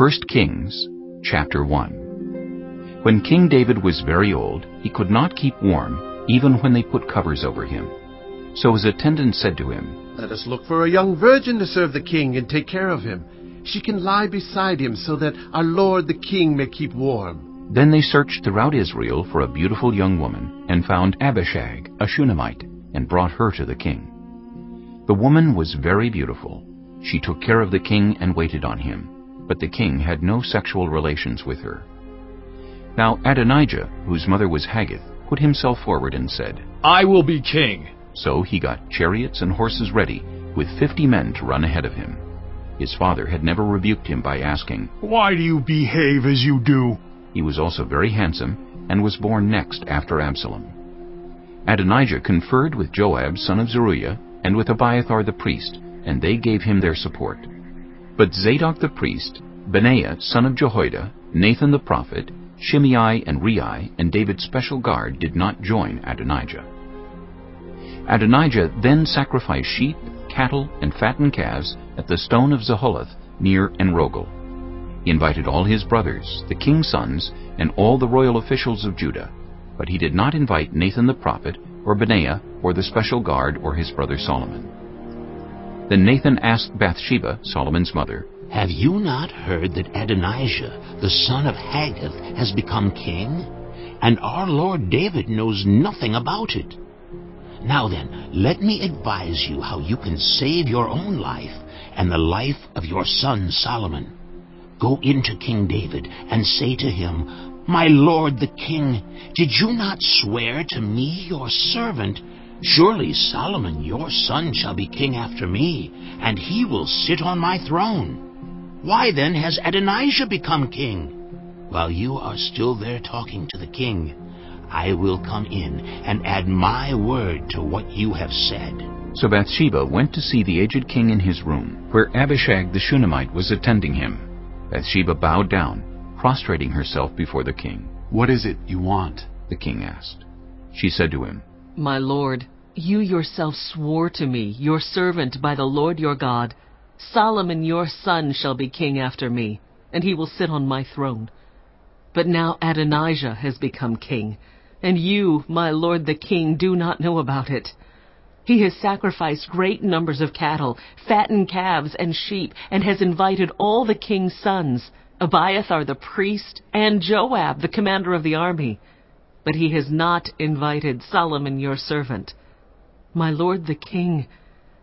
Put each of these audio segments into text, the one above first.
1 Kings, chapter 1. When King David was very old, he could not keep warm, even when they put covers over him. So his attendants said to him, "Let us look for a young virgin to serve the king and take care of him. She can lie beside him so that our lord the king may keep warm." Then they searched throughout Israel for a beautiful young woman, and found Abishag, a Shunammite, and brought her to the king. The woman was very beautiful. She took care of the king and waited on him, but the king had no sexual relations with her. Now Adonijah, whose mother was Haggith, put himself forward and said, "I will be king." So he got chariots and horses ready, with 50 men to run ahead of him. His father had never rebuked him by asking, "Why do you behave as you do?" He was also very handsome, and was born next after Absalom. Adonijah conferred with Joab son of Zeruiah, and with Abiathar the priest, and they gave him their support. But Zadok the priest, Benaiah son of Jehoiada, Nathan the prophet, Shimei and Rei, and David's special guard did not join Adonijah. Adonijah then sacrificed sheep, cattle, and fattened calves at the stone of Zaholoth near Enrogel. He invited all his brothers, the king's sons, and all the royal officials of Judah, but he did not invite Nathan the prophet, or Benaiah, or the special guard, or his brother Solomon. Then Nathan asked Bathsheba, Solomon's mother, "Have you not heard that Adonijah, the son of Haggith, has become king? And our Lord David knows nothing about it. Now then, let me advise you how you can save your own life and the life of your son Solomon. Go into King David and say to him, 'My lord the king, did you not swear to me, your servant, surely Solomon your son shall be king after me, and he will sit on my throne? Why then has Adonijah become king?' While you are still there talking to the king, I will come in and add my word to what you have said." So Bathsheba went to see the aged king in his room, where Abishag the Shunammite was attending him. Bathsheba bowed down, prostrating herself before the king. "What is it you want?" the king asked. She said to him, "My lord, you yourself swore to me, your servant, by the Lord your God, 'Solomon your son shall be king after me, and he will sit on my throne.' But now Adonijah has become king, and you, my lord the king, do not know about it. He has sacrificed great numbers of cattle, fattened calves and sheep, and has invited all the king's sons, Abiathar the priest, and Joab the commander of the army. But he has not invited Solomon your servant. My lord the king,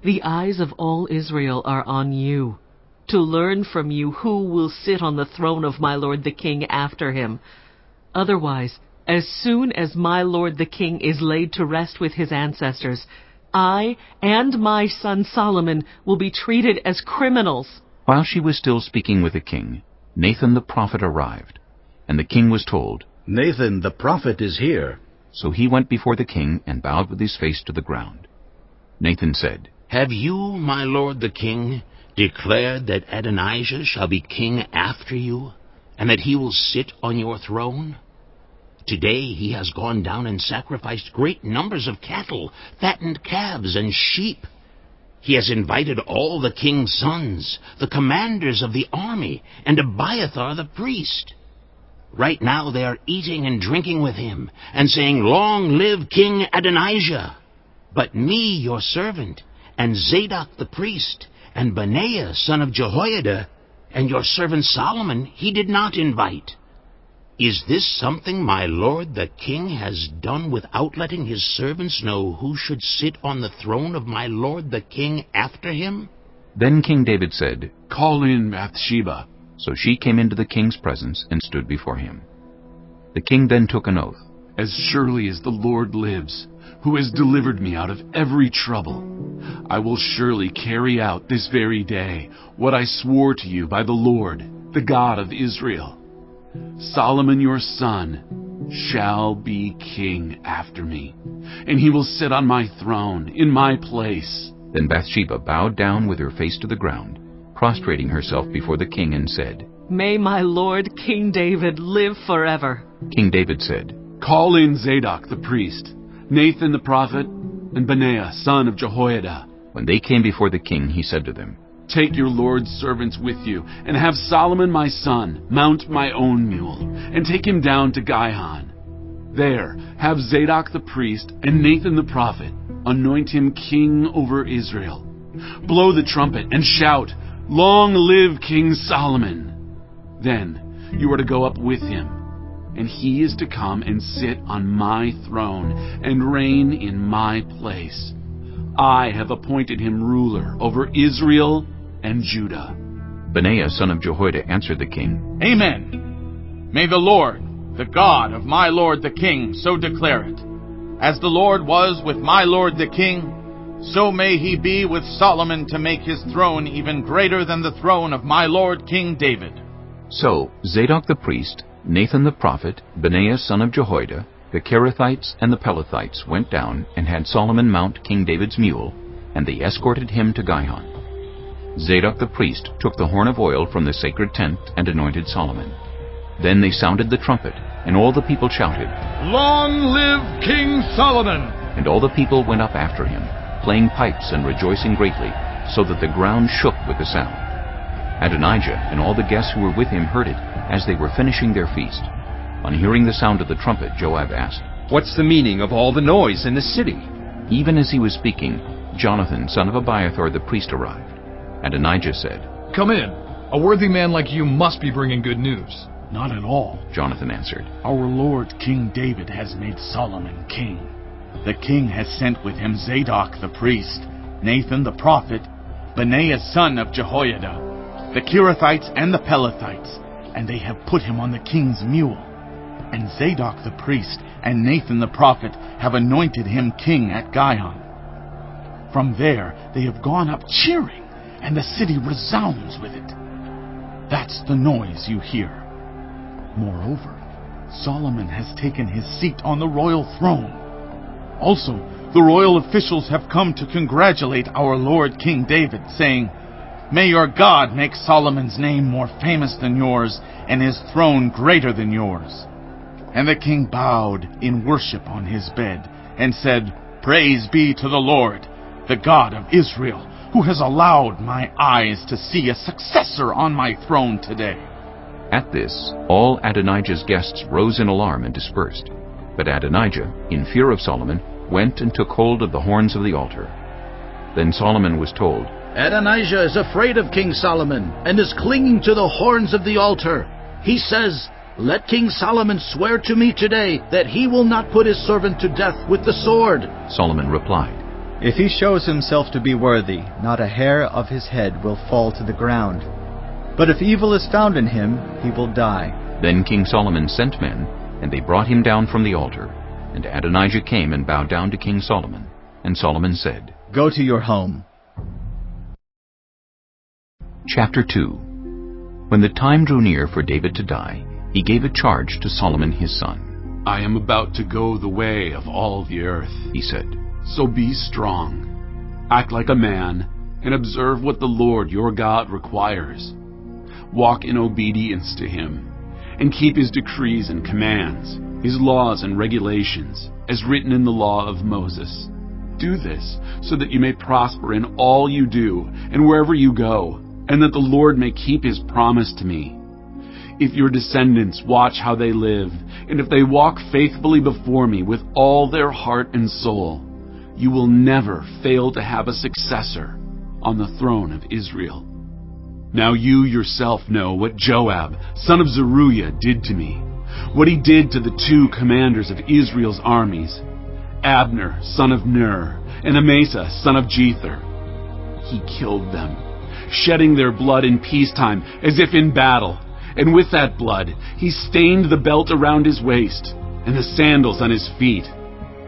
the eyes of all Israel are on you, to learn from you who will sit on the throne of my lord the king after him. Otherwise, as soon as my lord the king is laid to rest with his ancestors, I and my son Solomon will be treated as criminals." While she was still speaking with the king, Nathan the prophet arrived, and the king was told, "Nathan the prophet is here." So he went before the king and bowed with his face to the ground. Nathan said, "Have you, my lord the king, declared that Adonijah shall be king after you, and that he will sit on your throne? Today he has gone down and sacrificed great numbers of cattle, fattened calves, and sheep. He has invited all the king's sons, the commanders of the army, and Abiathar the priest. Right now they are eating and drinking with him, and saying, 'Long live King Adonijah!' But me, your servant, and Zadok the priest, and Benaiah son of Jehoiada, and your servant Solomon he did not invite. Is this something my lord the king has done without letting his servants know who should sit on the throne of my lord the king after him?" Then King David said, "Call in Bathsheba." So she came into the king's presence and stood before him. The king then took an oath. "As surely as the Lord lives, who has delivered me out of every trouble, I will surely carry out this very day what I swore to you by the Lord, the God of Israel. Solomon your son shall be king after me, and he will sit on my throne in my place." Then Bathsheba bowed down with her face to the ground, prostrating herself before the king, and said, "May my lord King David live forever." King David said, "Call in Zadok the priest, Nathan the prophet, and Benaiah son of Jehoiada." When they came before the king, he said to them, Take your Lord's servants with you, and have Solomon my son mount my own mule, and take him down to Gihon. There have Zadok the priest and Nathan the prophet anoint him king over Israel. Blow the trumpet and shout, 'Long live King Solomon!' Then you are to go up with him, and he is to come and sit on my throne and reign in my place. I have appointed him ruler over Israel and Judah." Benaiah son of Jehoiada answered the king, Amen. May the Lord, the God of my lord the king, so declare it. As the Lord was with my lord the king, so may he be with Solomon to make his throne even greater than the throne of my lord King David. So Zadok the priest, Nathan the prophet, Benaiah son of Jehoiada, the Kerethites and the Pelethites went down and had Solomon mount King David's mule, and they escorted him to Gihon. Zadok the priest took the horn of oil from the sacred tent and anointed Solomon. Then they sounded the trumpet, and all the people shouted, Long live King Solomon! And all the people went up after him, playing pipes and rejoicing greatly, so that the ground shook with the sound. Adonijah and all the guests who were with him heard it as they were finishing their feast. On hearing the sound of the trumpet, Joab asked, What's the meaning of all the noise in the city? Even as he was speaking, Jonathan son of Abiathar the priest arrived. Adonijah said, Come in. A worthy man like you must be bringing good news. Not at all, Jonathan answered. Our Lord King David has made Solomon king. The king has sent with him Zadok the priest, Nathan the prophet, Benaiah son of Jehoiada, the Kerethites and the Pelethites, and they have put him on the king's mule. And Zadok the priest and Nathan the prophet have anointed him king at Gihon. From there they have gone up cheering, and the city resounds with it. That's the noise you hear. Moreover, Solomon has taken his seat on the royal throne. Also, the royal officials have come to congratulate our Lord King David, saying, May your God make Solomon's name more famous than yours, and his throne greater than yours. And the king bowed in worship on his bed, and said, Praise be to the Lord, the God of Israel, who has allowed my eyes to see a successor on my throne today. At this, all Adonijah's guests rose in alarm and dispersed. But Adonijah, in fear of Solomon, went and took hold of the horns of the altar. Then Solomon was told, Adonijah is afraid of King Solomon and is clinging to the horns of the altar. He says, Let King Solomon swear to me today that he will not put his servant to death with the sword. Solomon replied, If he shows himself to be worthy, not a hair of his head will fall to the ground. But if evil is found in him, he will die. Then King Solomon sent men, and they brought him down from the altar. And Adonijah came and bowed down to King Solomon. And Solomon said, Go to your home. Chapter 2. When the time drew near for David to die, he gave a charge to Solomon his son. I am about to go the way of all the earth, he said. So be strong. Act like a man, and observe what the Lord your God requires. Walk in obedience to him, and keep his decrees and commands, his laws and regulations, as written in the law of Moses. Do this so that you may prosper in all you do and wherever you go, and that the Lord may keep his promise to me. If your descendants watch how they live, and if they walk faithfully before me with all their heart and soul, you will never fail to have a successor on the throne of Israel. Now you yourself know what Joab, son of Zeruiah, did to me, what he did to the two commanders of Israel's armies, Abner, son of Ner, and Amasa, son of Jether. He killed them, shedding their blood in peacetime as if in battle, and with that blood he stained the belt around his waist and the sandals on his feet.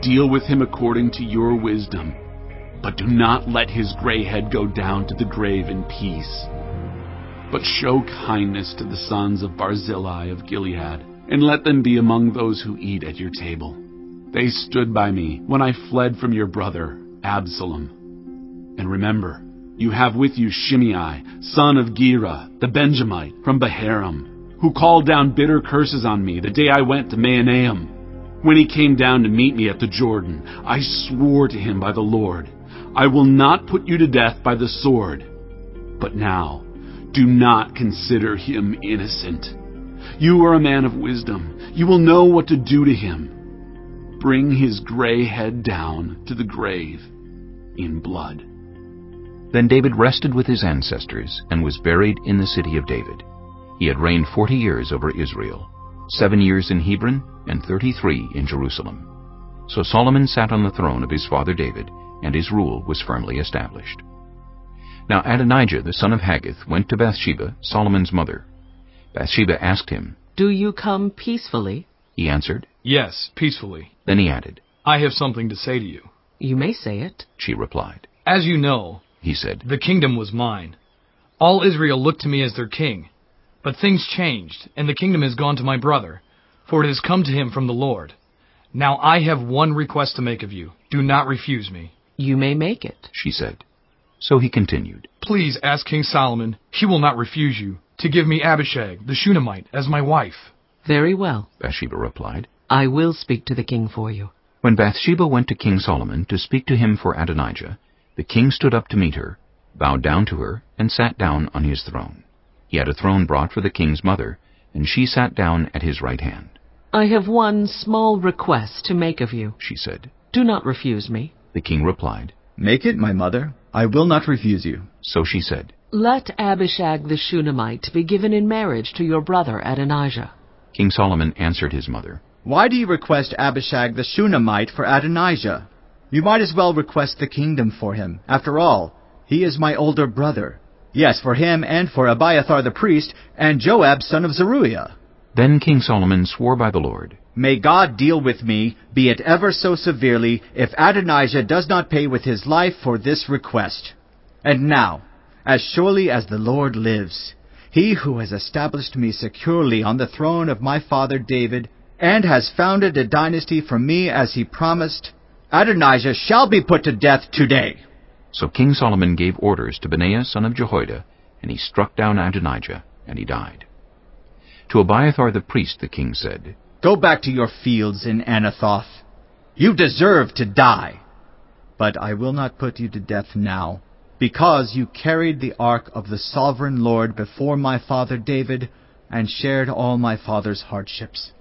Deal with him according to your wisdom, but do not let his gray head go down to the grave in peace. But show kindness to the sons of Barzillai of Gilead, and let them be among those who eat at your table. They stood by me when I fled from your brother, Absalom. And remember, you have with you Shimei, son of Gera, the Benjamite, from Baharam, who called down bitter curses on me the day I went to Mahanaim. When he came down to meet me at the Jordan, I swore to him by the Lord, I will not put you to death by the sword. But now, do not consider him innocent. You are a man of wisdom. You will know what to do to him. Bring his gray head down to the grave in blood." Then David rested with his ancestors and was buried in the city of David. He had reigned 40 years over Israel, 7 years in Hebron and 33 in Jerusalem. So Solomon sat on the throne of his father David, and his rule was firmly established. Now Adonijah the son of Haggith went to Bathsheba, Solomon's mother. Bathsheba asked him, "Do you come peacefully?" He answered, "Yes, peacefully." Then he added, "I have something to say to you." "You may say it." She replied. "As you know," he said, "the kingdom was mine. All Israel looked to me as their king. But things changed, and the kingdom has gone to my brother, for it has come to him from the Lord. Now I have one request to make of you. Do not refuse me." "You may make it," she said. So he continued, "Please ask King Solomon, he will not refuse you, to give me Abishag, the Shunammite, as my wife." "Very well," Bathsheba replied. "I will speak to the king for you." When Bathsheba went to King Solomon to speak to him for Adonijah, the king stood up to meet her, bowed down to her, and sat down on his throne. He had a throne brought for the king's mother, and she sat down at his right hand. "I have one small request to make of you," she said. "Do not refuse me." The king replied, "Make it, my mother. I will not refuse you." So she said, "Let Abishag the Shunammite be given in marriage to your brother Adonijah." King Solomon answered his mother, "Why do you request Abishag the Shunammite for Adonijah? You might as well request the kingdom for him. After all, he is my older brother. Yes, for him and for Abiathar the priest and Joab son of Zeruiah." Then King Solomon swore by the Lord, "May God deal with me, be it ever so severely, if Adonijah does not pay with his life for this request. And now, as surely as the Lord lives, he who has established me securely on the throne of my father David, and has founded a dynasty for me as he promised, Adonijah shall be put to death today." So King Solomon gave orders to Benaiah son of Jehoiada, and he struck down Adonijah, and he died. To Abiathar the priest the king said, "Go back to your fields in Anathoth. You deserve to die. But I will not put you to death now, because you carried the ark of the sovereign Lord before my father David, and shared all my father's hardships."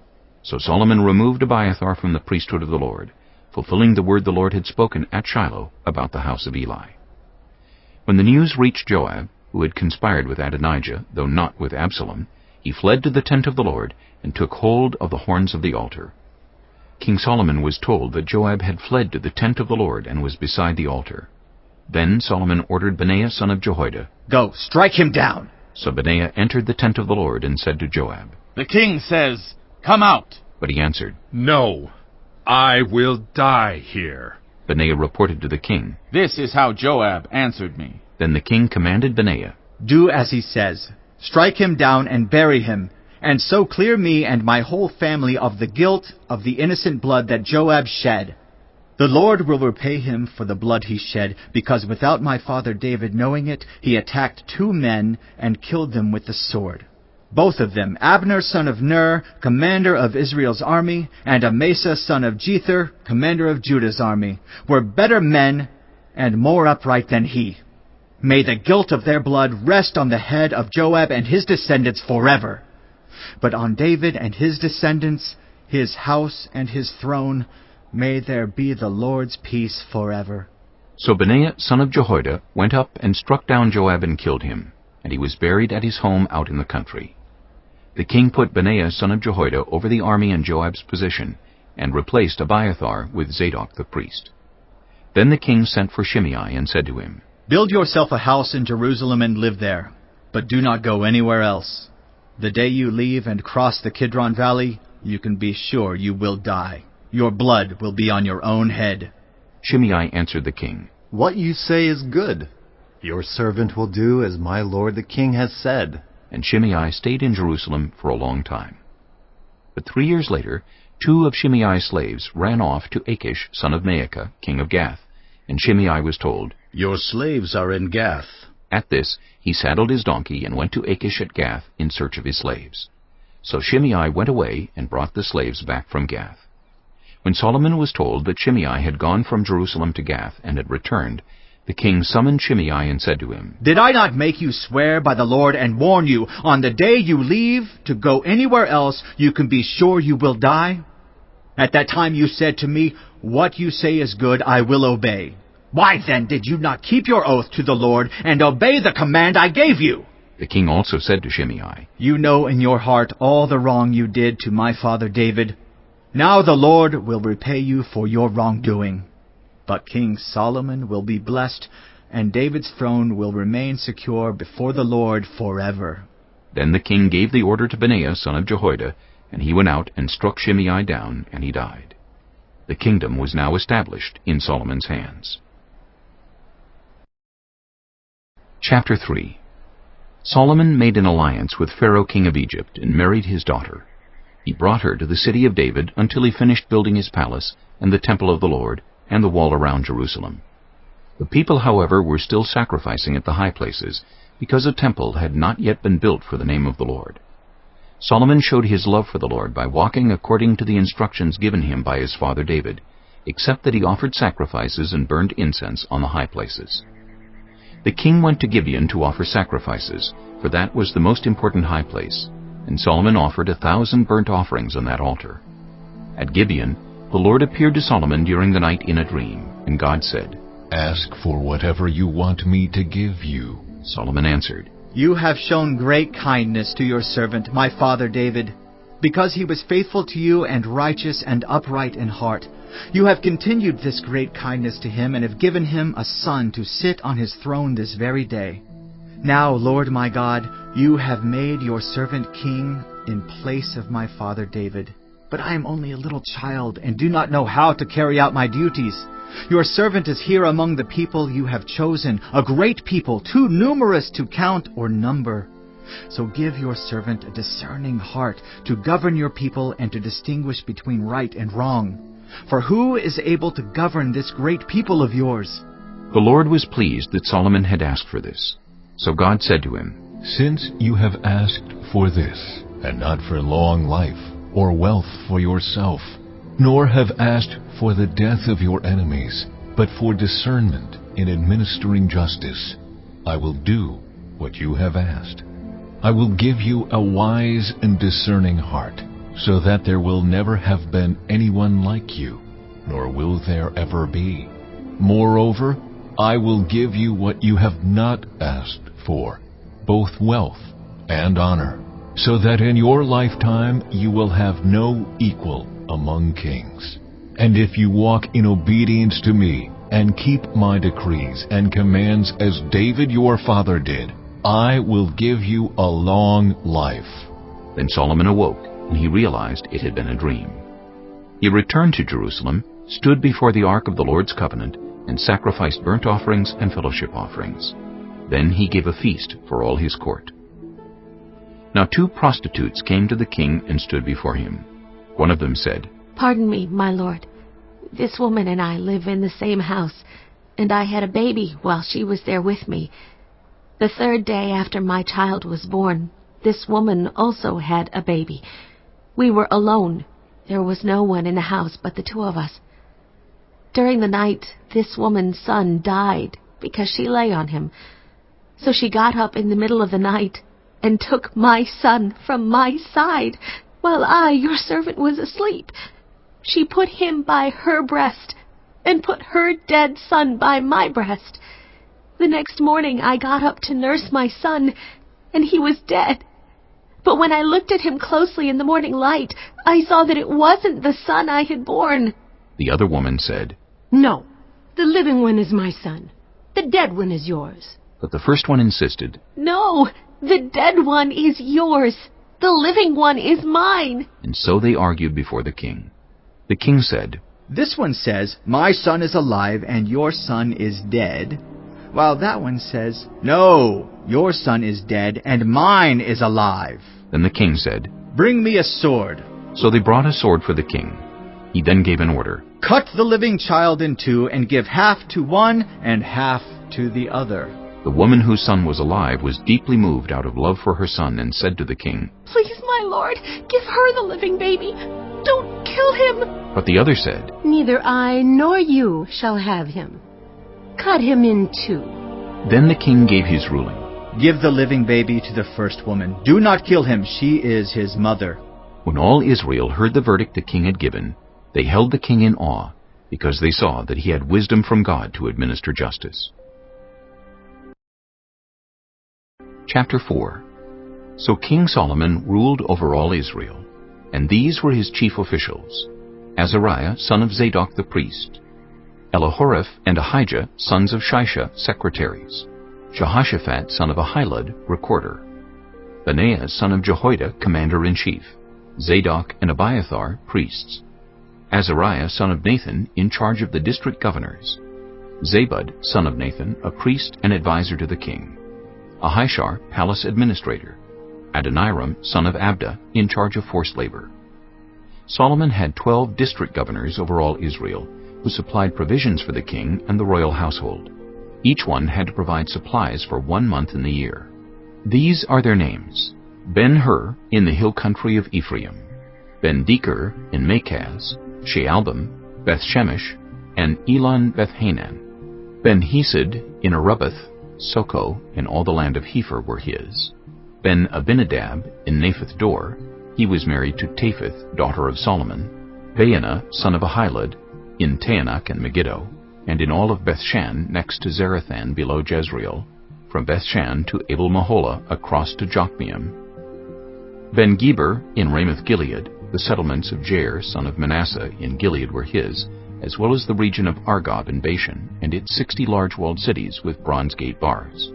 So Solomon removed Abiathar from the priesthood of the Lord, fulfilling the word the Lord had spoken at Shiloh about the house of Eli. When the news reached Joab, who had conspired with Adonijah, though not with Absalom, he fled to the tent of the Lord, and took hold of the horns of the altar. King Solomon was told that Joab had fled to the tent of the Lord and was beside the altar. Then Solomon ordered Benaiah son of Jehoiada, "Go, strike him down." So Benaiah entered the tent of the Lord and said to Joab, "The king says, 'Come out.'" But he answered, "No, I will die here." Benaiah reported to the king. "This is how Joab answered me." Then the king commanded Benaiah, "Do as he says. Strike him down and bury him, and so clear me and my whole family of the guilt of the innocent blood that Joab shed. The Lord will repay him for the blood he shed, because without my father David knowing it, he attacked 2 men and killed them with the sword. Both of them, Abner son of Ner, commander of Israel's army, and Amasa son of Jether, commander of Judah's army, were better men and more upright than he. May the guilt of their blood rest on the head of Joab and his descendants forever. But on David and his descendants, his house and his throne, may there be the Lord's peace forever." So Benaiah son of Jehoiada went up and struck down Joab and killed him, and he was buried at his home out in the country. The king put Benaiah son of Jehoiada over the army in Joab's position, and replaced Abiathar with Zadok the priest. Then the king sent for Shimei and said to him, "Build yourself a house in Jerusalem and live there, but do not go anywhere else. The day you leave and cross the Kidron Valley, you can be sure you will die. Your blood will be on your own head." Shimei answered the king, "What you say is good. Your servant will do as my lord the king has said." And Shimei stayed in Jerusalem for a long time. But 3 years later, 2 of Shimei's slaves ran off to Achish son of Maacah, king of Gath, and Shimei was told, "Your slaves are in Gath." At this, he saddled his donkey and went to Achish at Gath in search of his slaves. So Shimei went away and brought the slaves back from Gath. When Solomon was told that Shimei had gone from Jerusalem to Gath and had returned, The king summoned Shimei and said to him, Did I not make you swear by the Lord and warn you, on the day you leave to go anywhere else, you can be sure you will die? At that time you said to me, What you say is good, I will obey. Why then did you not keep your oath to the Lord and obey the command I gave you? The king also said to Shimei, You know in your heart all the wrong you did to my father David. Now the Lord will repay you for your wrongdoing. But King Solomon will be blessed, and David's throne will remain secure before the Lord forever. Then the king gave the order to Benaiah son of Jehoiada, and he went out and struck Shimei down, and he died. The kingdom was now established in Solomon's hands. Chapter 3. Solomon made an alliance with Pharaoh king of Egypt and married his daughter. He brought her to the city of David until he finished building his palace and the temple of the Lord and the wall around Jerusalem. The people, however, were still sacrificing at the high places, because a temple had not yet been built for the name of the Lord. Solomon showed his love for the Lord by walking according to the instructions given him by his father David, except that he offered sacrifices and burned incense on the high places. The king went to Gibeon to offer sacrifices, for that was the most important high place, and Solomon offered 1,000 burnt offerings on that altar. At Gibeon, the Lord appeared to Solomon during the night in a dream, and God said, Ask for whatever you want me to give you. Solomon answered, You have shown great kindness to your servant, my father David, because he was faithful to you and righteous and upright in heart. You have continued this great kindness to him and have given him a son to sit on his throne this very day. Now, Lord my God, you have made your servant king in place of my father David. But I am only a little child and do not know how to carry out my duties. Your servant is here among the people you have chosen, a great people, too numerous to count or number. So give your servant a discerning heart to govern your people and to distinguish between right and wrong. For who is able to govern this great people of yours? The Lord was pleased that Solomon had asked for this. So God said to him, Since you have asked for this, and not for long life, or wealth for yourself, nor have asked for the death of your enemies, but for discernment in administering justice, I will do what you have asked. I will give you a wise and discerning heart, so that there will never have been anyone like you, nor will there ever be. Moreover, I will give you what you have not asked for, both wealth and honor, so that in your lifetime you will have no equal among kings. And if you walk in obedience to me, and keep my decrees and commands as David your father did, I will give you a long life. Then Solomon awoke, and he realized it had been a dream. He returned to Jerusalem, stood before the ark of the Lord's covenant, and sacrificed burnt offerings and fellowship offerings. Then he gave a feast for all his court. Now 2 prostitutes came to the king and stood before him. One of them said, Pardon me, my lord. This woman and I live in the same house, and I had a baby while she was there with me. The 3rd day after my child was born, this woman also had a baby. We were alone. There was no one in the house but the 2 of us. During the night, this woman's son died because she lay on him. So she got up in the middle of the night and took my son from my side, while I, your servant, was asleep. She put him by her breast, and put her dead son by my breast. The next morning I got up to nurse my son, and he was dead. But when I looked at him closely in the morning light, I saw that it wasn't the son I had born. The other woman said, No, the living one is my son. The dead one is yours. But the first one insisted, No, the dead one is yours. The living one is mine. And so they argued before the king. The king said, This one says, My son is alive and your son is dead, while that one says, No, your son is dead and mine is alive. Then the king said, Bring me a sword. So they brought a sword for the king. He then gave an order, Cut the living child in 2 and give half to one and half to the other. The woman whose son was alive was deeply moved out of love for her son and said to the king, Please, my lord, give her the living baby. Don't kill him. But the other said, Neither I nor you shall have him. Cut him in two. Then the king gave his ruling. Give the living baby to the first woman. Do not kill him. She is his mother. When all Israel heard the verdict the king had given, they held the king in awe, because they saw that he had wisdom from God to administer justice. Chapter 4. So King Solomon ruled over all Israel, and these were his chief officials: Azariah, son of Zadok the priest; Elihoreph and Ahijah, sons of Shisha, secretaries; Jehoshaphat, son of Ahilud, recorder; Benaiah, son of Jehoiada, commander-in-chief; Zadok and Abiathar, priests; Azariah, son of Nathan, in charge of the district governors; Zabud, son of Nathan, a priest and advisor to the king; Ahishar, palace administrator; Adoniram, son of Abda, in charge of forced labor. Solomon had 12 district governors over all Israel, who supplied provisions for the king and the royal household. Each one had to provide supplies for 1 month in the year. These are their names: Ben-Hur, in the hill country of Ephraim; Ben-Deker, in Makaz; Shealbim, Beth-Shemesh, and Elon Beth-Hanan; Ben-Hesed, in Arubboth; Soko, and all the land of Hepher were his; Ben-Abinadab, in Naphoth Dor; he was married to Tapheth, daughter of Solomon; Baanah, son of Ahilud, in Taanach and Megiddo, and in all of Bethshan next to Zarathan below Jezreel, from Bethshan to Abel-Meholah across to Jokmeam; Ben-Geber, in Ramoth-Gilead; the settlements of Jair, son of Manasseh, in Gilead were his, as well as the region of Argob in Bashan, and its 60 large walled cities with bronze gate bars;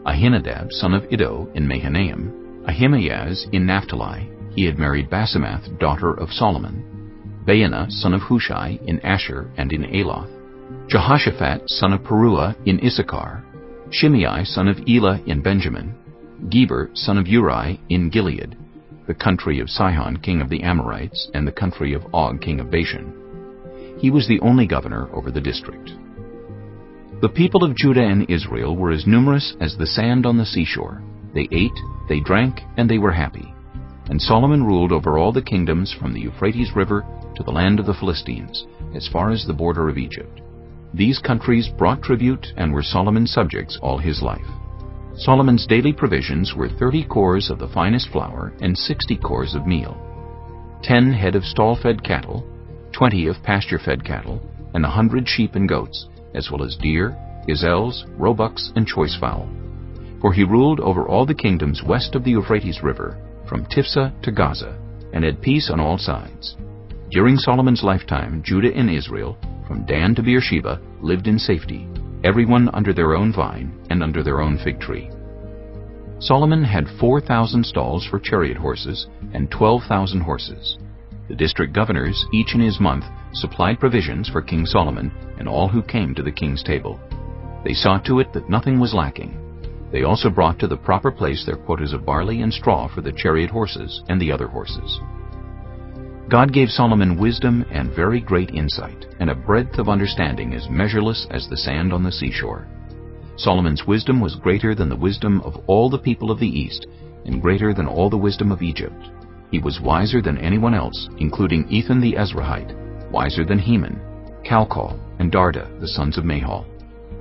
Ahinadab, son of Iddo, in Mahanaim; Ahimaaz, in Naphtali, he had married Basemath, daughter of Solomon; Baanah, son of Hushai, in Asher and in Aloth; Jehoshaphat, son of Peruah, in Issachar; Shimei, son of Elah, in Benjamin; Geber, son of Uri, in Gilead, the country of Sihon, king of the Amorites, and the country of Og, king of Bashan. He was the only governor over the district. The people of Judah and Israel were as numerous as the sand on the seashore. They ate, they drank, and they were happy. And Solomon ruled over all the kingdoms from the Euphrates River to the land of the Philistines, as far as the border of Egypt. These countries brought tribute and were Solomon's subjects all his life. Solomon's daily provisions were 30 cors of the finest flour and 60 cors of meal, 10 head of stall-fed cattle, 20 of pasture-fed cattle, and 100 sheep and goats, as well as deer, gazelles, roebucks, and choice fowl. For he ruled over all the kingdoms west of the Euphrates River, from Tifsa to Gaza, and had peace on all sides. During Solomon's lifetime, Judah and Israel, from Dan to Beersheba, lived in safety, everyone under their own vine and under their own fig tree. Solomon had 4,000 stalls for chariot horses and 12,000 horses. The district governors, each in his month, supplied provisions for King Solomon and all who came to the king's table. They saw to it that nothing was lacking. They also brought to the proper place their quotas of barley and straw for the chariot horses and the other horses. God gave Solomon wisdom and very great insight, and a breadth of understanding as measureless as the sand on the seashore. Solomon's wisdom was greater than the wisdom of all the people of the East, and greater than all the wisdom of Egypt. He was wiser than anyone else, including Ethan the Ezrahite, wiser than Heman, Calcol, and Darda, the sons of Mahol.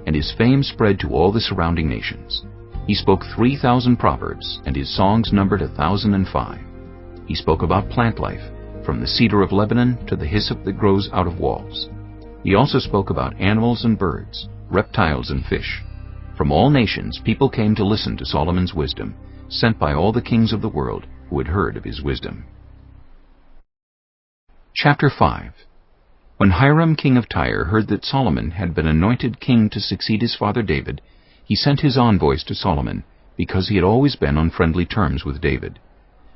And his fame spread to all the surrounding nations. He spoke 3,000 proverbs, and his songs numbered 1,005. He spoke about plant life, from the cedar of Lebanon to the hyssop that grows out of walls. He also spoke about animals and birds, reptiles and fish. From all nations people came to listen to Solomon's wisdom, sent by all the kings of the world who had heard of his wisdom. Chapter 5. When Hiram king of Tyre heard that Solomon had been anointed king to succeed his father David, he sent his envoys to Solomon, because he had always been on friendly terms with David.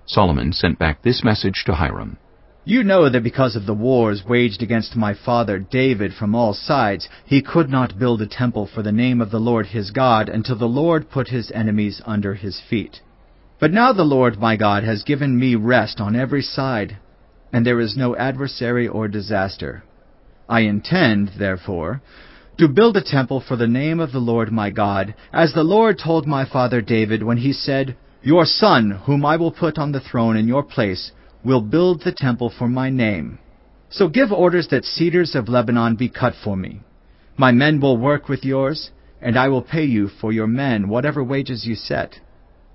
Solomon sent back this message to Hiram. You know that because of the wars waged against my father David from all sides, he could not build a temple for the name of the Lord his God until the Lord put his enemies under his feet. But now the Lord my God has given me rest on every side, and there is no adversary or disaster. I intend, therefore, to build a temple for the name of the Lord my God, as the Lord told my father David when he said, Your son, whom I will put on the throne in your place, will build the temple for my name. So give orders that cedars of Lebanon be cut for me. My men will work with yours, and I will pay you for your men whatever wages you set.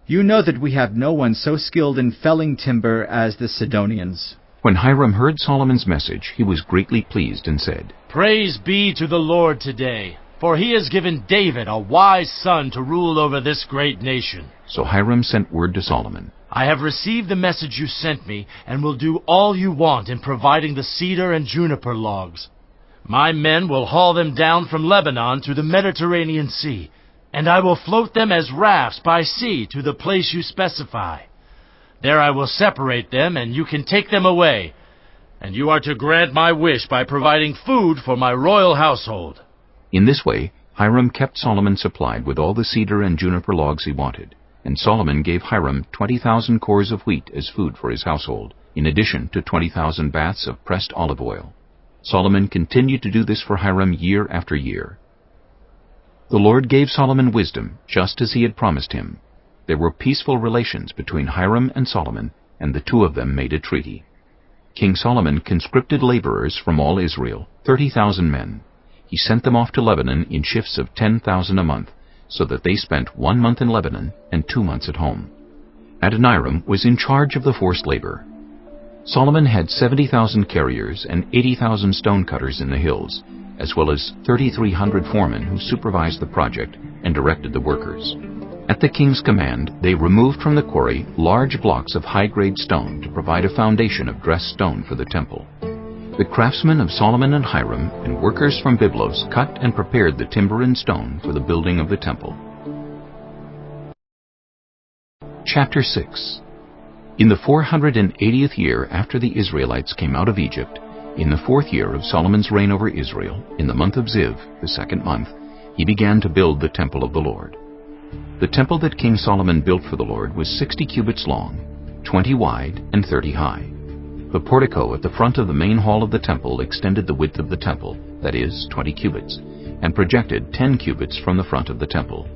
You know that we have no one so skilled in felling timber as the Sidonians." When Hiram heard Solomon's message, he was greatly pleased and said, "Praise be to the Lord today, for he has given David a wise son to rule over this great nation." So Hiram sent word to Solomon, "I have received the message you sent me, and will do all you want in providing the cedar and juniper logs. My men will haul them down from Lebanon to the Mediterranean Sea, and I will float them as rafts by sea to the place you specify. There I will separate them, and you can take them away. And you are to grant my wish by providing food for my royal household." In this way, Hiram kept Solomon supplied with all the cedar and juniper logs he wanted, and Solomon gave Hiram 20,000 cores of wheat as food for his household, in addition to 20,000 baths of pressed olive oil. Solomon continued to do this for Hiram year after year. The Lord gave Solomon wisdom, just as he had promised him. There were peaceful relations between Hiram and Solomon, and the two of them made a treaty. King Solomon conscripted laborers from all Israel, 30,000 men. He sent them off to Lebanon in shifts of 10,000 a month, so that they spent 1 month in Lebanon and 2 months at home. Adoniram was in charge of the forced labor. Solomon had 70,000 carriers and 80,000 stonecutters in the hills, as well as 3,300 foremen who supervised the project and directed the workers. At the king's command, they removed from the quarry large blocks of high-grade stone to provide a foundation of dressed stone for the temple. The craftsmen of Solomon and Hiram and workers from Byblos cut and prepared the timber and stone for the building of the temple. Chapter 6. In the 480th year after the Israelites came out of Egypt, in the 4th year of Solomon's reign over Israel, in the month of Ziv, the 2nd month, he began to build the temple of the Lord. The temple that King Solomon built for the Lord was 60 cubits long, 20 wide, and 30 high. The portico at the front of the main hall of the temple extended the width of the temple, that is, 20 cubits, and projected 10 cubits from the front of the temple.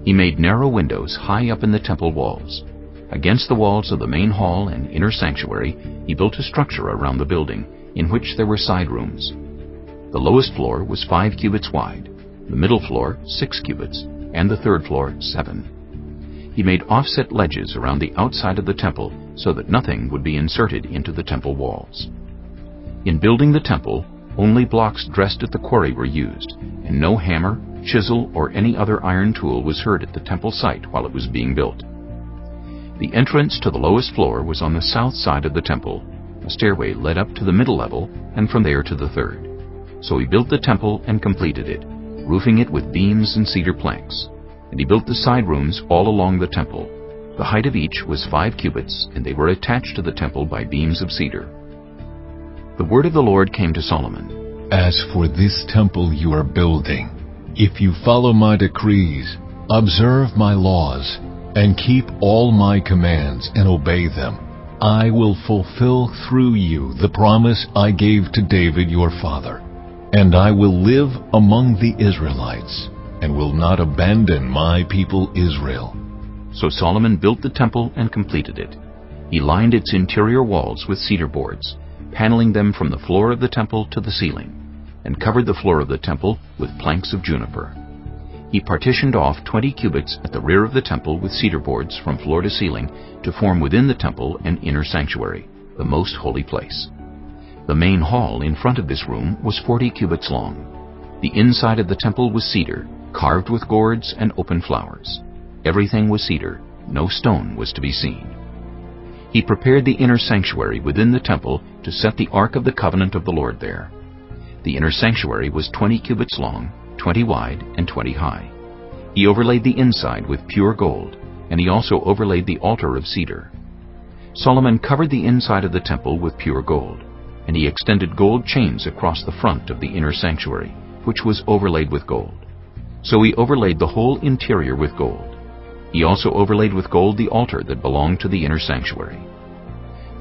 He made narrow windows high up in the temple walls. Against the walls of the main hall and inner sanctuary, he built a structure around the building, in which there were side rooms. The lowest floor was 5 cubits wide, the middle floor 6 cubits, and the third floor 7. He made offset ledges around the outside of the temple so that nothing would be inserted into the temple walls. In building the temple, only blocks dressed at the quarry were used, and no hammer, chisel, or any other iron tool was heard at the temple site while it was being built. The entrance to the lowest floor was on the south side of the temple. A stairway led up to the middle level, and from there to the third. So he built the temple and completed it, roofing it with beams and cedar planks. And he built the side rooms all along the temple. The height of each was 5 cubits, and they were attached to the temple by beams of cedar. The word of the Lord came to Solomon. "As for this temple you are building, if you follow my decrees, observe my laws, and keep all my commands and obey them, I will fulfill through you the promise I gave to David your father, and I will live among the Israelites, and will not abandon my people Israel." So Solomon built the temple and completed it. He lined its interior walls with cedar boards, paneling them from the floor of the temple to the ceiling, and covered the floor of the temple with planks of juniper. He partitioned off 20 cubits at the rear of the temple with cedar boards from floor to ceiling to form within the temple an inner sanctuary, the most holy place. The main hall in front of this room was 40 cubits long. The inside of the temple was cedar, carved with gourds and open flowers. Everything was cedar, no stone was to be seen. He prepared the inner sanctuary within the temple to set the Ark of the Covenant of the Lord there. The inner sanctuary was 20 cubits long, 20 wide, and 20 high. He overlaid the inside with pure gold, and he also overlaid the altar of cedar. Solomon covered the inside of the temple with pure gold, and he extended gold chains across the front of the inner sanctuary, which was overlaid with gold. So he overlaid the whole interior with gold. He also overlaid with gold the altar that belonged to the inner sanctuary.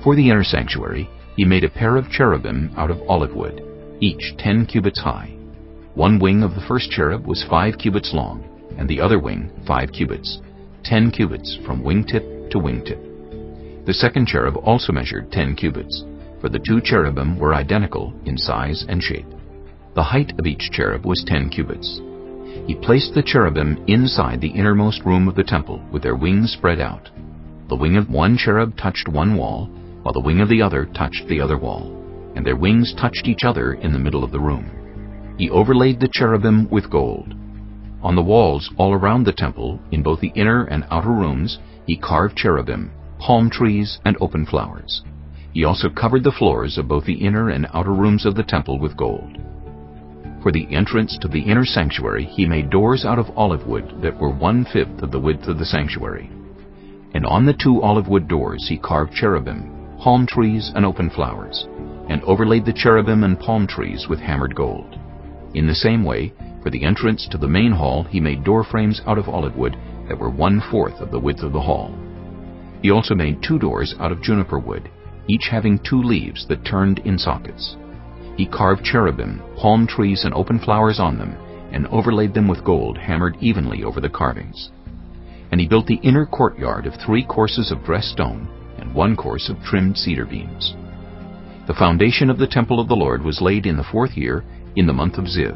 For the inner sanctuary, he made a pair of cherubim out of olive wood, each 10 cubits high. One wing of the first cherub was 5 cubits long, and the other wing 5 cubits, 10 cubits from wingtip to wingtip. The second cherub also measured 10 cubits, for the 2 cherubim were identical in size and shape. The height of each cherub was 10 cubits. He placed the cherubim inside the innermost room of the temple with their wings spread out. The wing of one cherub touched one wall, while the wing of the other touched the other wall, and their wings touched each other in the middle of the room. He overlaid the cherubim with gold. On the walls all around the temple, in both the inner and outer rooms, he carved cherubim, palm trees, and open flowers. He also covered the floors of both the inner and outer rooms of the temple with gold. For the entrance to the inner sanctuary, he made doors out of olive wood that were 1/5 of the width of the sanctuary. And on the 2 olive wood doors he carved cherubim, palm trees, and open flowers, and overlaid the cherubim and palm trees with hammered gold. In the same way, for the entrance to the main hall, he made door frames out of olive wood that were 1/4 of the width of the hall. He also made 2 doors out of juniper wood, each having 2 leaves that turned in sockets. He carved cherubim, palm trees, and open flowers on them, and overlaid them with gold hammered evenly over the carvings. And he built the inner courtyard of 3 courses of dressed stone and 1 course of trimmed cedar beams. The foundation of the temple of the Lord was laid in the 4th year, in the month of Ziv.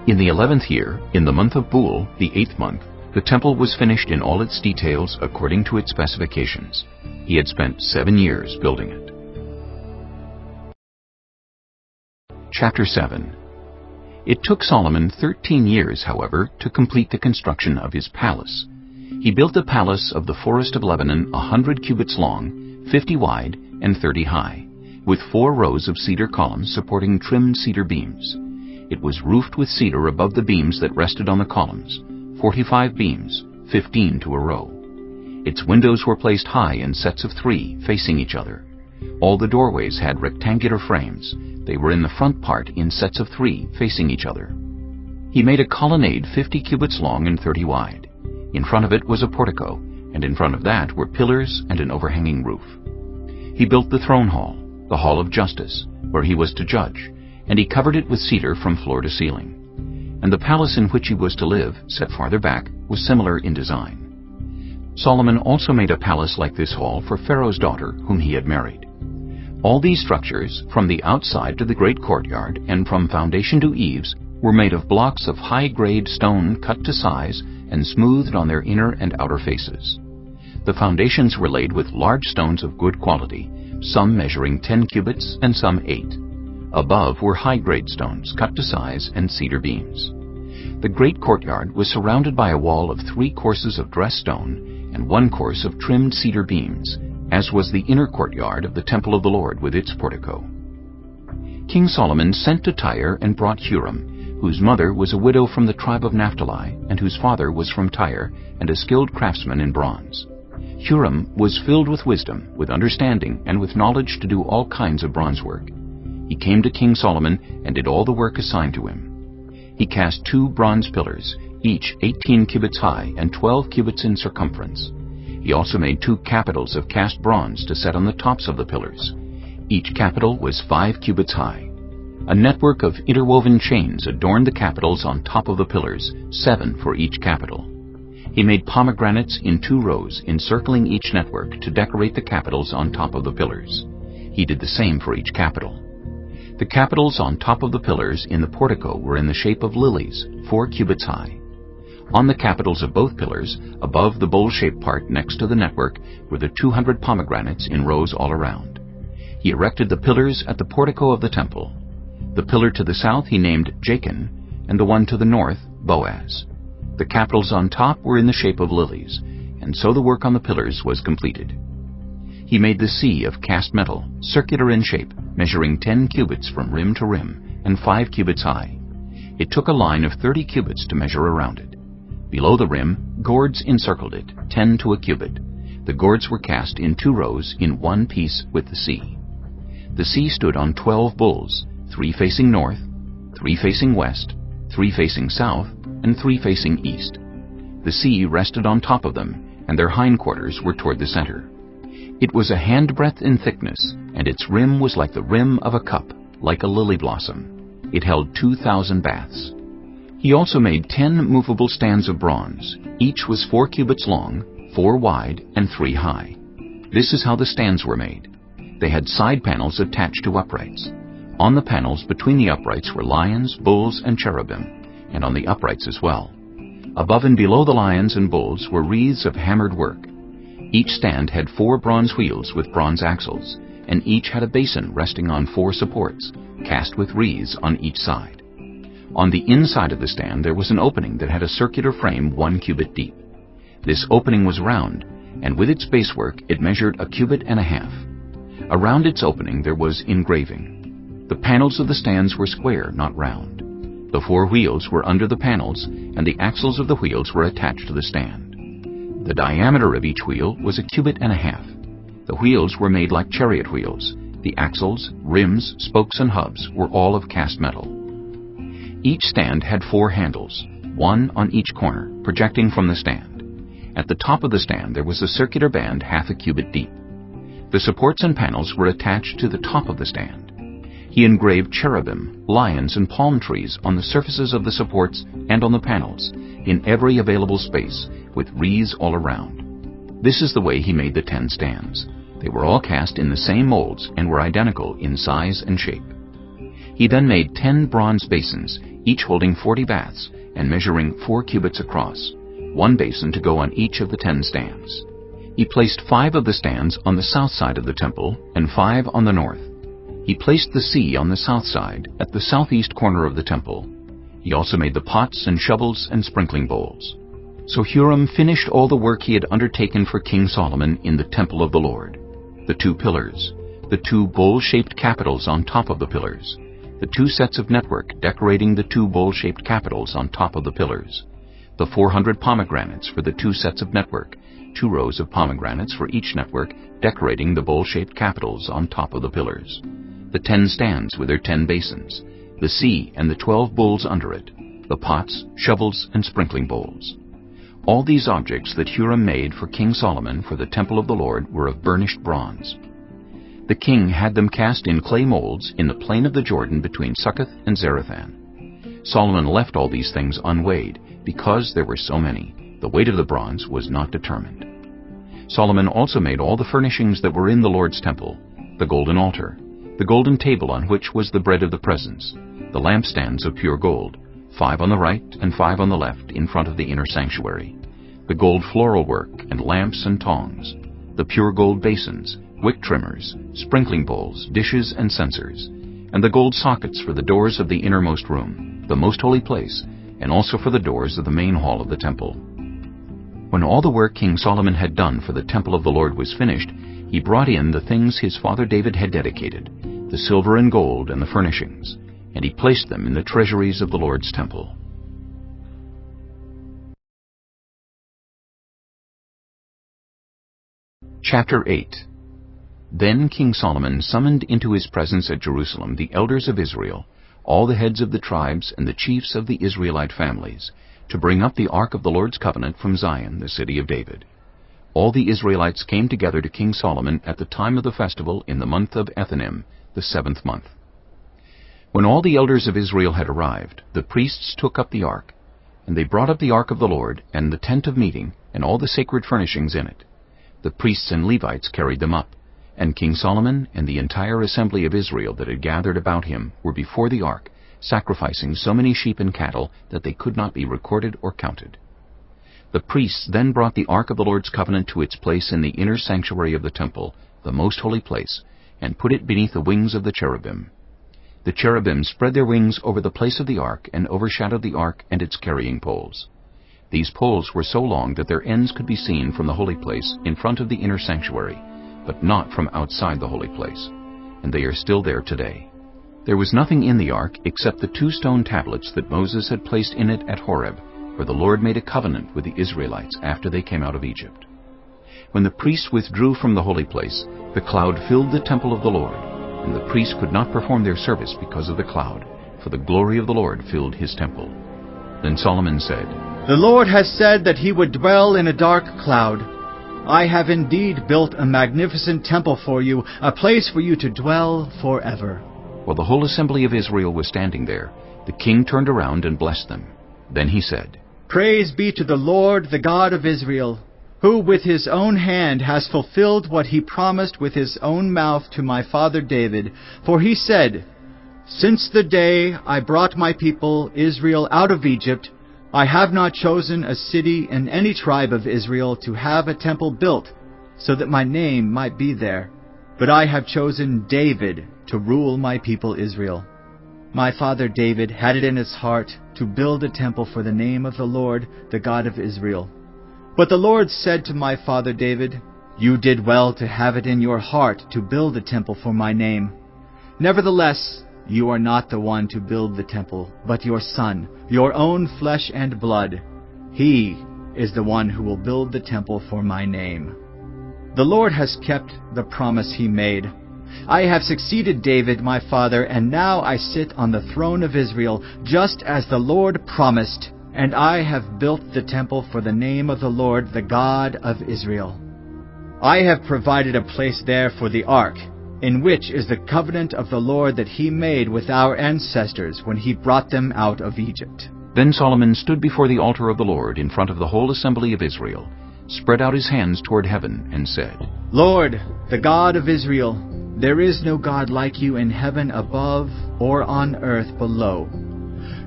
In the 11th year, in the month of Bul, the 8th month, the temple was finished in all its details according to its specifications. He had spent 7 years building it. Chapter 7. It took Solomon 13 years, however, to complete the construction of his palace. He built the palace of the forest of Lebanon 100 cubits long, 50 wide, and 30 high, with 4 rows of cedar columns supporting trimmed cedar beams. It was roofed with cedar above the beams that rested on the columns, 45 beams, 15 to a row. Its windows were placed high in sets of 3, facing each other. All the doorways had rectangular frames. They were in the front part in sets of 3, facing each other. He made a colonnade 50 cubits long and 30 wide. In front of it was a portico, and in front of that were pillars and an overhanging roof. He built the throne hall, the hall of justice, where he was to judge, and he covered it with cedar from floor to ceiling. And the palace in which he was to live, set farther back, was similar in design. Solomon also made a palace like this hall for Pharaoh's daughter, whom he had married. All these structures, from the outside to the great courtyard, and from foundation to eaves, were made of blocks of high-grade stone cut to size and smoothed on their inner and outer faces. The foundations were laid with large stones of good quality, some measuring 10 cubits and some 8. Above were high-grade stones cut to size and cedar beams. The great courtyard was surrounded by a wall of 3 courses of dressed stone and 1 course of trimmed cedar beams, as was the inner courtyard of the temple of the Lord with its portico. King Solomon sent to Tyre and brought Huram, whose mother was a widow from the tribe of Naphtali, and whose father was from Tyre, and a skilled craftsman in bronze. Huram was filled with wisdom, with understanding, and with knowledge to do all kinds of bronze work. He came to King Solomon and did all the work assigned to him. He cast 2 bronze pillars, each 18 cubits high and 12 cubits in circumference. He also made 2 capitals of cast bronze to set on the tops of the pillars. Each capital was 5 cubits high. A network of interwoven chains adorned the capitals on top of the pillars, 7 for each capital. He made pomegranates in 2 rows encircling each network to decorate the capitals on top of the pillars. He did the same for each capital. The capitals on top of the pillars in the portico were in the shape of lilies, 4 cubits high. On the capitals of both pillars, above the bowl-shaped part next to the network, were the 200 pomegranates in rows all around. He erected the pillars at the portico of the temple. The pillar to the south he named Jachin, and the one to the north, Boaz. The capitals on top were in the shape of lilies, and so the work on the pillars was completed. He made the sea of cast metal, circular in shape, measuring 10 cubits from rim to rim, and 5 cubits high. It took a line of 30 cubits to measure around it. Below the rim, gourds encircled it, 10 to a cubit. The gourds were cast in 2 rows in 1 piece with the sea. The sea stood on 12 bulls, 3 facing north, 3 facing west, 3 facing south, and 3 facing east. The sea rested on top of them, and their hindquarters were toward the center. It was a handbreadth in thickness, and its rim was like the rim of a cup, like a lily blossom. It held 2,000 baths. He also made 10 movable stands of bronze. Each was 4 cubits long, 4 wide, and 3 high. This is how the stands were made. They had side panels attached to uprights. On the panels between the uprights were lions, bulls, and cherubim, and on the uprights as well. Above and below the lions and bulls were wreaths of hammered work. Each stand had 4 bronze wheels with bronze axles, and each had a basin resting on 4 supports, cast with wreaths on each side. On the inside of the stand there was an opening that had a circular frame 1 cubit deep. This opening was round, and with its basework it measured 1.5 cubits. Around its opening there was engraving. The panels of the stands were square, not round. The 4 wheels were under the panels, and the axles of the wheels were attached to the stand. The diameter of each wheel was 1.5 cubits. The wheels were made like chariot wheels. The axles, rims, spokes, and hubs were all of cast metal. Each stand had 4 handles, 1 on each corner, projecting from the stand. At the top of the stand there was a circular band 0.5 cubit deep. The supports and panels were attached to the top of the stand. He engraved cherubim, lions, and palm trees on the surfaces of the supports and on the panels, in every available space, with wreaths all around. This is the way he made the 10 stands. They were all cast in the same molds and were identical in size and shape. He then made 10 bronze basins, each holding 40 baths and measuring 4 cubits across, 1 basin to go on each of the 10 stands. He placed 5 of the stands on the south side of the temple and 5 on the north. He placed the sea on the south side, at the southeast corner of the temple. He also made the pots and shovels and sprinkling bowls. So Huram finished all the work he had undertaken for King Solomon in the temple of the Lord: the 2 pillars, the 2 bowl-shaped capitals on top of the pillars, the 2 sets of network decorating the 2 bowl-shaped capitals on top of the pillars, the 400 pomegranates for the 2 sets of network, 2 rows of pomegranates for each network decorating the bowl-shaped capitals on top of the pillars, the 10 stands with their 10 basins, the sea and the 12 bowls under it, the pots, shovels, and sprinkling bowls. All these objects that Huram made for King Solomon for the temple of the Lord were of burnished bronze. The king had them cast in clay molds in the plain of the Jordan between Succoth and Zarethan. Solomon left all these things unweighed, because there were so many. The weight of the bronze was not determined. Solomon also made all the furnishings that were in the Lord's temple: the golden altar, the golden table on which was the bread of the presence, the lampstands of pure gold, 5 on the right and 5 on the left in front of the inner sanctuary, the gold floral work and lamps and tongs, the pure gold basins, wick trimmers, sprinkling bowls, dishes, and censers, and the gold sockets for the doors of the innermost room, the most holy place, and also for the doors of the main hall of the temple. When all the work King Solomon had done for the temple of the Lord was finished, he brought in the things his father David had dedicated, the silver and gold and the furnishings, and he placed them in the treasuries of the Lord's temple. Chapter 8. Then King Solomon summoned into his presence at Jerusalem the elders of Israel, all the heads of the tribes and the chiefs of the Israelite families, to bring up the ark of the Lord's covenant from Zion, the city of David. All the Israelites came together to King Solomon at the time of the festival in the month of Ethanim, the 7th month. When all the elders of Israel had arrived, the priests took up the ark, and they brought up the ark of the Lord, and the tent of meeting, and all the sacred furnishings in it. The priests and Levites carried them up, and King Solomon and the entire assembly of Israel that had gathered about him were before the ark, sacrificing so many sheep and cattle that they could not be recorded or counted. The priests then brought the ark of the Lord's covenant to its place in the inner sanctuary of the temple, the most holy place, and put it beneath the wings of the cherubim. The cherubim spread their wings over the place of the ark and overshadowed the ark and its carrying poles. These poles were so long that their ends could be seen from the holy place in front of the inner sanctuary, but not from outside the holy place, and they are still there today. There was nothing in the ark except the 2 stone tablets that Moses had placed in it at Horeb, where the Lord made a covenant with the Israelites after they came out of Egypt. When the priests withdrew from the holy place, the cloud filled the temple of the Lord, and the priests could not perform their service because of the cloud, for the glory of the Lord filled his temple. Then Solomon said, "The Lord has said that he would dwell in a dark cloud. I have indeed built a magnificent temple for you, a place for you to dwell forever." While the whole assembly of Israel was standing there, the king turned around and blessed them. Then he said, "Praise be to the Lord, the God of Israel, who with his own hand has fulfilled what he promised with his own mouth to my father David. For he said, Since the day I brought my people Israel out of Egypt, I have not chosen a city in any tribe of Israel to have a temple built, so that my name might be there. But I have chosen David to rule my people Israel. My father David had it in his heart to build a temple for the name of the Lord, the God of Israel. But the Lord said to my father David, You did well to have it in your heart to build a temple for my name. Nevertheless, you are not the one to build the temple, but your son, your own flesh and blood. He is the one who will build the temple for my name. The Lord has kept the promise he made. I have succeeded David my father, and now I sit on the throne of Israel, just as the Lord promised, and I have built the temple for the name of the Lord, the God of Israel. I have provided a place there for the ark, in which is the covenant of the Lord that he made with our ancestors when he brought them out of Egypt. Then Solomon stood before the altar of the Lord in front of the whole assembly of Israel, spread out his hands toward heaven, and said, Lord, the God of Israel, there is no God like you in heaven above or on earth below.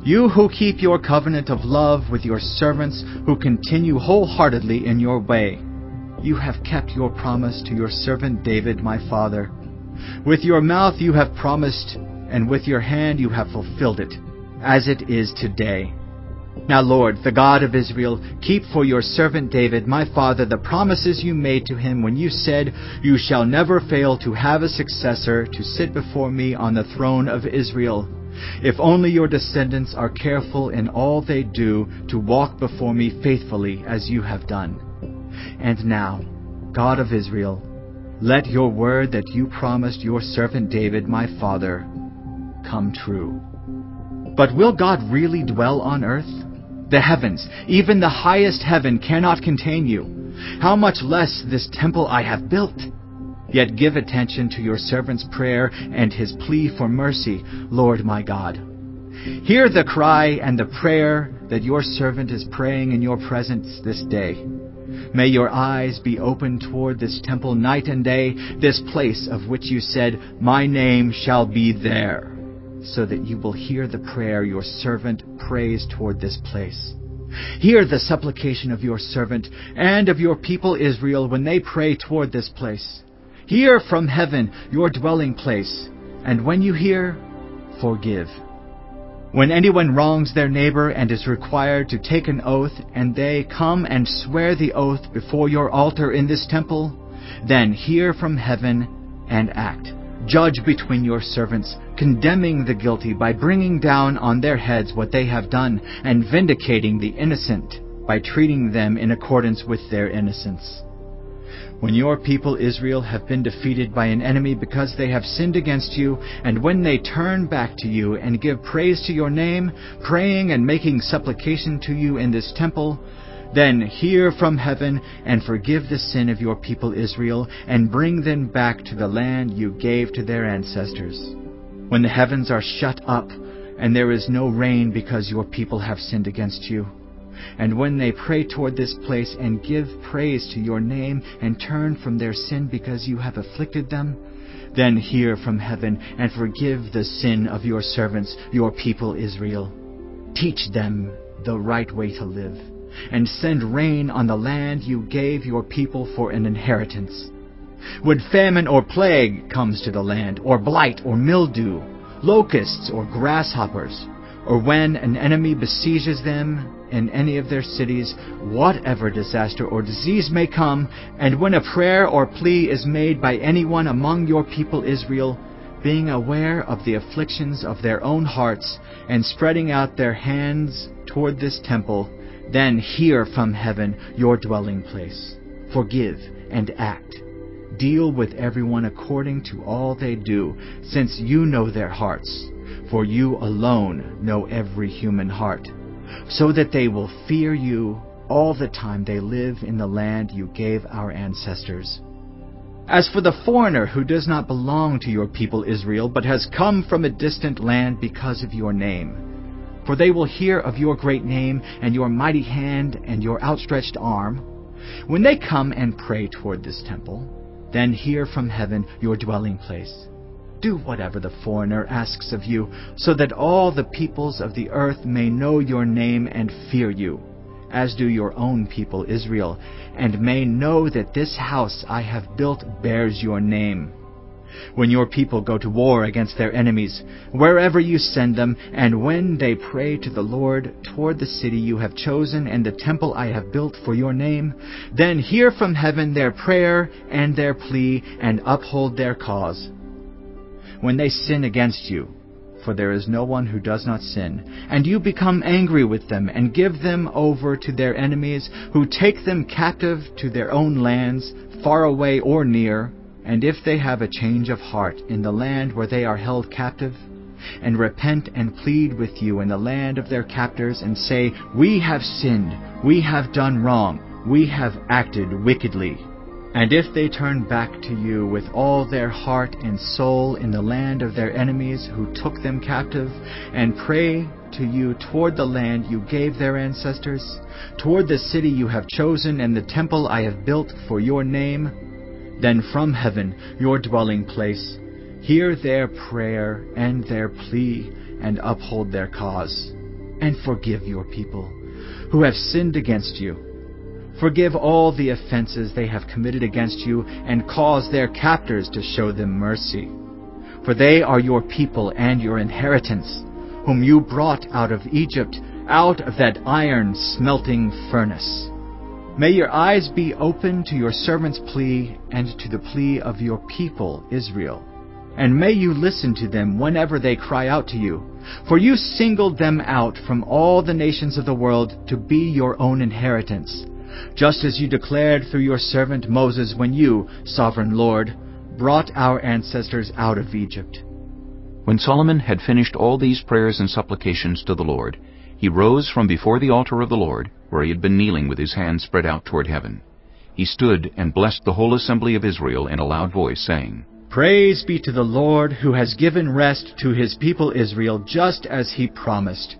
You who keep your covenant of love with your servants, who continue wholeheartedly in your way. You have kept your promise to your servant David my father. With your mouth you have promised, and with your hand you have fulfilled it, as it is today. Now, Lord, the God of Israel, keep for your servant David, my father, the promises you made to him when you said, You shall never fail to have a successor to sit before me on the throne of Israel. If only your descendants are careful in all they do to walk before me faithfully as you have done. And now, God of Israel, let your word that you promised your servant David, my father, come true. But will God really dwell on earth? The heavens, even the highest heaven, cannot contain you. How much less this temple I have built? Yet give attention to your servant's prayer and his plea for mercy, Lord my God. Hear the cry and the prayer that your servant is praying in your presence this day. May your eyes be open toward this temple night and day, this place of which you said, My name shall be there, so that you will hear the prayer your servant prays toward this place. Hear the supplication of your servant and of your people Israel when they pray toward this place. Hear from heaven your dwelling place, and when you hear, forgive. When anyone wrongs their neighbor and is required to take an oath, and they come and swear the oath before your altar in this temple, then hear from heaven and act. Judge between your servants, condemning the guilty by bringing down on their heads what they have done, and vindicating the innocent by treating them in accordance with their innocence. When your people Israel have been defeated by an enemy because they have sinned against you, and when they turn back to you and give praise to your name, praying and making supplication to you in this temple, then hear from heaven and forgive the sin of your people Israel, and bring them back to the land you gave to their ancestors. When the heavens are shut up, and there is no rain because your people have sinned against you, and when they pray toward this place and give praise to your name and turn from their sin because you have afflicted them, then hear from heaven and forgive the sin of your servants, your people Israel. Teach them the right way to live, and send rain on the land you gave your people for an inheritance. When famine or plague comes to the land, or blight or mildew, locusts or grasshoppers, or when an enemy besieges them in any of their cities, whatever disaster or disease may come, and when a prayer or plea is made by anyone among your people Israel, being aware of the afflictions of their own hearts, and spreading out their hands toward this temple, then hear from heaven your dwelling place. Forgive and act. Deal with everyone according to all they do, since you know their hearts, for you alone know every human heart, so that they will fear you all the time they live in the land you gave our ancestors. As for the foreigner who does not belong to your people Israel, but has come from a distant land because of your name, for they will hear of your great name and your mighty hand and your outstretched arm, when they come and pray toward this temple, then hear from heaven your dwelling place. Do whatever the foreigner asks of you, so that all the peoples of the earth may know your name and fear you, as do your own people Israel, and may know that this house I have built bears your name. When your people go to war against their enemies, wherever you send them, and when they pray to the Lord toward the city you have chosen and the temple I have built for your name, then hear from heaven their prayer and their plea, and uphold their cause. When they sin against you, for there is no one who does not sin, and you become angry with them, and give them over to their enemies, who take them captive to their own lands, far away or near, and if they have a change of heart in the land where they are held captive, and repent and plead with you in the land of their captors, and say, We have sinned, we have done wrong, we have acted wickedly, and if they turn back to you with all their heart and soul in the land of their enemies who took them captive, and pray to you toward the land you gave their ancestors, toward the city you have chosen and the temple I have built for your name, then from heaven, your dwelling place, hear their prayer and their plea, and uphold their cause, and forgive your people who have sinned against you. Forgive all the offenses they have committed against you, and cause their captors to show them mercy. For they are your people and your inheritance, whom you brought out of Egypt, out of that iron smelting furnace. May your eyes be open to your servant's plea and to the plea of your people Israel. And may you listen to them whenever they cry out to you. For you singled them out from all the nations of the world to be your own inheritance, just as you declared through your servant Moses when you, sovereign Lord, brought our ancestors out of Egypt. When Solomon had finished all these prayers and supplications to the Lord, he rose from before the altar of the Lord, where he had been kneeling with his hands spread out toward heaven. He stood and blessed the whole assembly of Israel in a loud voice, saying, Praise be to the Lord, who has given rest to his people Israel, just as he promised.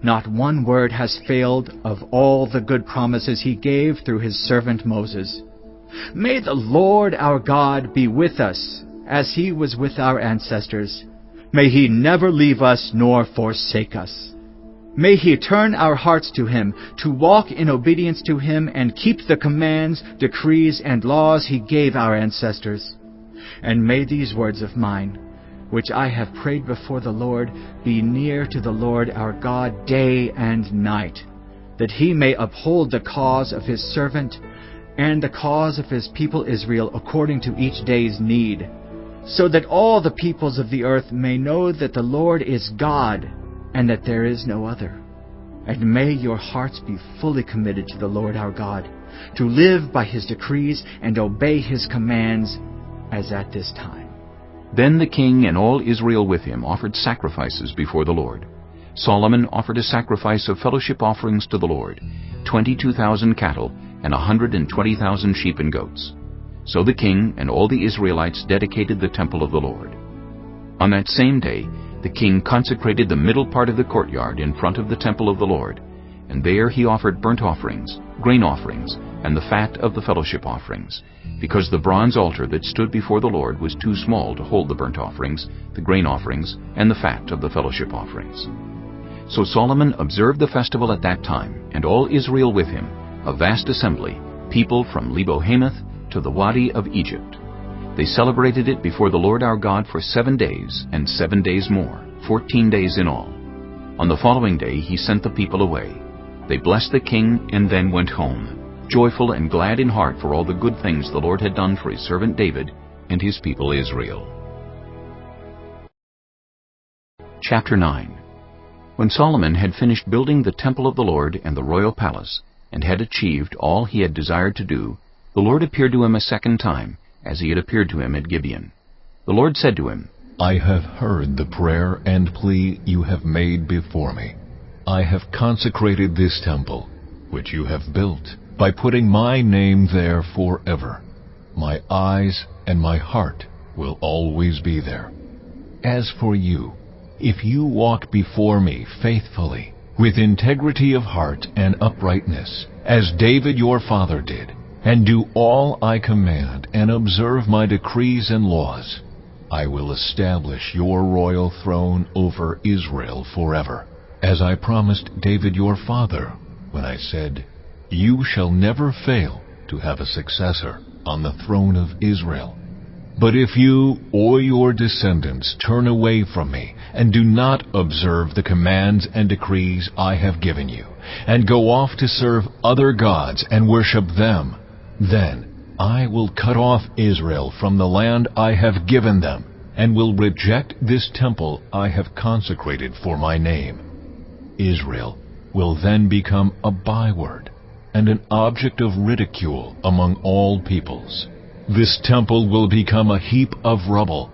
Not one word has failed of all the good promises he gave through his servant Moses. May the Lord our God be with us, as he was with our ancestors. May he never leave us nor forsake us. May he turn our hearts to him, to walk in obedience to him, and keep the commands, decrees, and laws he gave our ancestors. And may these words of mine, which I have prayed before the Lord, be near to the Lord our God day and night, that he may uphold the cause of his servant and the cause of his people Israel according to each day's need, so that all the peoples of the earth may know that the Lord is God, and that there is no other. And may your hearts be fully committed to the Lord our God, to live by his decrees and obey his commands, as at this time. Then the king and all Israel with him offered sacrifices before the Lord. Solomon offered a sacrifice of fellowship offerings to the Lord, 22,000 cattle and 120,000 sheep and goats. So the king and all the Israelites dedicated the temple of the Lord. On that same day, the king consecrated the middle part of the courtyard in front of the temple of the Lord, and there he offered burnt offerings, grain offerings, and the fat of the fellowship offerings, because the bronze altar that stood before the Lord was too small to hold the burnt offerings, the grain offerings, and the fat of the fellowship offerings. So Solomon observed the festival at that time, and all Israel with him, a vast assembly, people from Lebo-Hamath to the Wadi of Egypt. They celebrated it before the Lord our God for 7 days, and 7 days more, 14 days in all. On the following day he sent the people away. They blessed the king and then went home, joyful and glad in heart for all the good things the Lord had done for his servant David and his people Israel. Chapter 9. When Solomon had finished building the temple of the Lord and the royal palace, and had achieved all he had desired to do, the Lord appeared to him a second time, as he had appeared to him at Gibeon. The Lord said to him, I have heard the prayer and plea you have made before me. I have consecrated this temple, which you have built, by putting my name there forever. My eyes and my heart will always be there. As for you, if you walk before me faithfully, with integrity of heart and uprightness, as David your father did, and do all I command, and observe my decrees and laws, I will establish your royal throne over Israel forever, as I promised David your father, when I said, 'You shall never fail to have a successor on the throne of Israel.' But if you or your descendants turn away from me and do not observe the commands and decrees I have given you, and go off to serve other gods and worship them, then I will cut off Israel from the land I have given them, and will reject this temple I have consecrated for my name. Israel will then become a byword and an object of ridicule among all peoples. This temple will become a heap of rubble.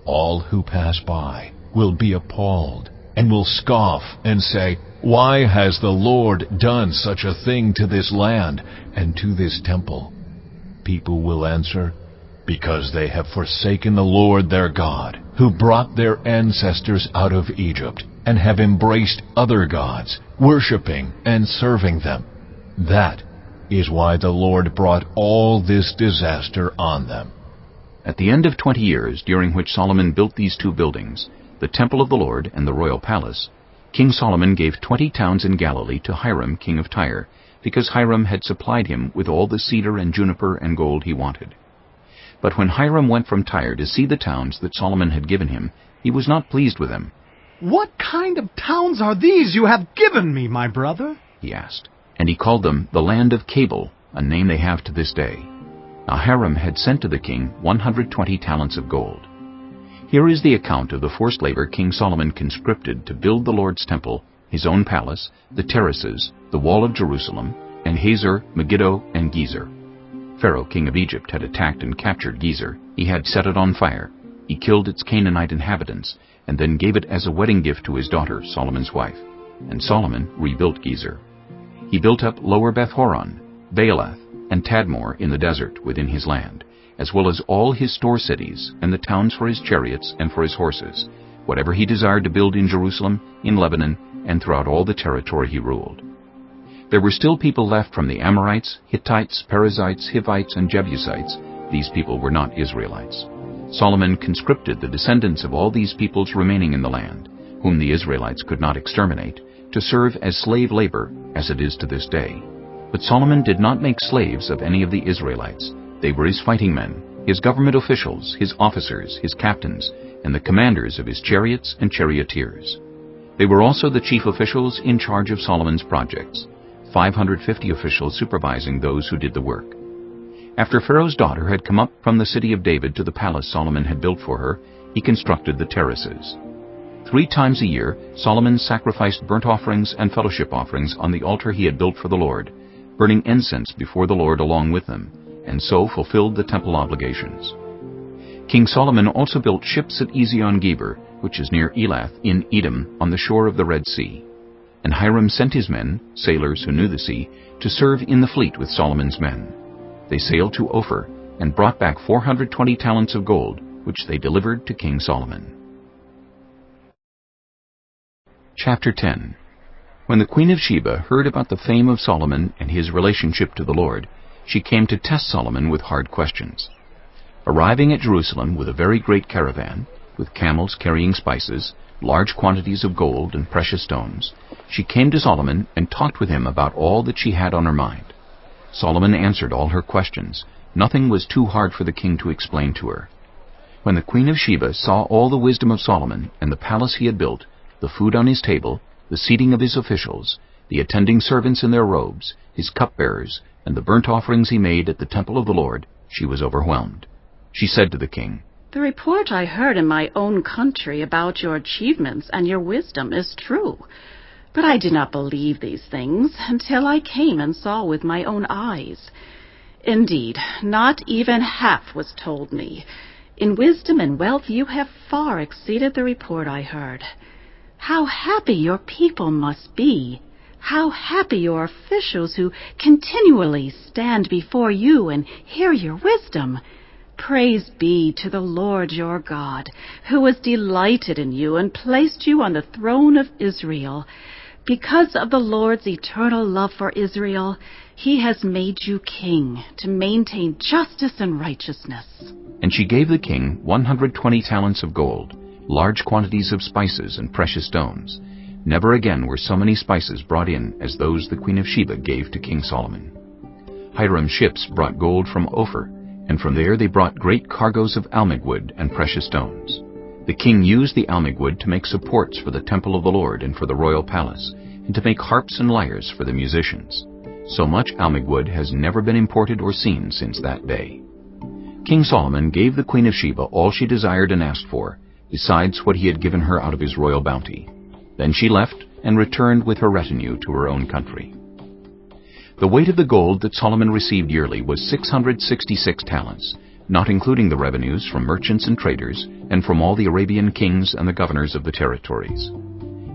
All who pass by will be appalled and will scoff and say, 'Why has the Lord done such a thing to this land and to this temple?' People will answer, 'Because they have forsaken the Lord their God, who brought their ancestors out of Egypt, and have embraced other gods, worshipping and serving them. That is why the Lord brought all this disaster on them.'" At the end of 20 years, during which Solomon built these two buildings, the temple of the Lord and the royal palace, King Solomon gave 20 towns in Galilee to Hiram, king of Tyre, because Hiram had supplied him with all the cedar and juniper and gold he wanted. But when Hiram went from Tyre to see the towns that Solomon had given him, he was not pleased with them. "What kind of towns are these you have given me, my brother?" he asked. And he called them the land of Cabul, a name they have to this day. Now Hiram had sent to the king 120 talents of gold. Here is the account of the forced labor King Solomon conscripted to build the Lord's temple, his own palace, the terraces, the wall of Jerusalem, and Hazor, Megiddo, and Gezer. Pharaoh, king of Egypt, had attacked and captured Gezer. He had set it on fire. He killed its Canaanite inhabitants, and then gave it as a wedding gift to his daughter, Solomon's wife. And Solomon rebuilt Gezer. He built up Lower Beth-horon, Baalath, and Tadmor in the desert within his land, as well as all his store cities, and the towns for his chariots and for his horses, whatever he desired to build in Jerusalem, in Lebanon, and throughout all the territory he ruled. There were still people left from the Amorites, Hittites, Perizzites, Hivites, and Jebusites. These people were not Israelites. Solomon conscripted the descendants of all these peoples remaining in the land, whom the Israelites could not exterminate, to serve as slave labor, as it is to this day. But Solomon did not make slaves of any of the Israelites. They were his fighting men, his government officials, his officers, his captains, and the commanders of his chariots and charioteers. They were also the chief officials in charge of Solomon's projects, 550 officials supervising those who did the work. After Pharaoh's daughter had come up from the city of David to the palace Solomon had built for her, he constructed the terraces. 3 times a year, Solomon sacrificed burnt offerings and fellowship offerings on the altar he had built for the Lord, burning incense before the Lord along with them, and so fulfilled the temple obligations. King Solomon also built ships at Ezion-Geber, which is near Elath in Edom, on the shore of the Red Sea. And Hiram sent his men, sailors who knew the sea, to serve in the fleet with Solomon's men. They sailed to Ophir and brought back 420 talents of gold, which they delivered to King Solomon. Chapter 10. When the queen of Sheba heard about the fame of Solomon and his relationship to the Lord, she came to test Solomon with hard questions. Arriving at Jerusalem with a very great caravan, with camels carrying spices, large quantities of gold and precious stones, she came to Solomon and talked with him about all that she had on her mind. Solomon answered all her questions. Nothing was too hard for the king to explain to her. When the queen of Sheba saw all the wisdom of Solomon and the palace he had built, the food on his table, the seating of his officials, the attending servants in their robes, his cupbearers, and the burnt offerings he made at the temple of the Lord, she was overwhelmed. She said to the king, "The report I heard in my own country about your achievements and your wisdom is true. But I did not believe these things until I came and saw with my own eyes. Indeed, not even half was told me. In wisdom and wealth you have far exceeded the report I heard. How happy your people must be! How happy your officials who continually stand before you and hear your wisdom! Praise be to the Lord your God, who was delighted in you and placed you on the throne of Israel. Because of the Lord's eternal love for Israel, he has made you king to maintain justice and righteousness." And And she gave the king 120 talents of gold, large quantities of spices and precious stones. Never again were so many spices brought in as those the queen of Sheba gave to King Solomon. Hiram's ships brought gold from Ophir, and from there they brought great cargoes of almug wood and precious stones. The king used the almug wood to make supports for the temple of the Lord and for the royal palace, and to make harps and lyres for the musicians. So much almug wood has never been imported or seen since that day. King Solomon gave the queen of Sheba all she desired and asked for, besides what he had given her out of his royal bounty. Then she left and returned with her retinue to her own country. The weight of the gold that Solomon received yearly was 666 talents, not including the revenues from merchants and traders, and from all the Arabian kings and the governors of the territories.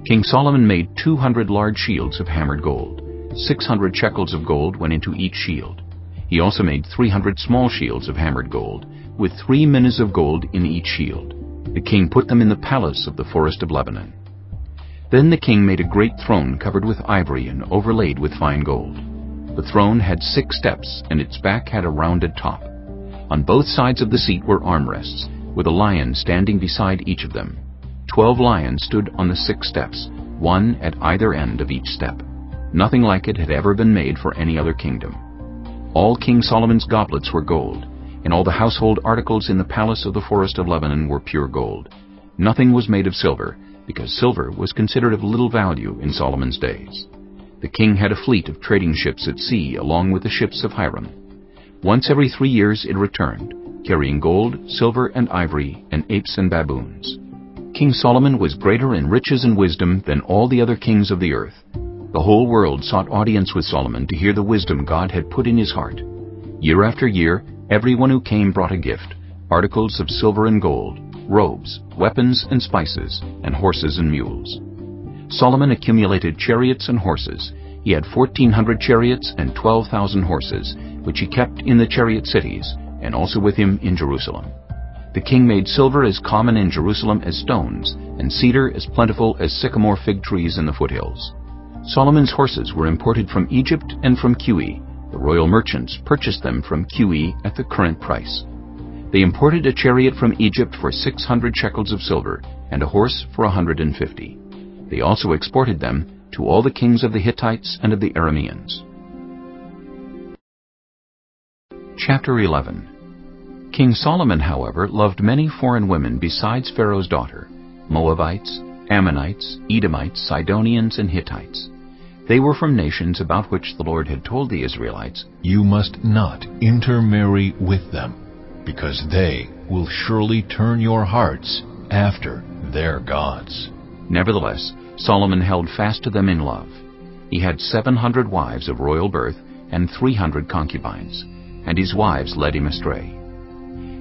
King Solomon made 200 large shields of hammered gold. 600 shekels of gold went into each shield. He also made 300 small shields of hammered gold, with 3 minas of gold in each shield. The king put them in the palace of the forest of Lebanon. Then the king made a great throne covered with ivory and overlaid with fine gold. The throne had 6 steps, and its back had a rounded top. On both sides of the seat were armrests, with a lion standing beside each of them. 12 lions stood on the 6 steps, one at either end of each step. Nothing like it had ever been made for any other kingdom. All King Solomon's goblets were gold, and all the household articles in the palace of the forest of Lebanon were pure gold. Nothing was made of silver, because silver was considered of little value in Solomon's days. The king had a fleet of trading ships at sea along with the ships of Hiram. Once every 3 years it returned, carrying gold, silver, and ivory, and apes and baboons. King Solomon was greater in riches and wisdom than all the other kings of the earth. The whole world sought audience with Solomon to hear the wisdom God had put in his heart. Year after year, everyone who came brought a gift, articles of silver and gold, robes, weapons and spices, and horses and mules. Solomon accumulated chariots and horses. He had 1,400 chariots and 12,000 horses, which he kept in the chariot cities, and also with him in Jerusalem. The king made silver as common in Jerusalem as stones, and cedar as plentiful as sycamore fig trees in the foothills. Solomon's horses were imported from Egypt and from Cuwe. The royal merchants purchased them from Cuwe at the current price. They imported a chariot from Egypt for 600 shekels of silver, and a horse for 150. They also exported them to all the kings of the Hittites and of the Arameans. Chapter 11. King Solomon, however, loved many foreign women besides Pharaoh's daughter, Moabites, Ammonites, Edomites, Sidonians, and Hittites. They were from nations about which the Lord had told the Israelites, "You must not intermarry with them, because they will surely turn your hearts after their gods." Nevertheless, Solomon held fast to them in love. He had 700 wives of royal birth and 300 concubines, and his wives led him astray.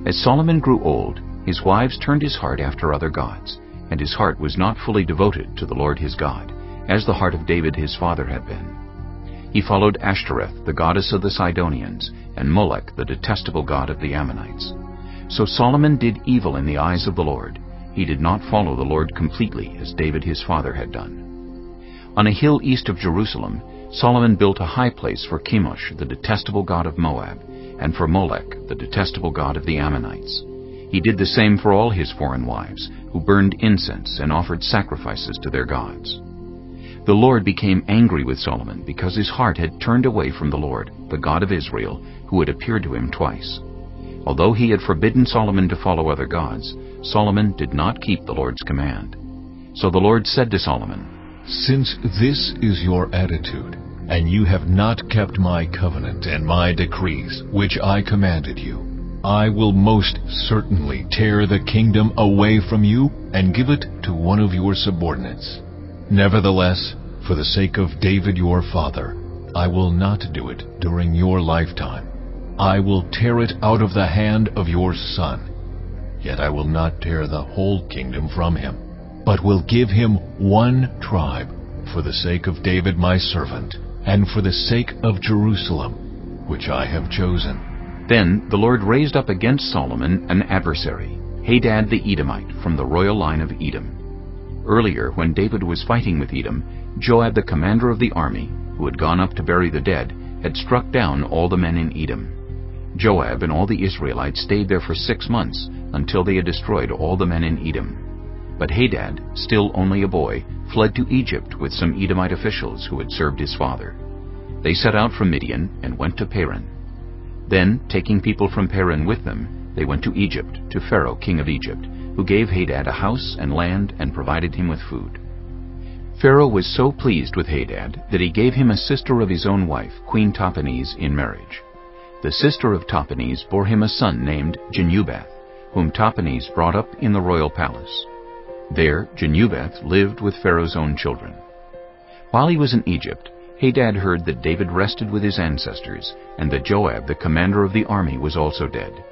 As Solomon grew old, his wives turned his heart after other gods, and his heart was not fully devoted to the Lord his God, as the heart of David his father had been. He followed Ashtoreth, the goddess of the Sidonians, and Molech, the detestable god of the Ammonites. So Solomon did evil in the eyes of the Lord. He did not follow the Lord completely, as David his father had done. On a hill east of Jerusalem, Solomon built a high place for Chemosh, the detestable god of Moab, and for Molech, the detestable god of the Ammonites. He did the same for all his foreign wives, who burned incense and offered sacrifices to their gods. The Lord became angry with Solomon because his heart had turned away from the Lord, the God of Israel, who had appeared to him twice. Although he had forbidden Solomon to follow other gods, Solomon did not keep the Lord's command. So the Lord said to Solomon, "Since this is your attitude, and you have not kept my covenant and my decrees, which I commanded you, I will most certainly tear the kingdom away from you and give it to one of your subordinates. Nevertheless, for the sake of David your father, I will not do it during your lifetime. I will tear it out of the hand of your son. Yet I will not tear the whole kingdom from him, but will give him one tribe, for the sake of David my servant, and for the sake of Jerusalem, which I have chosen." Then the Lord raised up against Solomon an adversary, Hadad the Edomite, from the royal line of Edom. Earlier, when David was fighting with Edom, Joab the commander of the army, who had gone up to bury the dead, had struck down all the men in Edom. Joab and all the Israelites stayed there for 6 months, until they had destroyed all the men in Edom. But Hadad, still only a boy, fled to Egypt with some Edomite officials who had served his father. They set out from Midian and went to Paran. Then, taking people from Paran with them, they went to Egypt, to Pharaoh, king of Egypt, who gave Hadad a house and land and provided him with food. Pharaoh was so pleased with Hadad that he gave him a sister of his own wife, Queen Tahpenes, in marriage. The sister of Tahpenes bore him a son named Genubath, whom Tahpenes brought up in the royal palace. There Genubath lived with Pharaoh's own children. While he was in Egypt, Hadad heard that David rested with his ancestors, and that Joab, the commander of the army, was also dead.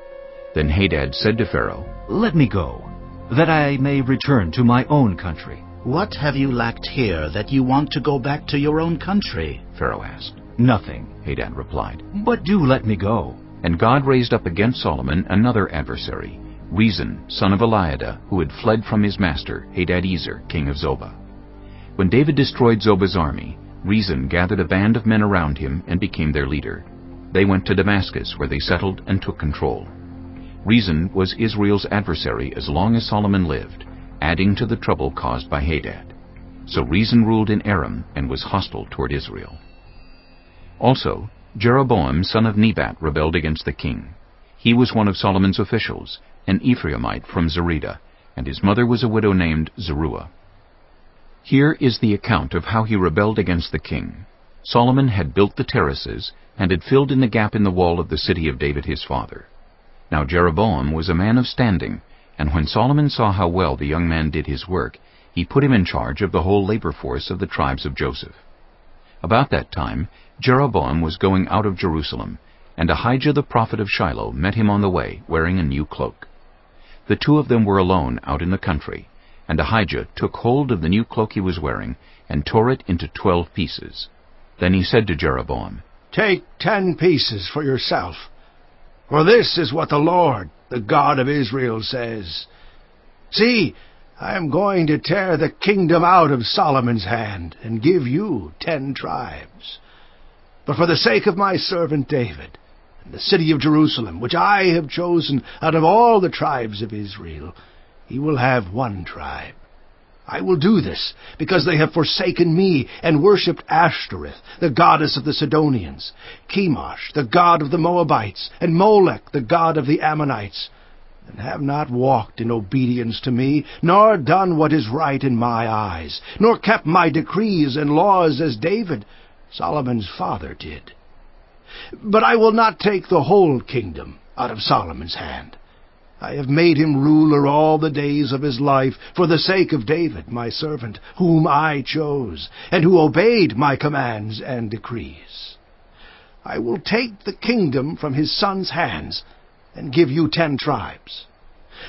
Then Hadad said to Pharaoh, "Let me go, that I may return to my own country." "What have you lacked here that you want to go back to your own country?" Pharaoh asked. "Nothing," Hadad replied. "But do let me go." And God raised up against Solomon another adversary, Rezin, son of Eliada, who had fled from his master, Hadadezer, king of Zobah. When David destroyed Zobah's army, Rezin gathered a band of men around him and became their leader. They went to Damascus, where they settled and took control. Rezin was Israel's adversary as long as Solomon lived, adding to the trouble caused by Hadad. So Rezin ruled in Aram and was hostile toward Israel. Also, Jeroboam, son of Nebat, rebelled against the king. He was one of Solomon's officials, an Ephraimite from Zerida, and his mother was a widow named Zeruiah. Here is the account of how he rebelled against the king. Solomon had built the terraces and had filled in the gap in the wall of the city of David his father. Now Jeroboam was a man of standing, and when Solomon saw how well the young man did his work, he put him in charge of the whole labor force of the tribes of Joseph. About that time, Jeroboam was going out of Jerusalem, and Ahijah the prophet of Shiloh met him on the way, wearing a new cloak. The two of them were alone out in the country, and Ahijah took hold of the new cloak he was wearing, and tore it into 12 pieces. Then he said to Jeroboam, "Take 10 pieces for yourself, for this is what the Lord, the God of Israel, says. See, I am going to tear the kingdom out of Solomon's hand, and give you 10 tribes. But for the sake of my servant David, and the city of Jerusalem, which I have chosen out of all the tribes of Israel, he will have 1 tribe. I will do this because they have forsaken me and worshipped Ashtoreth, the goddess of the Sidonians, Chemosh, the god of the Moabites, and Molech, the god of the Ammonites, and have not walked in obedience to me, nor done what is right in my eyes, nor kept my decrees and laws as David, Solomon's father, did. But I will not take the whole kingdom out of Solomon's hand. I have made him ruler all the days of his life for the sake of David, my servant, whom I chose, and who obeyed my commands and decrees. I will take the kingdom from his son's hands and give you 10 tribes.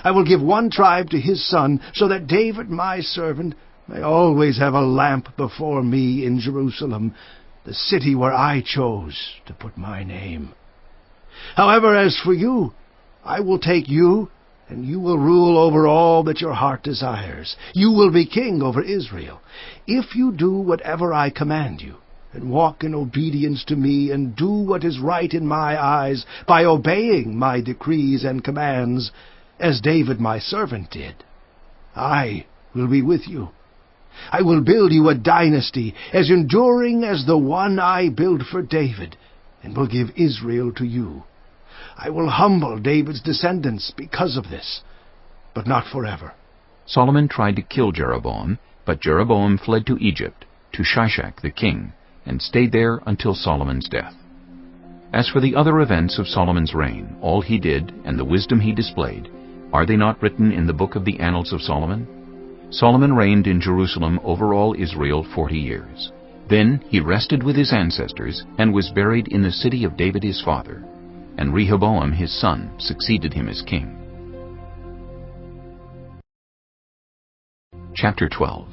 I will give 1 tribe to his son, so that David, my servant, may always have a lamp before me in Jerusalem, the city where I chose to put my name. However, as for you, I will take you, and you will rule over all that your heart desires. You will be king over Israel, if you do whatever I command you, and walk in obedience to me, and do what is right in my eyes, by obeying my decrees and commands, as David my servant did. I will be with you. I will build you a dynasty as enduring as the one I built for David, and will give Israel to you. I will humble David's descendants because of this, but not forever." Solomon tried to kill Jeroboam, but Jeroboam fled to Egypt, to Shishak the king, and stayed there until Solomon's death. As for the other events of Solomon's reign, all he did, and the wisdom he displayed, are they not written in the book of the Annals of Solomon? Solomon reigned in Jerusalem over all Israel 40 years. Then he rested with his ancestors, and was buried in the city of David his father. And Rehoboam his son succeeded him as king. Chapter 12.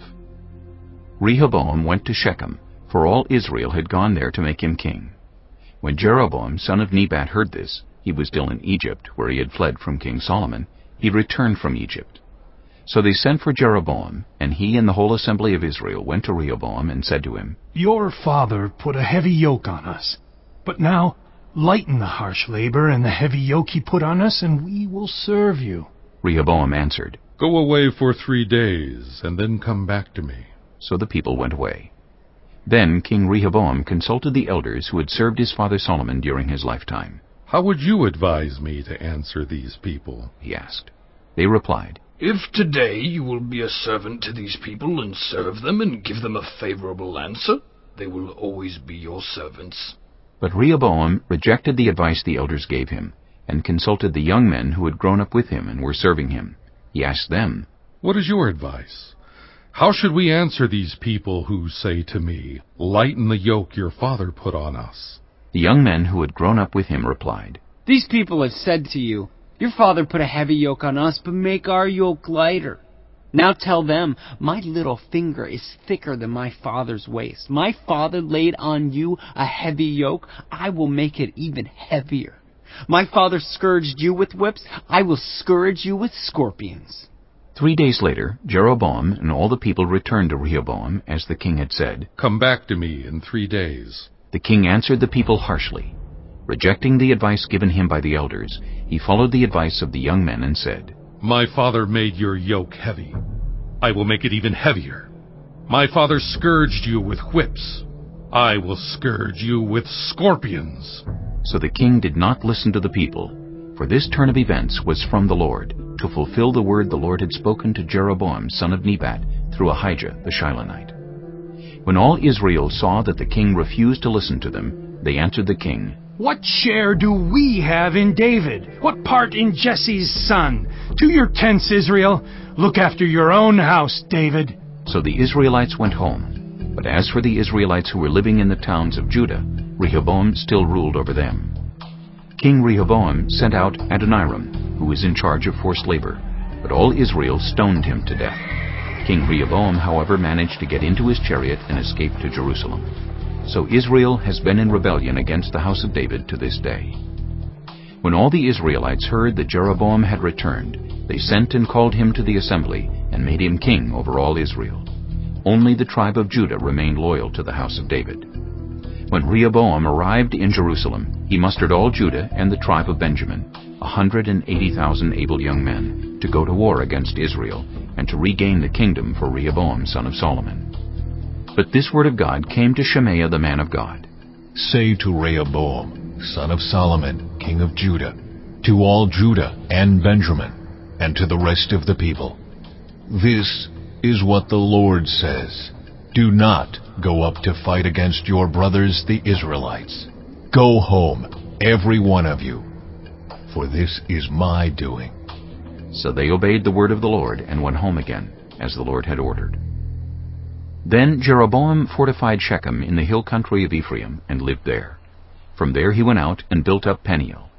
Rehoboam went to Shechem, for all Israel had gone there to make him king. When Jeroboam son of Nebat heard this, he was still in Egypt, where he had fled from King Solomon, he returned from Egypt. So they sent for Jeroboam, and he and the whole assembly of Israel went to Rehoboam and said to him, "Your father put a heavy yoke on us, but now Lighten the harsh labor and the heavy yoke he put on us, and we will serve you. Rehoboam answered, Go away for 3 days, and then come back to me. So the people went away. Then King Rehoboam consulted the elders who had served his father Solomon during his lifetime. How would you advise me to answer these people? He asked. They replied, If today you will be a servant to these people and serve them and give them a favorable answer, they will always be your servants. But Rehoboam rejected the advice the elders gave him, and consulted the young men who had grown up with him and were serving him. He asked them, What is your advice? How should we answer these people who say to me, Lighten the yoke your father put on us? The young men who had grown up with him replied, These people have said to you, Your father put a heavy yoke on us, but make our yoke lighter. Now tell them, My little finger is thicker than my father's waist. My father laid on you a heavy yoke. I will make it even heavier. My father scourged you with whips. I will scourge you with scorpions. 3 days later, Jeroboam and all the people returned to Rehoboam, as the king had said. Come back to me in 3 days. The king answered the people harshly. Rejecting the advice given him by the elders, he followed the advice of the young men and said, My father made your yoke heavy. I will make it even heavier. My father scourged you with whips. I will scourge you with scorpions. So the king did not listen to the people, for this turn of events was from the Lord, to fulfill the word the Lord had spoken to Jeroboam son of Nebat through Ahijah the Shilonite. When all Israel saw that the king refused to listen to them, they answered the king, What share do we have in David? What part in Jesse's son? To your tents, Israel. Look after your own house, David. So the Israelites went home. But as for the Israelites who were living in the towns of Judah, Rehoboam still ruled over them. King Rehoboam sent out Adoniram, who was in charge of forced labor, but all Israel stoned him to death. King Rehoboam, however, managed to get into his chariot and escape to Jerusalem. So Israel has been in rebellion against the house of David to this day. When all the Israelites heard that Jeroboam had returned, they sent and called him to the assembly and made him king over all Israel. Only the tribe of Judah remained loyal to the house of David. When Rehoboam arrived in Jerusalem, he mustered all Judah and the tribe of Benjamin, 180,000 able young men, to go to war against Israel and to regain the kingdom for Rehoboam son of Solomon. But this word of God came to Shemaiah the man of God. Say to Rehoboam, son of Solomon, king of Judah, to all Judah and Benjamin, and to the rest of the people, This is what the Lord says. Do not go up to fight against your brothers the Israelites. Go home, every one of you, for this is my doing. So they obeyed the word of the Lord and went home again, as the Lord had ordered. Then Jeroboam fortified Shechem in the hill country of Ephraim and lived there. From there he went out and built up Peniel.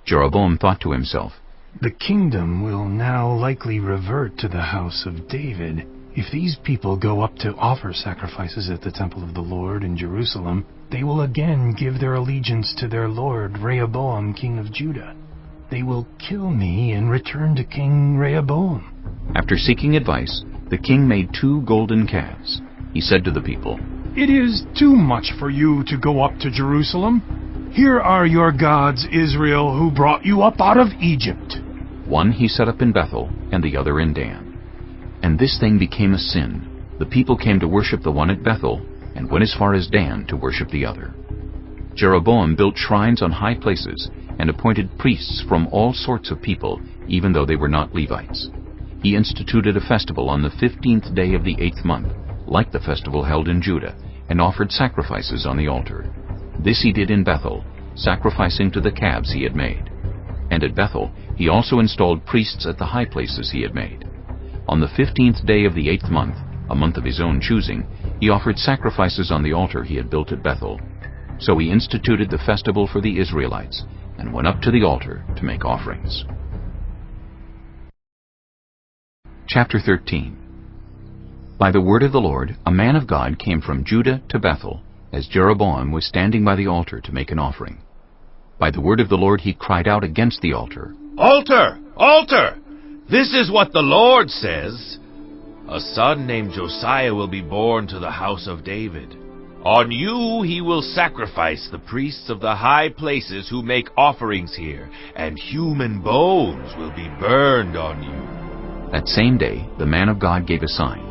Jeroboam thought to himself, The kingdom will now likely revert to the house of David. If these people go up to offer sacrifices at the temple of the Lord in Jerusalem, they will again give their allegiance to their lord Rehoboam, king of Judah. They will kill me and return to King Rehoboam. After seeking advice, the king made 2 golden calves. He said to the people, It is too much for you to go up to Jerusalem. Here are your gods, Israel, who brought you up out of Egypt. One he set up in Bethel, and the other in Dan. And this thing became a sin. The people came to worship the one at Bethel, and went as far as Dan to worship the other. Jeroboam built shrines on high places, and appointed priests from all sorts of people, even though they were not Levites. He instituted a festival on the 15th day of the 8th month, like the festival held in Judah, and offered sacrifices on the altar. This he did in Bethel, sacrificing to the calves he had made. And at Bethel he also installed priests at the high places he had made. On the 15th day of the 8th month, a month of his own choosing, he offered sacrifices on the altar he had built at Bethel. So he instituted the festival for the Israelites, and went up to the altar to make offerings. Chapter 13. By the word of the Lord, a man of God came from Judah to Bethel, as Jeroboam was standing by the altar to make an offering. By the word of the Lord he cried out against the altar, Altar! Altar! This is what the Lord says. A son named Josiah will be born to the house of David. On you he will sacrifice the priests of the high places who make offerings here, and human bones will be burned on you. That same day, the man of God gave a sign.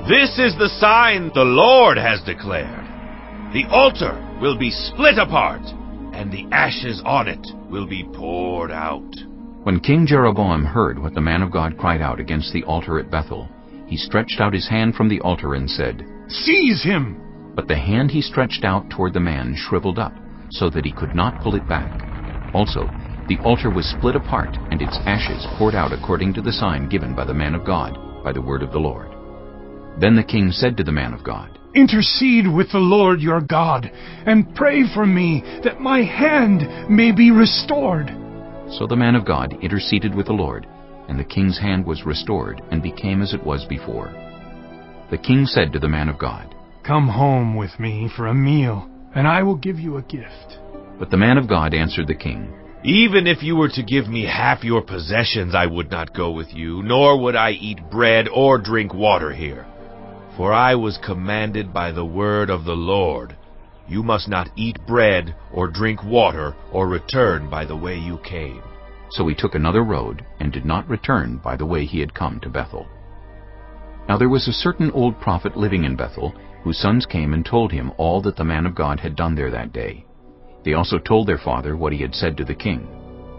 This is the sign the Lord has declared. The altar will be split apart, and the ashes on it will be poured out. When King Jeroboam heard what the man of God cried out against the altar at Bethel, he stretched out his hand from the altar and said, "Seize him!" But the hand he stretched out toward the man shriveled up, so that he could not pull it back. Also, the altar was split apart, and its ashes poured out according to the sign given by the man of God, by the word of the Lord. Then the king said to the man of God, "Intercede with the Lord your God, and pray for me, that my hand may be restored." So the man of God interceded with the Lord, and the king's hand was restored, and became as it was before. The king said to the man of God, "Come home with me for a meal, and I will give you a gift." But the man of God answered the king, Even if you were to give me half your possessions, I would not go with you, nor would I eat bread or drink water here. For I was commanded by the word of the Lord, you must not eat bread or drink water or return by the way you came. So he took another road, and did not return by the way he had come to Bethel. Now there was a certain old prophet living in Bethel, whose sons came and told him all that the man of God had done there that day. They also told their father what he had said to the king.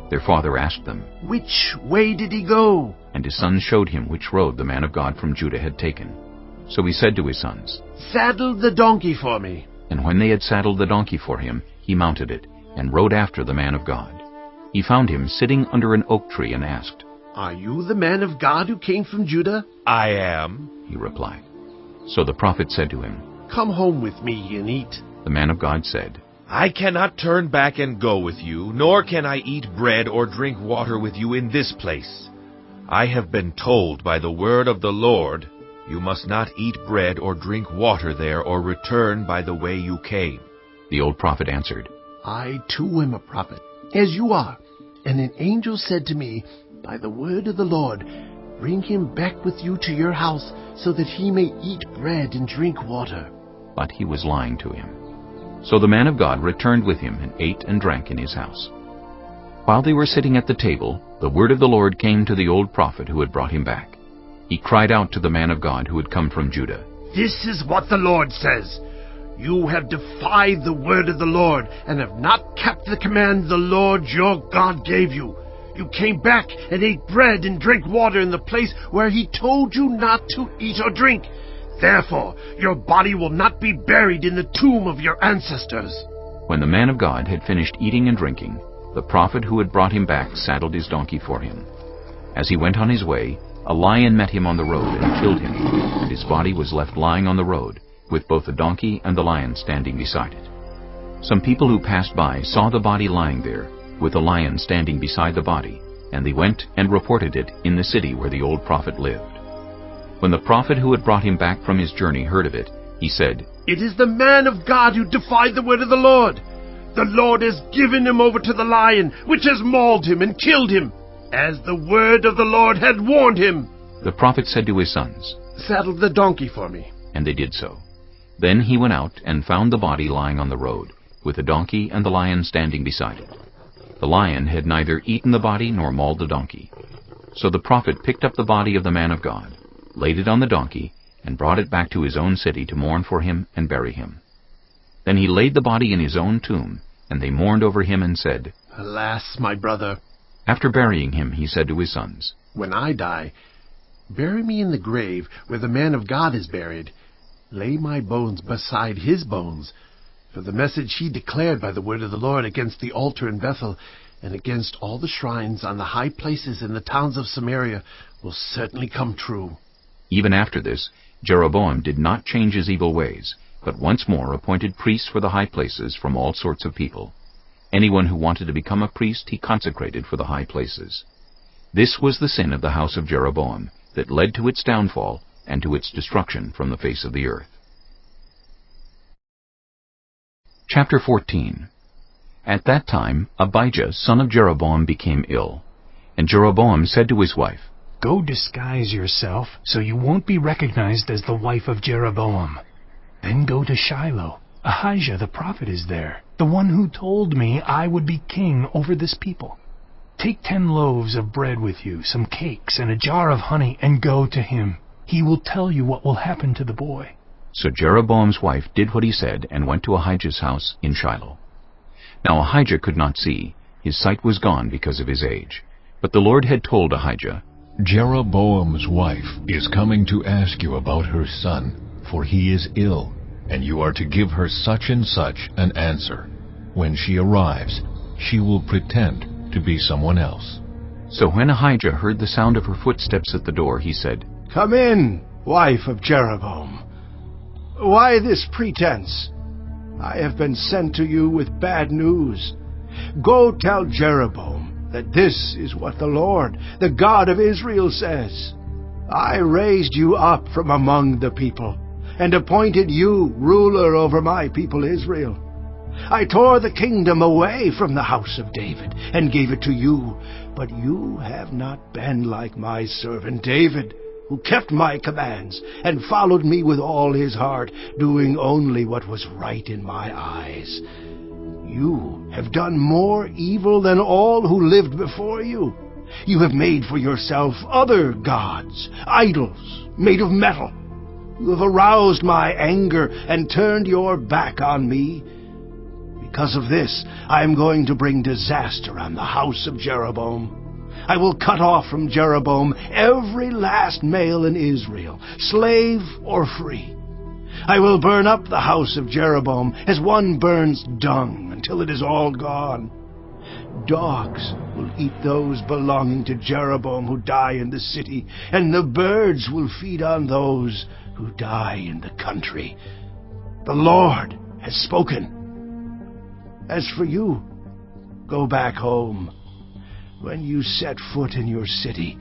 Their father asked them, "Which way did he go?" And his sons showed him which road the man of God from Judah had taken. So he said to his sons, "Saddle the donkey for me." And when they had saddled the donkey for him, he mounted it, and rode after the man of God. He found him sitting under an oak tree, and asked, "Are you the man of God who came from Judah?" I am, he replied. So the prophet said to him, "Come home with me and eat." The man of God said, I cannot turn back and go with you, nor can I eat bread or drink water with you in this place. I have been told by the word of the Lord, you must not eat bread or drink water there or return by the way you came. The old prophet answered, "I too am a prophet, as you are. And an angel said to me, by the word of the Lord, bring him back with you to your house, so that he may eat bread and drink water." But he was lying to him. So the man of God returned with him, and ate and drank in his house. While they were sitting at the table, the word of the Lord came to the old prophet who had brought him back. He cried out to the man of God who had come from Judah, "This is what the Lord says. You have defied the word of the Lord, and have not kept the command the Lord your God gave you. You came back and ate bread and drank water in the place where he told you not to eat or drink. Therefore, your body will not be buried in the tomb of your ancestors." When the man of God had finished eating and drinking, the prophet who had brought him back saddled his donkey for him. As he went on his way, a lion met him on the road and killed him, and his body was left lying on the road, with both the donkey and the lion standing beside it. Some people who passed by saw the body lying there, with the lion standing beside the body, and they went and reported it in the city where the old prophet lived. When the prophet who had brought him back from his journey heard of it, he said, "It is the man of God who defied the word of the Lord. The Lord has given him over to the lion, which has mauled him and killed him, as the word of the Lord had warned him." The prophet said to his sons, "Saddle the donkey for me." And they did so. Then he went out and found the body lying on the road, with the donkey and the lion standing beside it. The lion had neither eaten the body nor mauled the donkey. So the prophet picked up the body of the man of God, laid it on the donkey, and brought it back to his own city to mourn for him and bury him. Then he laid the body in his own tomb, and they mourned over him and said, "Alas, my brother." After burying him, he said to his sons, "When I die, bury me in the grave where the man of God is buried. Lay my bones beside his bones. For the message he declared by the word of the Lord against the altar in Bethel, and against all the shrines on the high places in the towns of Samaria, will certainly come true." Even after this, Jeroboam did not change his evil ways, but once more appointed priests for the high places from all sorts of people. Anyone who wanted to become a priest he consecrated for the high places. This was the sin of the house of Jeroboam, that led to its downfall and to its destruction from the face of the earth. Chapter 14. At that time Abijah, son of Jeroboam, became ill. And Jeroboam said to his wife, "Go disguise yourself, so you won't be recognized as the wife of Jeroboam. Then go to Shiloh, Ahijah the prophet is there, the one who told me I would be king over this people. Take 10 loaves of bread with you, some cakes, and a jar of honey, and go to him. He will tell you what will happen to the boy." So Jeroboam's wife did what he said and went to Ahijah's house in Shiloh. Now Ahijah could not see. His sight was gone because of his age. But the Lord had told Ahijah, "Jeroboam's wife is coming to ask you about her son, for he is ill, and you are to give her such and such an answer. When she arrives, she will pretend to be someone else." So when Ahijah heard the sound of her footsteps at the door, he said, "Come in, wife of Jeroboam. Why this pretense? I have been sent to you with bad news. Go tell Jeroboam that this is what the Lord, the God of Israel, says. I raised you up from among the people, and appointed you ruler over my people Israel. I tore the kingdom away from the house of David, and gave it to you, but you have not been like my servant David, who kept my commands, and followed me with all his heart, doing only what was right in my eyes. You have done more evil than all who lived before you. You have made for yourself other gods, idols made of metal. You have aroused my anger and turned your back on me. Because of this, I am going to bring disaster on the house of Jeroboam. I will cut off from Jeroboam every last male in Israel, slave or free. I will burn up the house of Jeroboam as one burns dung until it is all gone. Dogs will eat those belonging to Jeroboam who die in the city, and the birds will feed on those who die in the country. The Lord has spoken. As for you, go back home. When you set foot in your city,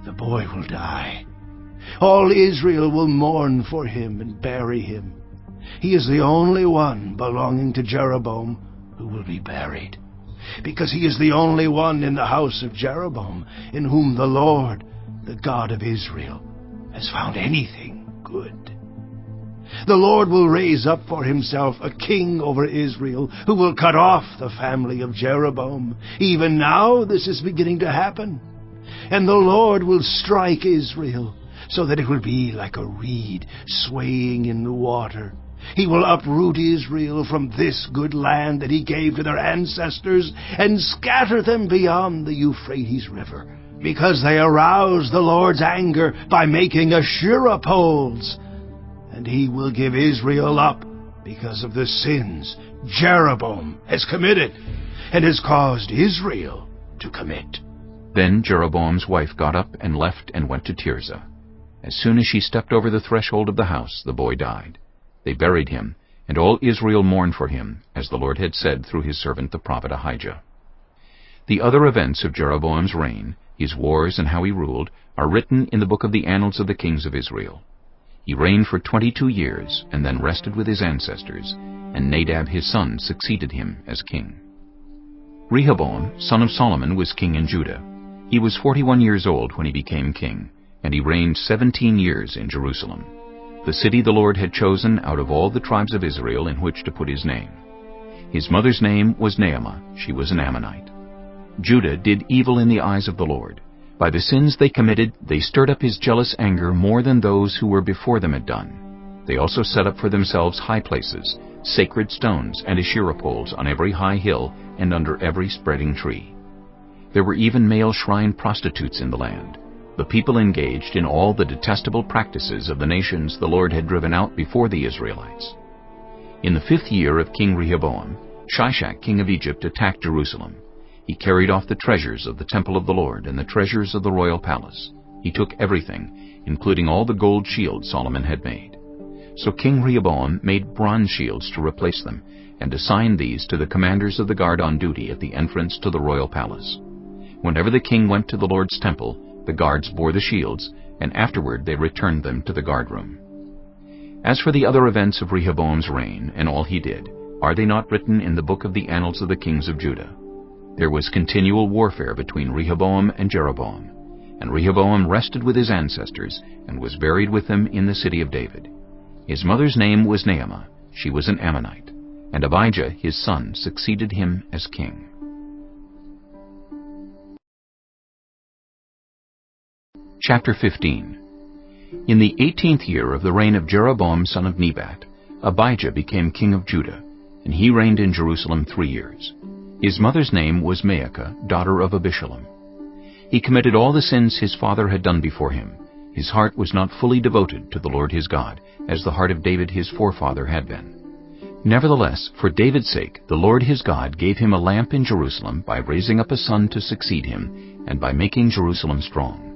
the boy will die. All Israel will mourn for him and bury him. He is the only one belonging to Jeroboam who will be buried, because he is the only one in the house of Jeroboam in whom the Lord, the God of Israel, has found anything good. The Lord will raise up for himself a king over Israel who will cut off the family of Jeroboam. Even now this is beginning to happen. And the Lord will strike Israel so that it will be like a reed swaying in the water. He will uproot Israel from this good land that he gave to their ancestors and scatter them beyond the Euphrates River, because they aroused the Lord's anger by making Asherah poles. And he will give Israel up because of the sins Jeroboam has committed and has caused Israel to commit." Then Jeroboam's wife got up and left and went to Tirzah. As soon as she stepped over the threshold of the house, the boy died. They buried him, and all Israel mourned for him, as the Lord had said through his servant the prophet Ahijah. The other events of Jeroboam's reign, his wars and how he ruled, are written in the book of the annals of the kings of Israel. He reigned for 22 years, and then rested with his ancestors, and Nadab his son succeeded him as king. Rehoboam, son of Solomon, was king in Judah. He was 41 years old when he became king, and he reigned 17 years in Jerusalem, the city the Lord had chosen out of all the tribes of Israel in which to put his name. His mother's name was Naamah. She was an Ammonite. Judah did evil in the eyes of the Lord. By the sins they committed, they stirred up his jealous anger more than those who were before them had done. They also set up for themselves high places, sacred stones, and Asherah poles on every high hill and under every spreading tree. There were even male shrine prostitutes in the land. The people engaged in all the detestable practices of the nations the Lord had driven out before the Israelites. In the 5th year of King Rehoboam, Shishak, king of Egypt, attacked Jerusalem. He carried off the treasures of the temple of the Lord and the treasures of the royal palace. He took everything, including all the gold shields Solomon had made. So King Rehoboam made bronze shields to replace them, and assigned these to the commanders of the guard on duty at the entrance to the royal palace. Whenever the king went to the Lord's temple, the guards bore the shields, and afterward they returned them to the guardroom. As for the other events of Rehoboam's reign and all he did, are they not written in the book of the annals of the kings of Judah? There was continual warfare between Rehoboam and Jeroboam, and Rehoboam rested with his ancestors and was buried with them in the city of David. His mother's name was Naamah. She was an Ammonite, and Abijah his son succeeded him as king. Chapter 15. In the 18th year of the reign of Jeroboam son of Nebat, Abijah became king of Judah, and he reigned in Jerusalem 3 years. His mother's name was Maacah, daughter of Abishalom. He committed all the sins his father had done before him. His heart was not fully devoted to the Lord his God, as the heart of David his forefather had been. Nevertheless, for David's sake, the Lord his God gave him a lamp in Jerusalem by raising up a son to succeed him, and by making Jerusalem strong.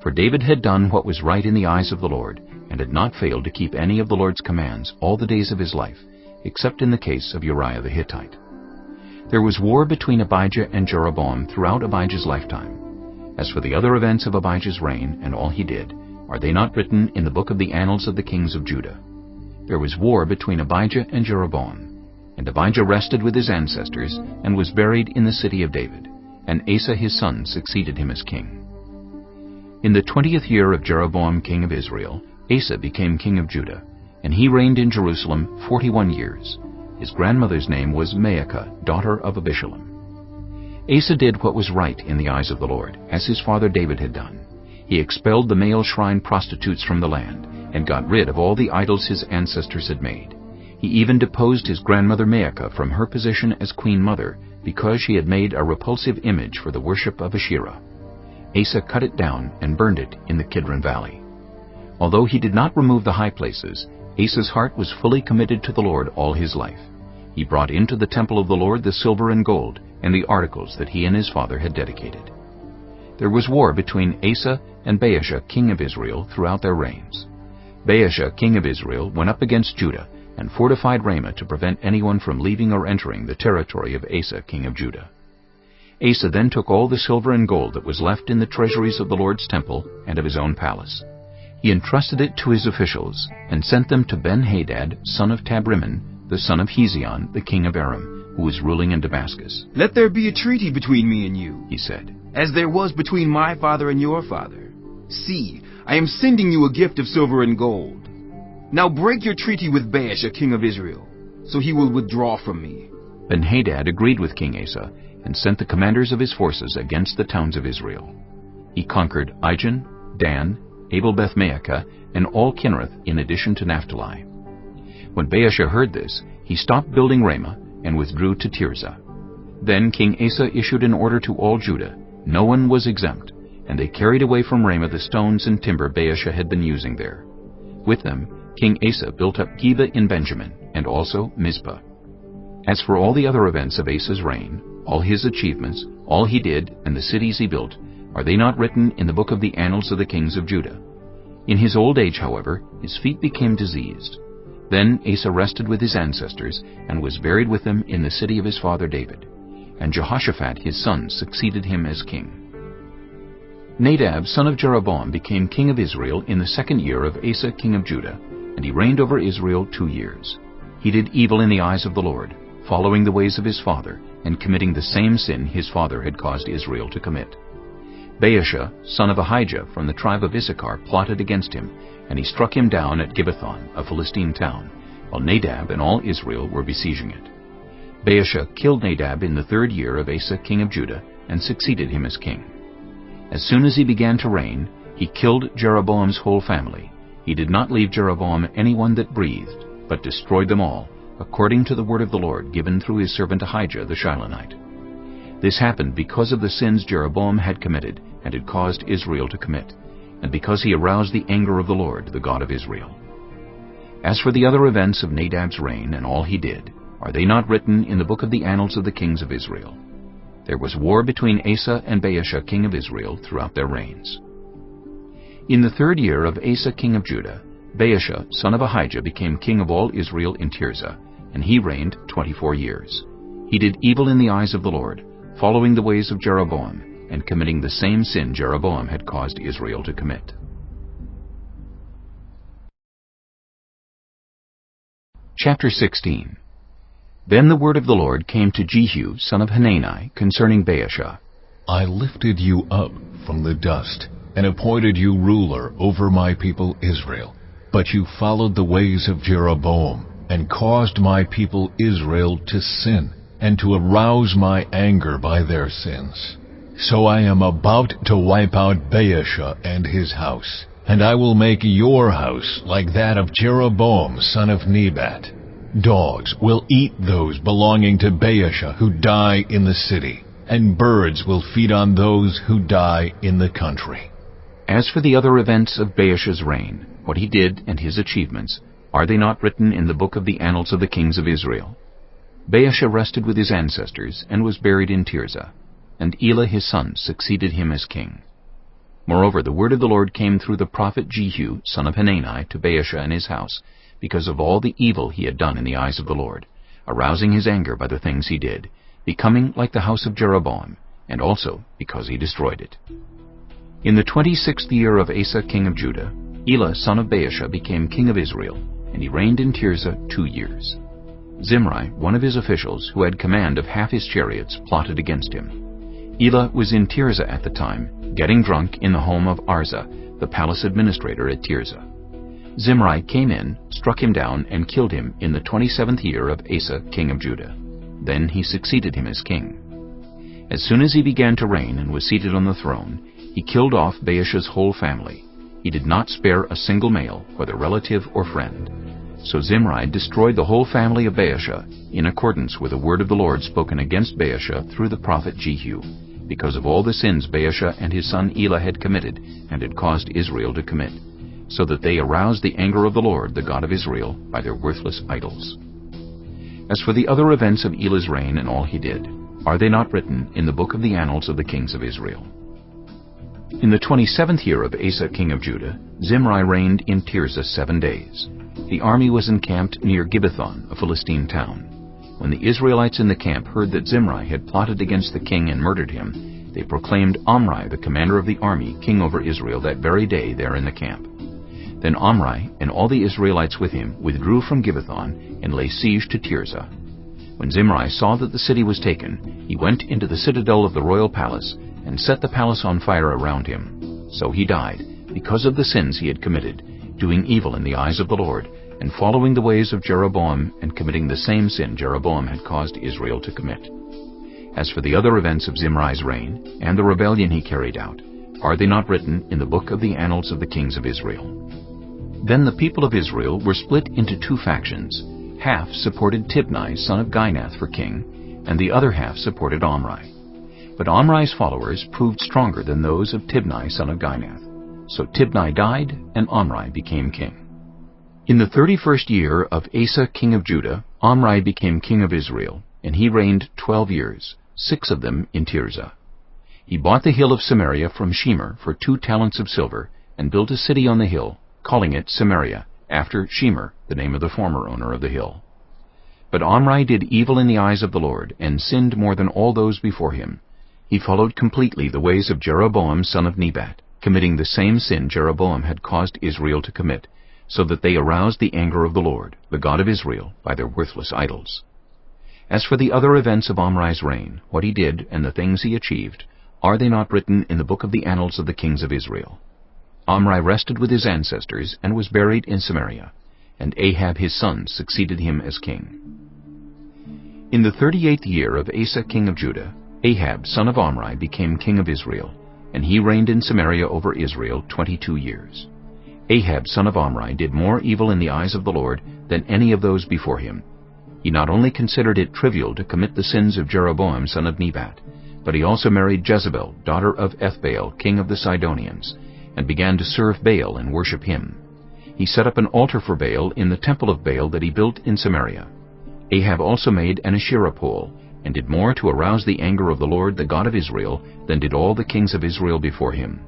For David had done what was right in the eyes of the Lord, and had not failed to keep any of the Lord's commands all the days of his life, except in the case of Uriah the Hittite. There was war between Abijah and Jeroboam throughout Abijah's lifetime. As for the other events of Abijah's reign and all he did, are they not written in the book of the annals of the kings of Judah? There was war between Abijah and Jeroboam, and Abijah rested with his ancestors and was buried in the city of David, and Asa his son succeeded him as king. In the 20th year of Jeroboam king of Israel, Asa became king of Judah, and he reigned in Jerusalem 41 years. His grandmother's name was Maacah, daughter of Abishalom. Asa did what was right in the eyes of the Lord, as his father David had done. He expelled the male shrine prostitutes from the land, and got rid of all the idols his ancestors had made. He even deposed his grandmother Maacah from her position as queen mother, because she had made a repulsive image for the worship of Asherah. Asa cut it down and burned it in the Kidron Valley. Although he did not remove the high places, Asa's heart was fully committed to the Lord all his life. He brought into the temple of the Lord the silver and gold, and the articles that he and his father had dedicated. There was war between Asa and Baasha king of Israel throughout their reigns. Baasha king of Israel went up against Judah, and fortified Ramah to prevent anyone from leaving or entering the territory of Asa king of Judah. Asa then took all the silver and gold that was left in the treasuries of the Lord's temple and of his own palace. He entrusted it to his officials, and sent them to Benhadad, son of Tabrimmon, the son of Hezion, the king of Aram, who was ruling in Damascus. "Let there be a treaty between me and you," he said, "as there was between my father and your father. See, I am sending you a gift of silver and gold. Now break your treaty with Baasha, king of Israel, so he will withdraw from me." Benhadad agreed with King Asa, and sent the commanders of his forces against the towns of Israel. He conquered Ijon, Dan, Abel-Beth-Maacah, and all Kinnereth in addition to Naphtali. When Baasha heard this, he stopped building Ramah and withdrew to Tirzah. Then King Asa issued an order to all Judah. No one was exempt, and they carried away from Ramah the stones and timber Baasha had been using there. With them, King Asa built up Geba in Benjamin, and also Mizpah. As for all the other events of Asa's reign, all his achievements, all he did, and the cities he built, are they not written in the book of the annals of the kings of Judah? In his old age, however, his feet became diseased. Then Asa rested with his ancestors, and was buried with them in the city of his father David. And Jehoshaphat his son succeeded him as king. Nadab son of Jeroboam became king of Israel in the 2nd year of Asa king of Judah, and he reigned over Israel 2 years. He did evil in the eyes of the Lord, following the ways of his father, and committing the same sin his father had caused Israel to commit. Baasha, son of Ahijah from the tribe of Issachar, plotted against him, and he struck him down at Gibbethon, a Philistine town, while Nadab and all Israel were besieging it. Baasha killed Nadab in the 3rd year of Asa king of Judah, and succeeded him as king. As soon as he began to reign, he killed Jeroboam's whole family. He did not leave Jeroboam anyone that breathed, but destroyed them all, according to the word of the Lord given through his servant Ahijah the Shilonite. This happened because of the sins Jeroboam had committed and had caused Israel to commit, and because he aroused the anger of the Lord, the God of Israel. As for the other events of Nadab's reign and all he did, are they not written in the book of the annals of the kings of Israel? There was war between Asa and Baasha king of Israel throughout their reigns. In the 3rd year of Asa king of Judah, Baasha son of Ahijah became king of all Israel in Tirzah, and he reigned 24 years. He did evil in the eyes of the Lord, following the ways of Jeroboam, and committing the same sin Jeroboam had caused Israel to commit. Chapter 16. Then the word of the Lord came to Jehu, son of Hanani, concerning Baasha. I lifted you up from the dust, and appointed you ruler over my people Israel. But you followed the ways of Jeroboam, and caused my people Israel to sin, and to arouse my anger by their sins. So I am about to wipe out Baasha and his house, and I will make your house like that of Jeroboam son of Nebat. Dogs will eat those belonging to Baasha who die in the city, and birds will feed on those who die in the country. As for the other events of Baasha's reign, what he did and his achievements, are they not written in the book of the annals of the kings of Israel? Baasha rested with his ancestors and was buried in Tirzah, and Elah his son succeeded him as king. Moreover, the word of the Lord came through the prophet Jehu, son of Hanani, to Baasha and his house, because of all the evil he had done in the eyes of the Lord, arousing his anger by the things he did, becoming like the house of Jeroboam, and also because he destroyed it. In the 26th year of Asa king of Judah, Elah son of Baasha became king of Israel, and he reigned in Tirzah 2 years. Zimri, one of his officials, who had command of half his chariots, plotted against him. Elah was in Tirzah at the time, getting drunk in the home of Arza, the palace administrator at Tirzah. Zimri came in, struck him down, and killed him in the 27th year of Asa king of Judah. Then he succeeded him as king. As soon as he began to reign and was seated on the throne, he killed off Baasha's whole family. He did not spare a single male, whether relative or friend. So Zimri destroyed the whole family of Baasha, in accordance with the word of the Lord spoken against Baasha through the prophet Jehu, because of all the sins Baasha and his son Elah had committed and had caused Israel to commit, so that they aroused the anger of the Lord, the God of Israel, by their worthless idols. As for the other events of Elah's reign and all he did, are they not written in the book of the annals of the kings of Israel? In the 27th year of Asa king of Judah, Zimri reigned in Tirzah 7 days. The army was encamped near Gibbethon, a Philistine town. When the Israelites in the camp heard that Zimri had plotted against the king and murdered him, they proclaimed Omri, the commander of the army, king over Israel that very day there in the camp. Then Omri and all the Israelites with him withdrew from Gibbethon and lay siege to Tirzah. When Zimri saw that the city was taken, he went into the citadel of the royal palace and set the palace on fire around him. So he died, because of the sins he had committed, doing evil in the eyes of the Lord, and following the ways of Jeroboam, and committing the same sin Jeroboam had caused Israel to commit. As for the other events of Zimri's reign, and the rebellion he carried out, are they not written in the book of the annals of the kings of Israel? Then the people of Israel were split into 2 factions. Half supported Tibni, son of Ginath, for king, and the other half supported Omri. But Omri's followers proved stronger than those of Tibni, son of Ginath. So Tibni died, and Omri became king. In the 31st year of Asa king of Judah, Omri became king of Israel, and he reigned 12 years, 6 of them in Tirzah. He bought the hill of Samaria from Shemer for 2 talents of silver, and built a city on the hill, calling it Samaria, after Shemer, the name of the former owner of the hill. But Omri did evil in the eyes of the Lord, and sinned more than all those before him. He followed completely the ways of Jeroboam son of Nebat, committing the same sin Jeroboam had caused Israel to commit, so that they aroused the anger of the Lord, the God of Israel, by their worthless idols. As for the other events of Omri's reign, what he did and the things he achieved, are they not written in the book of the annals of the kings of Israel? Omri rested with his ancestors and was buried in Samaria, and Ahab his son succeeded him as king. In the 38th year of Asa king of Judah, Ahab son of Omri became king of Israel, and he reigned in Samaria over Israel 22 years. Ahab son of Omri did more evil in the eyes of the Lord than any of those before him. He not only considered it trivial to commit the sins of Jeroboam son of Nebat, but he also married Jezebel, daughter of Ethbaal, king of the Sidonians, and began to serve Baal and worship him. He set up an altar for Baal in the temple of Baal that he built in Samaria. Ahab also made an Asherah pole, and did more to arouse the anger of the Lord, the God of Israel, than did all the kings of Israel before him.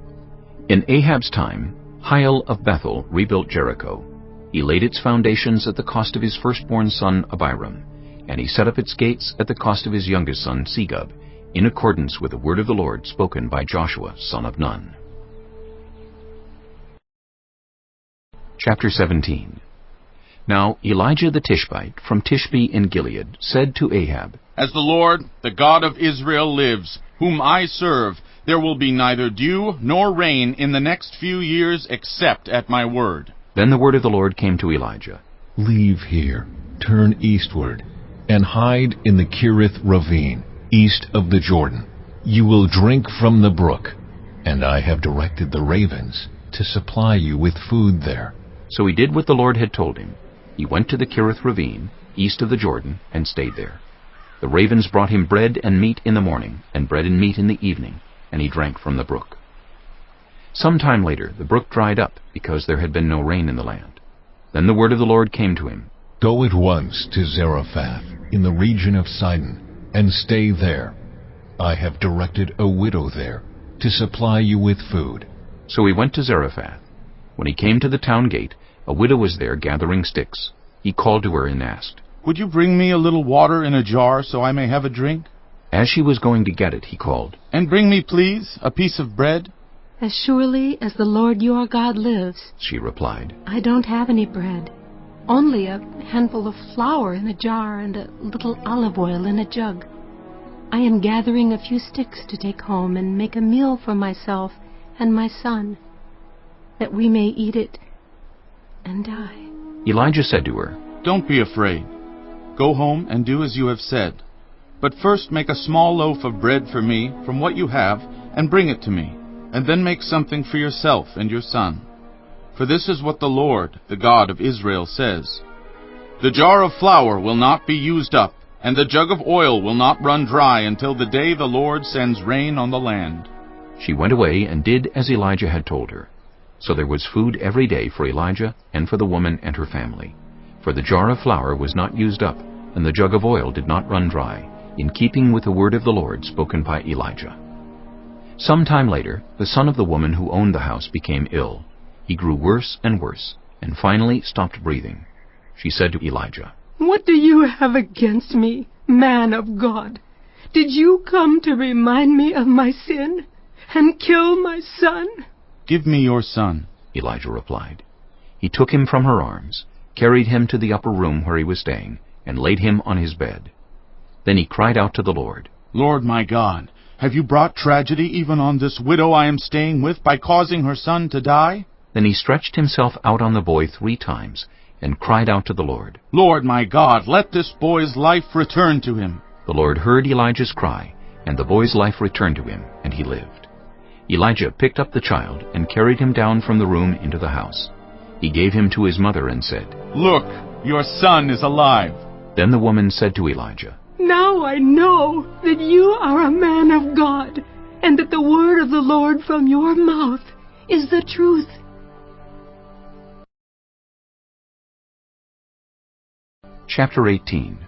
In Ahab's time, Hiel of Bethel rebuilt Jericho. He laid its foundations at the cost of his firstborn son Abiram, and he set up its gates at the cost of his youngest son Segub, in accordance with the word of the Lord spoken by Joshua son of Nun. Chapter 17. Now Elijah the Tishbite from Tishbe in Gilead said to Ahab, As the Lord, the God of Israel, lives, whom I serve, there will be neither dew nor rain in the next few years except at my word. Then the word of the Lord came to Elijah, Leave here, turn eastward, and hide in the Kerith ravine, east of the Jordan. You will drink from the brook, and I have directed the ravens to supply you with food there." So he did what the Lord had told him. He went to the Kerith ravine, east of the Jordan, and stayed there. The ravens brought him bread and meat in the morning, and bread and meat in the evening, and he drank from the brook. Some time later the brook dried up, because there had been no rain in the land. Then the word of the Lord came to him. "Go at once to Zarephath, in the region of Sidon, and stay there. I have directed a widow there to supply you with food." So he went to Zarephath. When he came to the town gate, a widow was there gathering sticks. He called to her and asked, "Would you bring me a little water in a jar so I may have a drink?" As she was going to get it, he called, "And bring me, please, a piece of bread." "As surely as the Lord your God lives," she replied, "I don't have any bread. Only a handful of flour in a jar and a little olive oil in a jug. I am gathering a few sticks to take home and make a meal for myself and my son, that we may eat it and die." Elijah said to her, "Don't be afraid. Go home and do as you have said. But first make a small loaf of bread for me from what you have, and bring it to me, and then make something for yourself and your son. For this is what the Lord, the God of Israel, says. The jar of flour will not be used up, and the jug of oil will not run dry until the day the Lord sends rain on the land." She went away and did as Elijah had told her. So there was food every day for Elijah and for the woman and her family. For the jar of flour was not used up, and the jug of oil did not run dry, in keeping with the word of the Lord spoken by Elijah. Some time later, the son of the woman who owned the house became ill. He grew worse, and finally stopped breathing. She said to Elijah, "What do you have against me, man of God? Did you come to remind me of my sin and kill my son?" "Give me your son," Elijah replied. He took him from her arms, carried him to the upper room where he was staying, and laid him on his bed. Then he cried out to the Lord, "Lord my God, have you brought tragedy even on this widow I am staying with by causing her son to die?" Then he stretched himself out on the boy 3 times, and cried out to the Lord, "Lord my God, let this boy's life return to him." The Lord heard Elijah's cry, and the boy's life returned to him, and he lived. Elijah picked up the child and carried him down from the room into the house. He gave him to his mother and said, "Look, your son is alive." Then the woman said to Elijah, "Now I know that you are a man of God, and that the word of the Lord from your mouth is the truth." Chapter 18.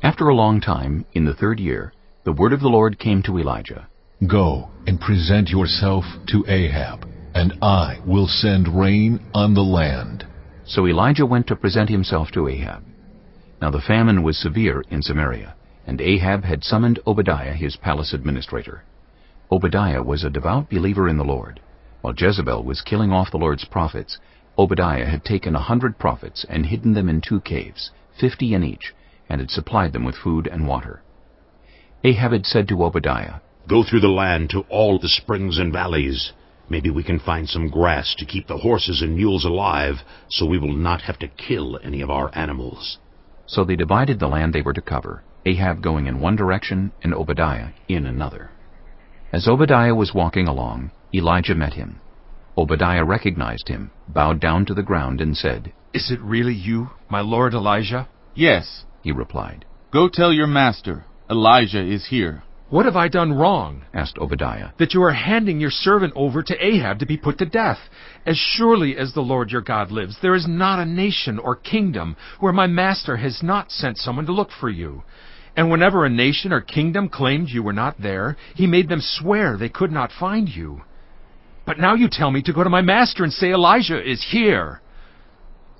After a long time, in the 3rd year, the word of the Lord came to Elijah. "Go and present yourself to Ahab, and I will send rain on the land." So Elijah went to present himself to Ahab. Now the famine was severe in Samaria, and Ahab had summoned Obadiah, his palace administrator. Obadiah was a devout believer in the Lord. While Jezebel was killing off the Lord's prophets, Obadiah had taken 100 prophets and hidden them in 2 caves, 50 in each, and had supplied them with food and water. Ahab had said to Obadiah, "Go through the land to all the springs and valleys. Maybe we can find some grass to keep the horses and mules alive, so we will not have to kill any of our animals." So they divided the land they were to cover, Ahab going in one direction and Obadiah in another. As Obadiah was walking along, Elijah met him. Obadiah recognized him, bowed down to the ground, and said, "Is it really you, my lord Elijah?" "Yes," he replied. "Go tell your master, Elijah is here." "What have I done wrong?" asked Obadiah. "That you are handing your servant over to Ahab to be put to death? As surely as the Lord your God lives, there is not a nation or kingdom where my master has not sent someone to look for you. And whenever a nation or kingdom claimed you were not there, he made them swear they could not find you. But now you tell me to go to my master and say Elijah is here.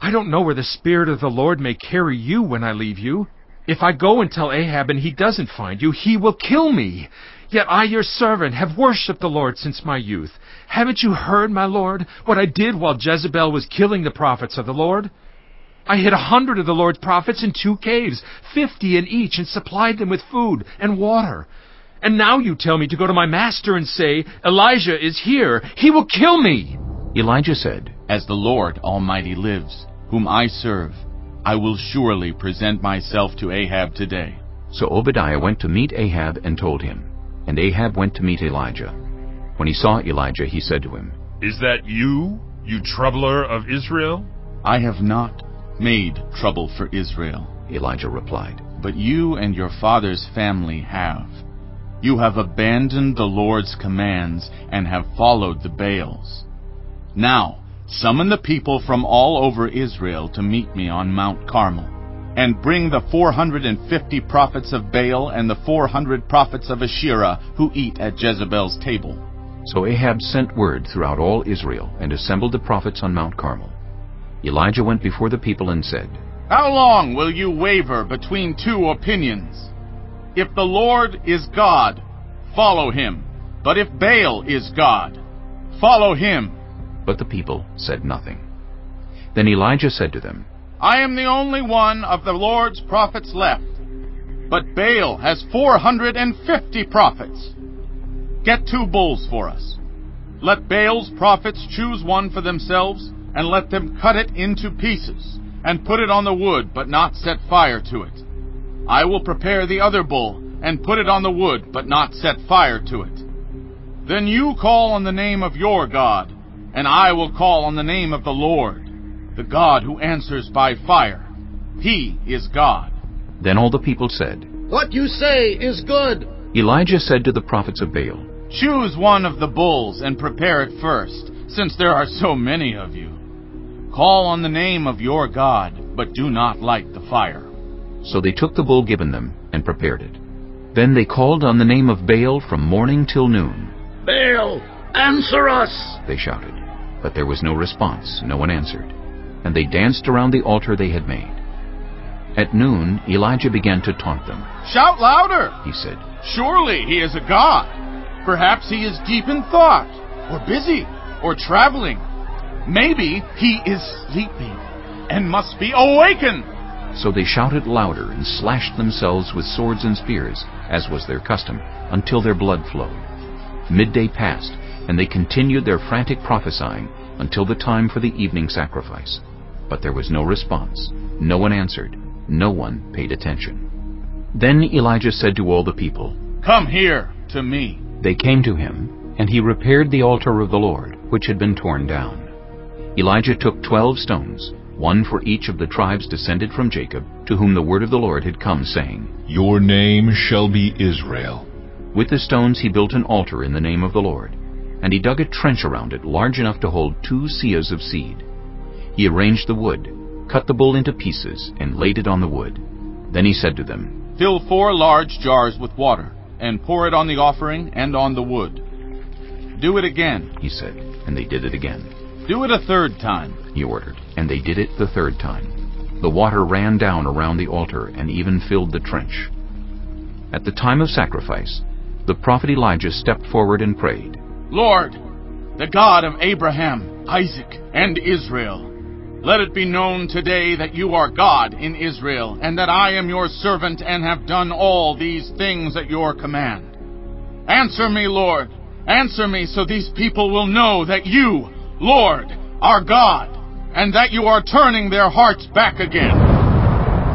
I don't know where the Spirit of the Lord may carry you when I leave you. If I go and tell Ahab and he doesn't find you, he will kill me. Yet I, your servant, have worshipped the Lord since my youth. Haven't you heard, my lord, what I did while Jezebel was killing the prophets of the Lord? I hid 100 of the Lord's prophets in 2 caves, 50 in each, and supplied them with food and water. And now you tell me to go to my master and say, Elijah is here. He will kill me." Elijah said, "As the Lord Almighty lives, whom I serve, I will surely present myself to Ahab today. So Obadiah went to meet Ahab and told him. And Ahab went to meet Elijah. When he saw Elijah, he said to him, Is that you, you troubler of Israel? I have not made trouble for Israel, Elijah replied. But you and your father's family have. You have abandoned the Lord's commands and have followed the Baals. Now, summon the people from all over Israel to meet me on Mount Carmel, and bring the 450 prophets of Baal and the 400 prophets of Asherah who eat at Jezebel's table. So Ahab sent word throughout all Israel and assembled the prophets on Mount Carmel. Elijah went before the people and said, How long will you waver between two opinions? If the Lord is God, follow him. But if Baal is God, follow him. But the people said nothing. Then Elijah said to them, I am the only one of the Lord's prophets left, but Baal has 450 prophets. Get 2 bulls for us. Let Baal's prophets choose one for themselves, and let them cut it into pieces, and put it on the wood, but not set fire to it. I will prepare the other bull, and put it on the wood, but not set fire to it. Then you call on the name of your God, and I will call on the name of the Lord, the God who answers by fire. He is God. Then all the people said, What you say is good. Elijah said to the prophets of Baal, Choose one of the bulls and prepare it first, since there are so many of you. Call on the name of your God, but do not light the fire. So they took the bull given them and prepared it. Then they called on the name of Baal from morning till noon. Baal, answer us, they shouted. But there was no response, no one answered. And they danced around the altar they had made. At noon, Elijah began to taunt them. Shout louder, he said. Surely he is a god. Perhaps he is deep in thought, or busy, or traveling. Maybe he is sleeping and must be awakened. So they shouted louder and slashed themselves with swords and spears, as was their custom, until their blood flowed. Midday passed, and they continued their frantic prophesying until the time for the evening sacrifice. But there was no response. No one answered. No one paid attention. Then Elijah said to all the people, Come here to me. They came to him, and he repaired the altar of the Lord, which had been torn down. Elijah took 12 stones, one for each of the tribes descended from Jacob, to whom the word of the Lord had come, saying, Your name shall be Israel. With the stones he built an altar in the name of the Lord, and he dug a trench around it large enough to hold 2 seahs of seed. He arranged the wood, cut the bull into pieces, and laid it on the wood. Then he said to them, Fill 4 large jars with water, and pour it on the offering and on the wood. Do it again, he said, and they did it again. Do it a 3rd time, he ordered, and they did it the 3rd time. The water ran down around the altar and even filled the trench. At the time of sacrifice, the prophet Elijah stepped forward and prayed, Lord, the God of Abraham, Isaac, and Israel, let it be known today that you are God in Israel, and that I am your servant and have done all these things at your command. Answer me, Lord, answer me, so these people will know that you, Lord, are God, and that you are turning their hearts back again.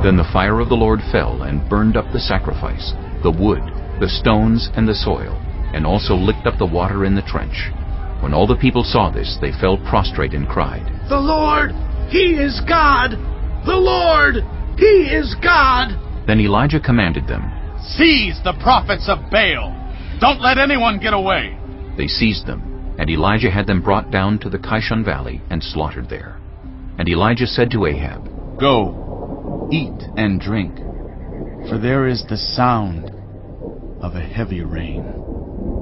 Then the fire of the Lord fell and burned up the sacrifice, the wood, the stones, and the soil, and also licked up the water in the trench. When all the people saw this, they fell prostrate and cried, The Lord, He is God! The Lord, He is God! Then Elijah commanded them, Seize the prophets of Baal! Don't let anyone get away! They seized them, and Elijah had them brought down to the Kishon valley and slaughtered there. And Elijah said to Ahab, Go, eat and drink, for there is the sound of a heavy rain.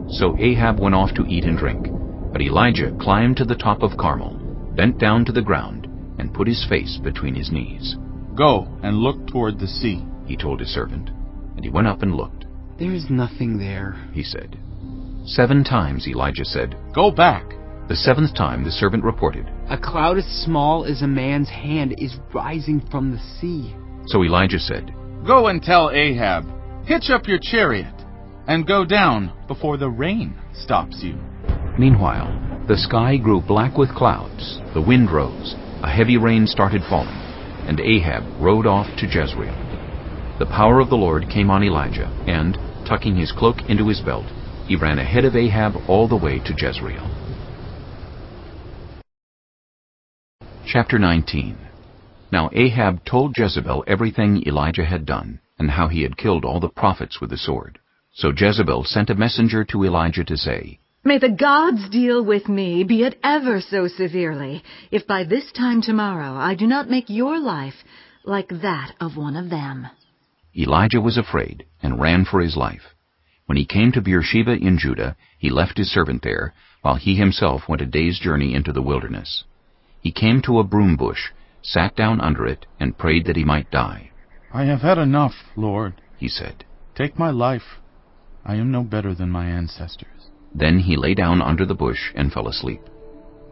So Ahab went off to eat and drink, but Elijah climbed to the top of Carmel, bent down to the ground, and put his face between his knees. Go and look toward the sea, he told his servant. And he went up and looked. There is nothing there, he said. 7 times Elijah said, Go back. The 7th time the servant reported, A cloud as small as a man's hand is rising from the sea. So Elijah said, Go and tell Ahab, Hitch up your chariot, and go down before the rain stops you. Meanwhile, the sky grew black with clouds, the wind rose, a heavy rain started falling, and Ahab rode off to Jezreel. The power of the Lord came on Elijah, and, tucking his cloak into his belt, he ran ahead of Ahab all the way to Jezreel. Chapter 19. Now Ahab told Jezebel everything Elijah had done, and how he had killed all the prophets with the sword. So Jezebel sent a messenger to Elijah to say, May the gods deal with me, be it ever so severely, if by this time tomorrow I do not make your life like that of one of them. Elijah was afraid, and ran for his life. When he came to Beersheba in Judah, he left his servant there, while he himself went a day's journey into the wilderness. He came to a broom bush, sat down under it, and prayed that he might die. I have had enough, Lord, he said. Take my life. I am no better than my ancestors. Then he lay down under the bush and fell asleep.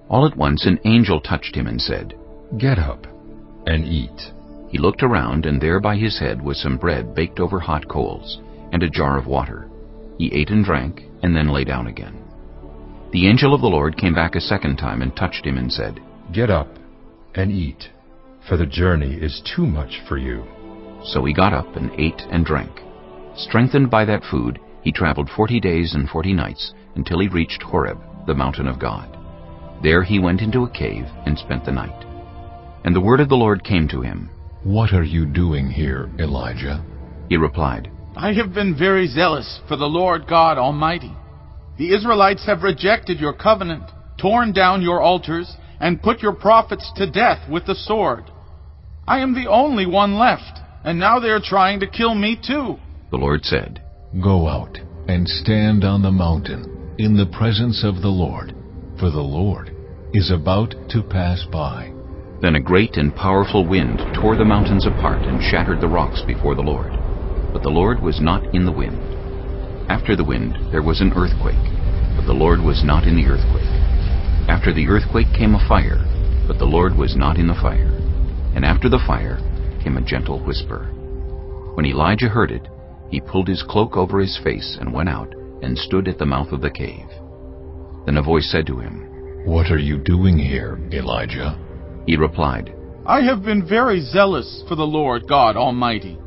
All at once an angel touched him and said, Get up and eat. He looked around, and there by his head was some bread baked over hot coals, and a jar of water. He ate and drank, and then lay down again. The angel of the Lord came back a second time and touched him and said, Get up and eat, for the journey is too much for you. So he got up and ate and drank. Strengthened by that food, he traveled 40 days and 40 nights, until he reached Horeb, the mountain of God. There he went into a cave and spent the night. And the word of the Lord came to him. What are you doing here, Elijah? He replied, I have been very zealous for the Lord God Almighty. The Israelites have rejected your covenant, torn down your altars, and put your prophets to death with the sword. I am the only one left, and now they are trying to kill me too. The Lord said, Go out and stand on the mountain in the presence of the Lord, for the Lord is about to pass by. Then a great and powerful wind tore the mountains apart and shattered the rocks before the Lord. But the Lord was not in the wind. After the wind there was an earthquake, but the Lord was not in the earthquake. After the earthquake came a fire, but the Lord was not in the fire. And after the fire came a gentle whisper. When Elijah heard it, he pulled his cloak over his face and went out and stood at the mouth of the cave. Then a voice said to him, What are you doing here, Elijah? He replied, I have been very zealous for the Lord God Almighty.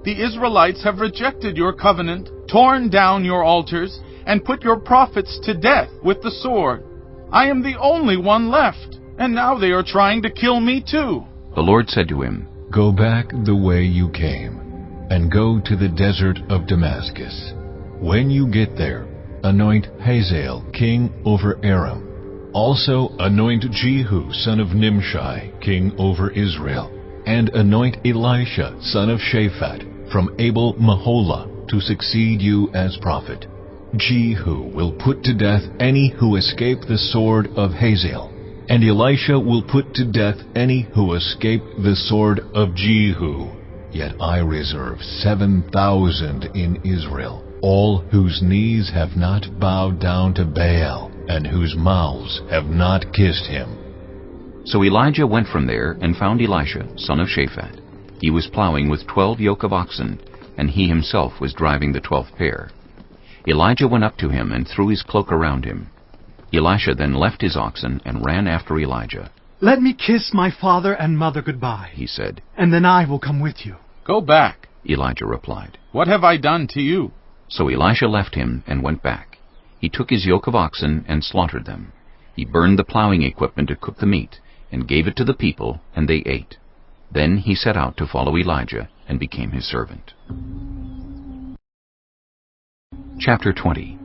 The Israelites have rejected your covenant, torn down your altars, and put your prophets to death with the sword. I am the only one left, and now they are trying to kill me too. The Lord said to him, Go back the way you came, and go to the desert of Damascus. When you get there, anoint Hazael king over Aram. Also anoint Jehu son of Nimshi king over Israel, and anoint Elisha son of Shaphat from Abel-Meholah to succeed you as prophet. Jehu will put to death any who escape the sword of Hazael, and Elisha will put to death any who escape the sword of Jehu. Yet I reserve 7,000 in Israel, all whose knees have not bowed down to Baal, and whose mouths have not kissed him. So Elijah went from there and found Elisha, son of Shaphat. He was plowing with 12 yoke of oxen, and he himself was driving the 12th pair. Elijah went up to him and threw his cloak around him. Elisha then left his oxen and ran after Elijah. Let me kiss my father and mother goodbye, he said, and then I will come with you. Go back, Elijah replied. What have I done to you? So Elisha left him and went back. He took his yoke of oxen and slaughtered them. He burned the plowing equipment to cook the meat, and gave it to the people, and they ate. Then he set out to follow Elijah and became his servant. Chapter 20.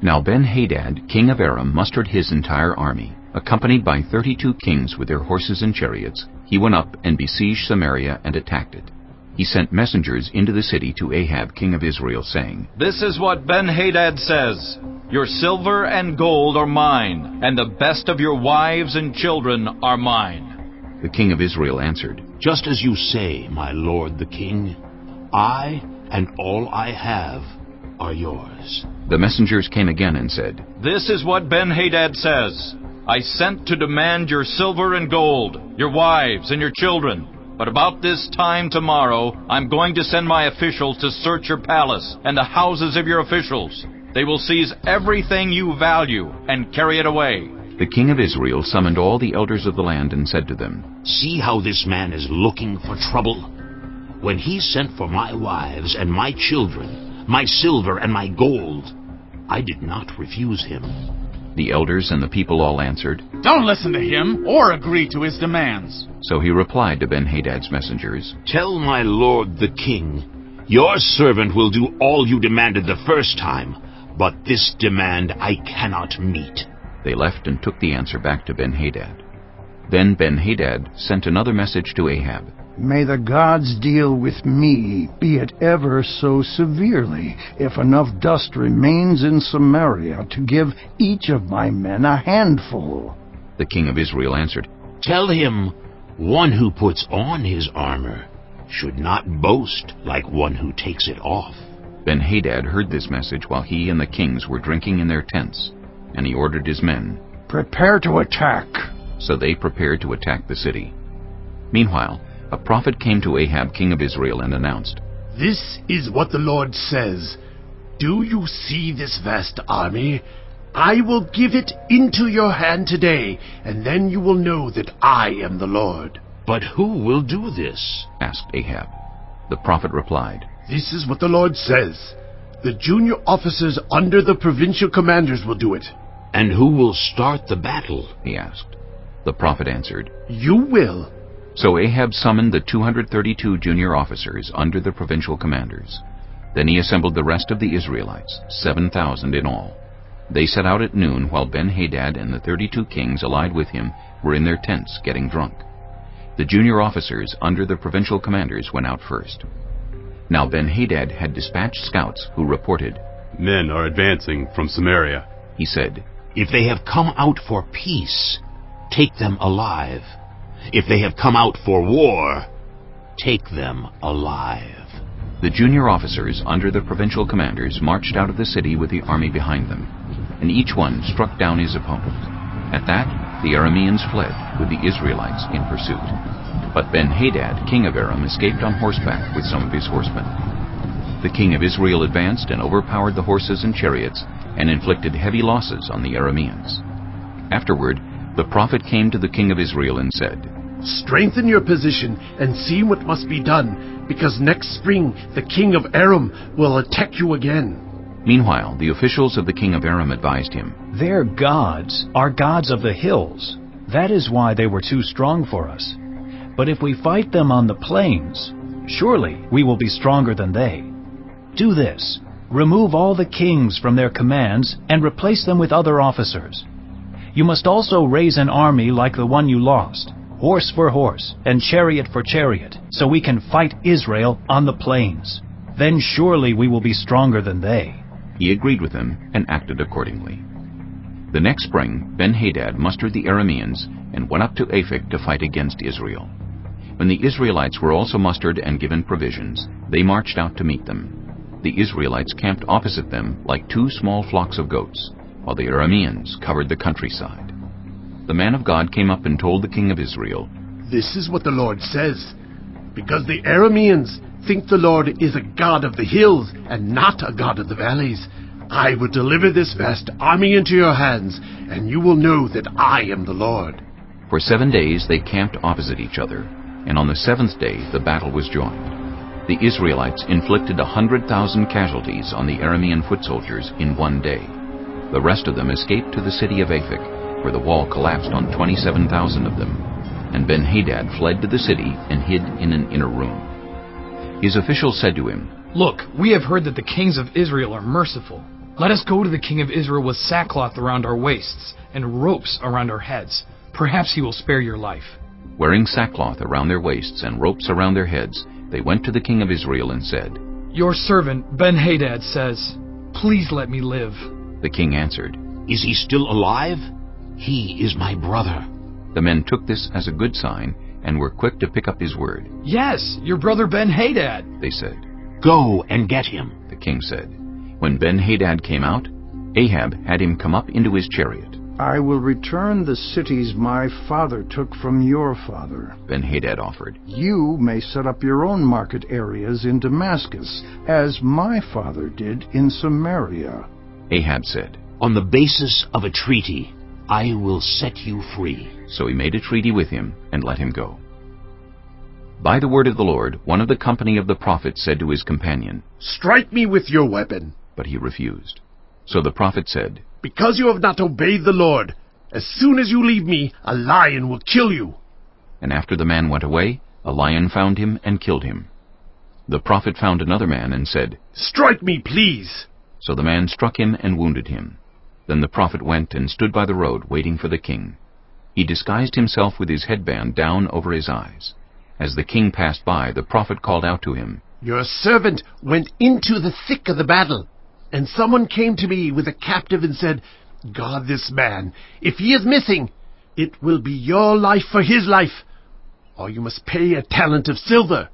Now Benhadad, king of Aram, mustered his entire army. Accompanied by 32 kings with their horses and chariots, he went up and besieged Samaria and attacked it. He sent messengers into the city to Ahab, king of Israel, saying, This is what Benhadad says, Your silver and gold are mine, and the best of your wives and children are mine. The king of Israel answered, Just as you say, my lord the king, I and all I have are yours. The messengers came again and said, This is what Benhadad says, I sent to demand your silver and gold, your wives and your children. But about this time tomorrow, I'm going to send my officials to search your palace and the houses of your officials. They will seize everything you value and carry it away. The king of Israel summoned all the elders of the land and said to them, See how this man is looking for trouble? When he sent for my wives and my children, my silver and my gold, I did not refuse him. The elders and the people all answered, Don't listen to him or agree to his demands. So he replied to Benhadad's messengers, Tell my lord the king, your servant will do all you demanded the first time, but this demand I cannot meet. They left and took the answer back to Benhadad. Then Benhadad sent another message to Ahab. May the gods deal with me, be it ever so severely, if enough dust remains in Samaria to give each of my men a handful. The king of Israel answered, Tell him, one who puts on his armor should not boast like one who takes it off. Benhadad heard this message while he and the kings were drinking in their tents, and he ordered his men, Prepare to attack. So they prepared to attack the city. Meanwhile, a prophet came to Ahab, king of Israel, and announced, This is what the Lord says. Do you see this vast army? I will give it into your hand today, and then you will know that I am the Lord. But who will do this? Asked Ahab. The prophet replied, This is what the Lord says. The junior officers under the provincial commanders will do it. And who will start the battle? He asked. The prophet answered, You will. So Ahab summoned the 232 junior officers under the provincial commanders. Then he assembled the rest of the Israelites, 7,000 in all. They set out at noon while Benhadad and the 32 kings allied with him were in their tents getting drunk. The junior officers under the provincial commanders went out first. Now Benhadad had dispatched scouts who reported, Men are advancing from Samaria. He said, If they have come out for peace, take them alive. If they have come out for war, take them alive. The junior officers under the provincial commanders marched out of the city with the army behind them, and each one struck down his opponent. At that, the Arameans fled, with the Israelites in pursuit. But Benhadad, king of Aram, escaped on horseback with some of his horsemen. The king of Israel advanced and overpowered the horses and chariots, and inflicted heavy losses on the Arameans. Afterward, the prophet came to the king of Israel and said, Strengthen your position and see what must be done, because next spring the king of Aram will attack you again. Meanwhile, the officials of the king of Aram advised him, Their gods are gods of the hills. That is why they were too strong for us. But if we fight them on the plains, surely we will be stronger than they. Do this. Remove all the kings from their commands and replace them with other officers. You must also raise an army like the one you lost, horse for horse and chariot for chariot, so we can fight Israel on the plains. Then surely we will be stronger than they. He agreed with him and acted accordingly. The next spring, Benhadad mustered the Arameans and went up to Aphek to fight against Israel. When the Israelites were also mustered and given provisions, they marched out to meet them. The Israelites camped opposite them like two small flocks of goats, while the Arameans covered the countryside. The man of God came up and told the king of Israel, This is what the Lord says. Because the Arameans think the Lord is a God of the hills and not a God of the valleys, I will deliver this vast army into your hands, and you will know that I am the Lord. For 7 days they camped opposite each other, and on the 7th day the battle was joined. The Israelites inflicted 100,000 casualties on the Aramean foot soldiers in 1 day. The rest of them escaped to the city of Aphek, where the wall collapsed on 27,000 of them, and Benhadad fled to the city and hid in an inner room. His officials said to him, Look, we have heard that the kings of Israel are merciful. Let us go to the king of Israel with sackcloth around our waists and ropes around our heads. Perhaps he will spare your life. Wearing sackcloth around their waists and ropes around their heads, they went to the king of Israel and said, Your servant Benhadad says, Please let me live. The king answered, Is he still alive? He is my brother. The men took this as a good sign and were quick to pick up his word. Yes, your brother Benhadad, they said. Go and get him, the king said. When Benhadad came out, Ahab had him come up into his chariot. I will return the cities my father took from your father, Benhadad offered. You may set up your own market areas in Damascus, as my father did in Samaria. Ahab said, On the basis of a treaty, I will set you free. So he made a treaty with him and let him go. By the word of the Lord, one of the company of the prophets said to his companion, Strike me with your weapon. But he refused. So the prophet said, Because you have not obeyed the Lord, as soon as you leave me, a lion will kill you. And after the man went away, a lion found him and killed him. The prophet found another man and said, Strike me, please. So the man struck him and wounded him. Then the prophet went and stood by the road, waiting for the king. He disguised himself with his headband down over his eyes. As the king passed by, the prophet called out to him, Your servant went into the thick of the battle, and someone came to me with a captive and said, Guard this man. If he is missing, it will be your life for his life, or you must pay a talent of silver.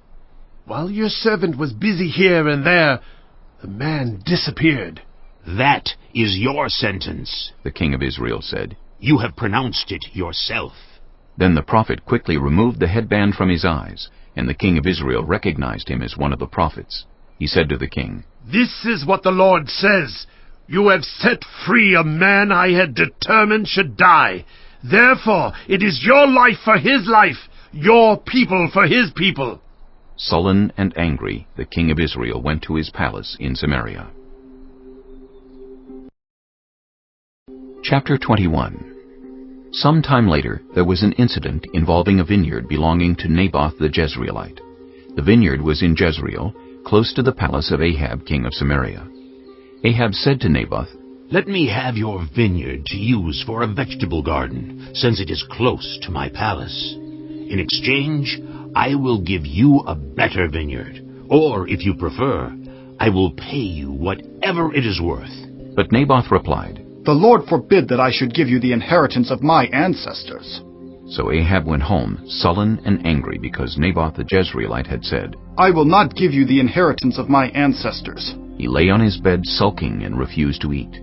While your servant was busy here and there, the man disappeared. That is your sentence, the king of Israel said. You have pronounced it yourself. Then the prophet quickly removed the headband from his eyes, and the king of Israel recognized him as one of the prophets. He said to the king, This is what the Lord says. You have set free a man I had determined should die. Therefore, it is your life for his life, your people for his people. Sullen and angry, the king of Israel went to his palace in Samaria. Chapter 21. Some time later, there was an incident involving a vineyard belonging to Naboth the Jezreelite. The vineyard was in Jezreel, close to the palace of Ahab, king of Samaria. Ahab said to Naboth, Let me have your vineyard to use for a vegetable garden, since it is close to my palace. In exchange, I will give you a better vineyard, or, if you prefer, I will pay you whatever it is worth. But Naboth replied, The Lord forbid that I should give you the inheritance of my ancestors. So Ahab went home, sullen and angry, because Naboth the Jezreelite had said, I will not give you the inheritance of my ancestors. He lay on his bed sulking and refused to eat.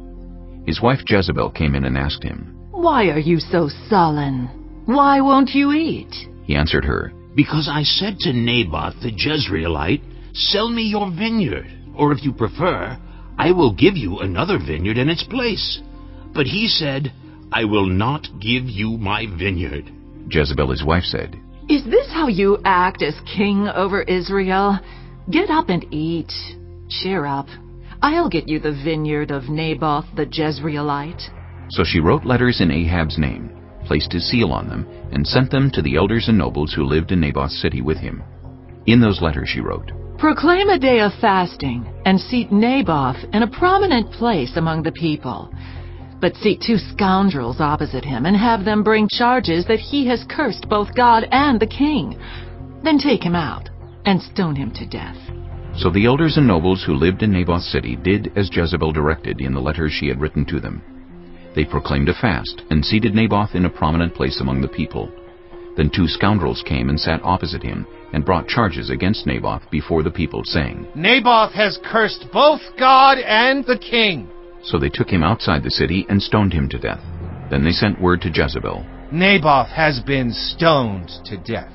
His wife Jezebel came in and asked him, Why are you so sullen? Why won't you eat? He answered her, Because I said to Naboth the Jezreelite, Sell me your vineyard, or if you prefer, I will give you another vineyard in its place. But he said, I will not give you my vineyard. Jezebel his wife said, Is this how you act as king over Israel? Get up and eat. Cheer up. I'll get you the vineyard of Naboth the Jezreelite. So she wrote letters in Ahab's name, placed his seal on them, and sent them to the elders and nobles who lived in Naboth's city with him. In those letters she wrote, Proclaim a day of fasting, and seat Naboth in a prominent place among the people. But seat 2 scoundrels opposite him, and have them bring charges that he has cursed both God and the king. Then take him out, and stone him to death. So the elders and nobles who lived in Naboth's city did as Jezebel directed in the letters she had written to them. They proclaimed a fast, and seated Naboth in a prominent place among the people. Then 2 scoundrels came and sat opposite him, and brought charges against Naboth before the people, saying, Naboth has cursed both God and the king. So they took him outside the city and stoned him to death. Then they sent word to Jezebel, Naboth has been stoned to death.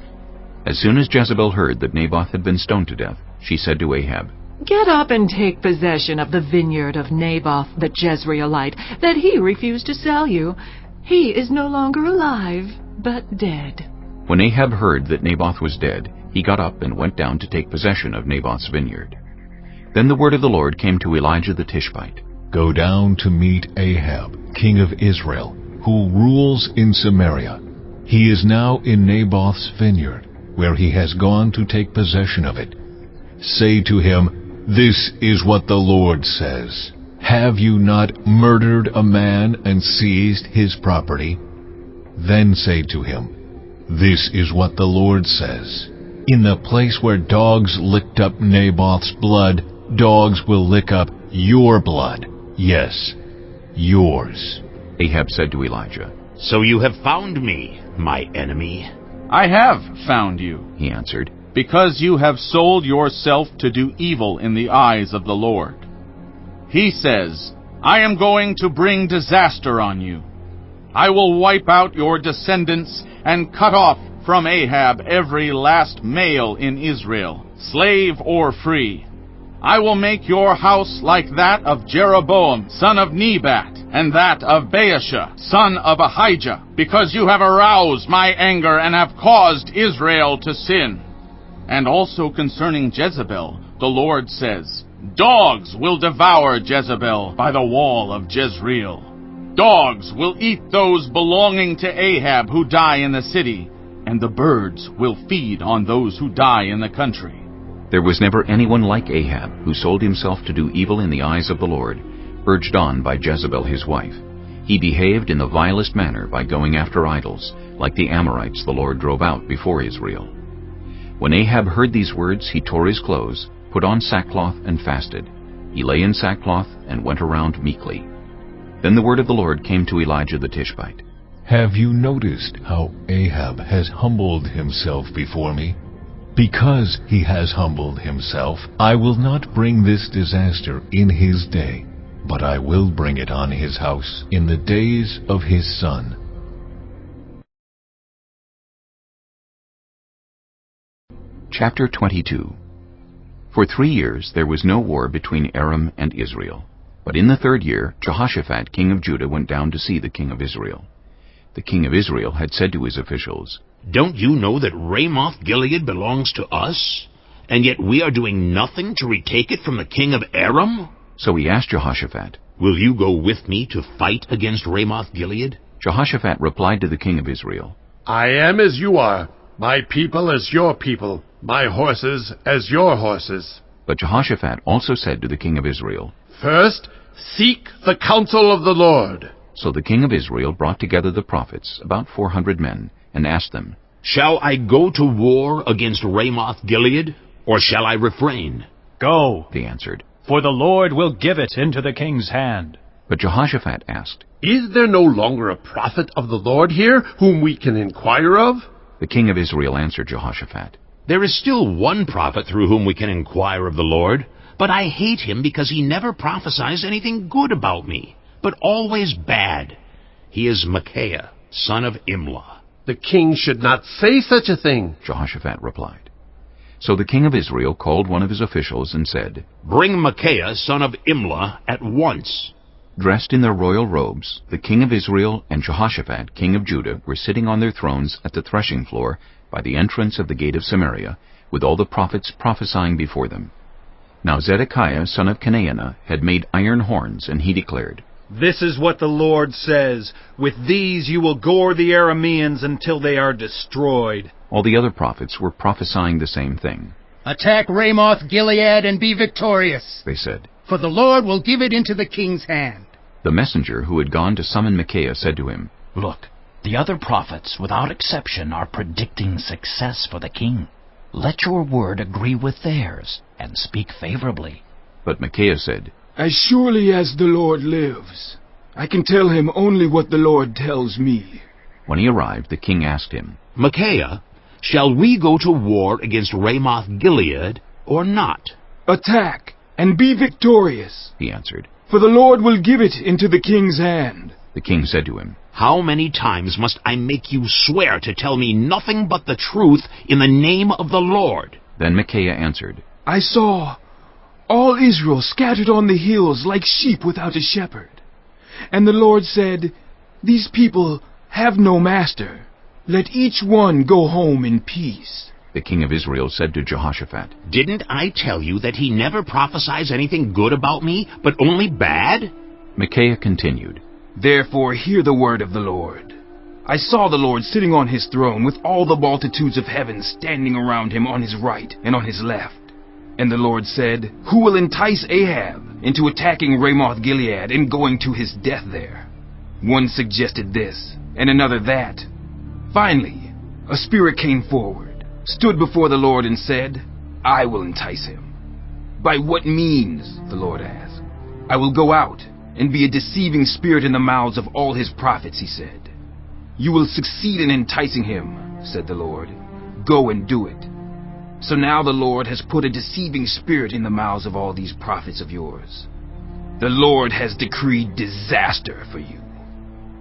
As soon as Jezebel heard that Naboth had been stoned to death, she said to Ahab, Get up and take possession of the vineyard of Naboth the Jezreelite that he refused to sell you. He is no longer alive, but dead. When Ahab heard that Naboth was dead, he got up and went down to take possession of Naboth's vineyard. Then the word of the Lord came to Elijah the Tishbite. Go down to meet Ahab, king of Israel, who rules in Samaria. He is now in Naboth's vineyard, where he has gone to take possession of it. Say to him, This is what the Lord says. Have you not murdered a man and seized his property? Then say to him, This is what the Lord says. In the place where dogs licked up Naboth's blood, dogs will lick up your blood. Yes, yours. Ahab said to Elijah, So you have found me, my enemy. I have found you, he answered, because you have sold yourself to do evil in the eyes of the Lord. He says, I am going to bring disaster on you. I will wipe out your descendants and cut off from Ahab every last male in Israel, slave or free. I will make your house like that of Jeroboam, son of Nebat, and that of Baasha, son of Ahijah, because you have aroused my anger and have caused Israel to sin. And also concerning Jezebel, the Lord says, Dogs will devour Jezebel by the wall of Jezreel. Dogs will eat those belonging to Ahab who die in the city, and the birds will feed on those who die in the country. There was never anyone like Ahab who sold himself to do evil in the eyes of the Lord, urged on by Jezebel his wife. He behaved in the vilest manner by going after idols, like the Amorites the Lord drove out before Israel. When Ahab heard these words, he tore his clothes, put on sackcloth, and fasted. He lay in sackcloth and went around meekly. Then the word of the Lord came to Elijah the Tishbite. Have you noticed how Ahab has humbled himself before me? Because he has humbled himself, I will not bring this disaster in his day, but I will bring it on his house in the days of his son. Chapter 22. For 3 years there was no war between Aram and Israel. But in the 3rd year, Jehoshaphat, king of Judah, went down to see the king of Israel. The king of Israel had said to his officials, Don't you know that Ramoth-Gilead belongs to us, and yet we are doing nothing to retake it from the king of Aram? So he asked Jehoshaphat, Will you go with me to fight against Ramoth-Gilead? Jehoshaphat replied to the king of Israel, I am as you are, my people as your people, my horses as your horses. But Jehoshaphat also said to the king of Israel, First, seek the counsel of the Lord. So the king of Israel brought together the prophets, about 400 men, and asked them, Shall I go to war against Ramoth-Gilead, or shall I refrain? Go, they answered, for the Lord will give it into the king's hand. But Jehoshaphat asked, Is there no longer a prophet of the Lord here, whom we can inquire of? The king of Israel answered Jehoshaphat, There is still one prophet through whom we can inquire of the Lord, but I hate him because he never prophesies anything good about me, but always bad. He is Micaiah, son of Imlah. The king should not say such a thing, Jehoshaphat replied. So the king of Israel called one of his officials and said, Bring Micaiah, son of Imlah, at once. Dressed in their royal robes, the king of Israel and Jehoshaphat, king of Judah, were sitting on their thrones at the threshing floor by the entrance of the gate of Samaria, with all the prophets prophesying before them. Now Zedekiah, son of Kenaanah, had made iron horns, and he declared, This is what the Lord says, With these you will gore the Arameans until they are destroyed. All the other prophets were prophesying the same thing. Attack Ramoth-Gilead and be victorious, they said, for the Lord will give it into the king's hand. The messenger who had gone to summon Micaiah said to him, Look, the other prophets, without exception, are predicting success for the king. Let your word agree with theirs, and speak favorably. But Micaiah said, As surely as the Lord lives, I can tell him only what the Lord tells me. When he arrived, the king asked him, Micaiah, shall we go to war against Ramoth-Gilead or not? Attack, and be victorious, he answered, for the Lord will give it into the king's hand. The king said to him, How many times must I make you swear to tell me nothing but the truth in the name of the Lord? Then Micaiah answered, I saw all Israel scattered on the hills like sheep without a shepherd. And the Lord said, These people have no master. Let each one go home in peace. The king of Israel said to Jehoshaphat, Didn't I tell you that he never prophesies anything good about me, but only bad? Micaiah continued, Therefore hear the word of the Lord. I saw the Lord sitting on his throne with all the multitudes of heaven standing around him on his right and on his left. And the Lord said, Who will entice Ahab into attacking Ramoth-Gilead and going to his death there? One suggested this, and another that. Finally, a spirit came forward, stood before the Lord and said, I will entice him. By what means? The Lord asked. I will go out and be a deceiving spirit in the mouths of all his prophets, he said. You will succeed in enticing him, said the Lord. Go and do it. So now the Lord has put a deceiving spirit in the mouths of all these prophets of yours. The Lord has decreed disaster for you.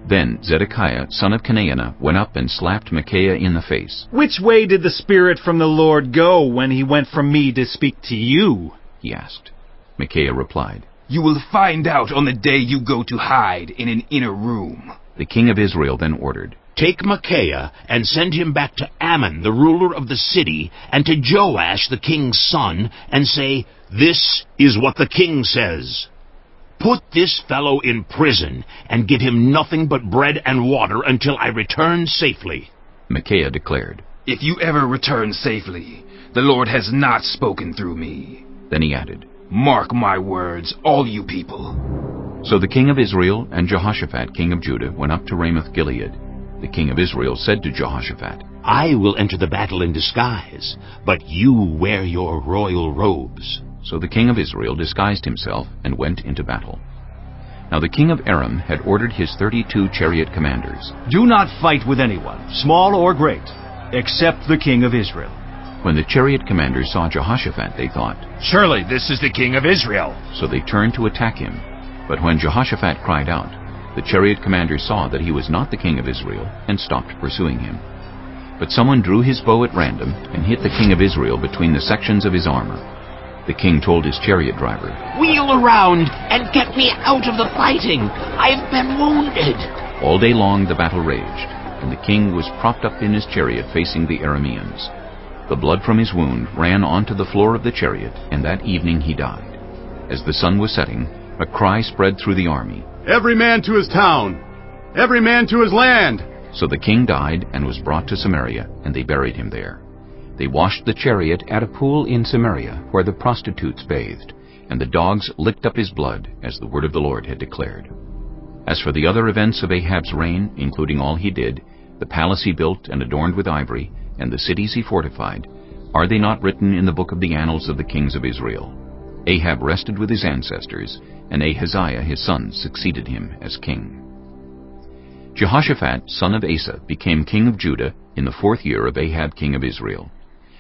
Then Zedekiah, son of Kenaanah, went up and slapped Micaiah in the face. Which way did the Spirit from the Lord go when he went from me to speak to you? he asked. Micaiah replied, "You will find out on the day you go to hide in an inner room." The king of Israel then ordered, "Take Micaiah and send him back to Ammon, the ruler of the city, and to Joash, the king's son, and say, 'This is what the king says. Put this fellow in prison and give him nothing but bread and water until I return safely.'" Micaiah declared, "If you ever return safely, the Lord has not spoken through me." Then he added, "Mark my words, all you people." So the king of Israel and Jehoshaphat, king of Judah, went up to Ramoth-Gilead. The king of Israel said to Jehoshaphat, "I will enter the battle in disguise, but you wear your royal robes." So the king of Israel disguised himself and went into battle. Now the king of Aram had ordered his 32 chariot commanders, "Do not fight with anyone, small or great, except the king of Israel." When the chariot commanders saw Jehoshaphat, they thought, "Surely this is the king of Israel." So they turned to attack him. But when Jehoshaphat cried out, the chariot commanders saw that he was not the king of Israel and stopped pursuing him. But someone drew his bow at random and hit the king of Israel between the sections of his armor. The king told his chariot driver, "Wheel around and get me out of the fighting. I've been wounded." All day long the battle raged, and the king was propped up in his chariot facing the Arameans. The blood from his wound ran onto the floor of the chariot, and that evening he died. As the sun was setting, a cry spread through the army, "Every man to his town! Every man to his land!" So the king died and was brought to Samaria, and they buried him there. They washed the chariot at a pool in Samaria, where the prostitutes bathed, and the dogs licked up his blood, as the word of the Lord had declared. As for the other events of Ahab's reign, including all he did, the palace he built and adorned with ivory, and the cities he fortified, are they not written in the book of the annals of the kings of Israel? Ahab rested with his ancestors, and Ahaziah his son succeeded him as king. Jehoshaphat, son of Asa, became king of Judah in the 4th year of Ahab king of Israel.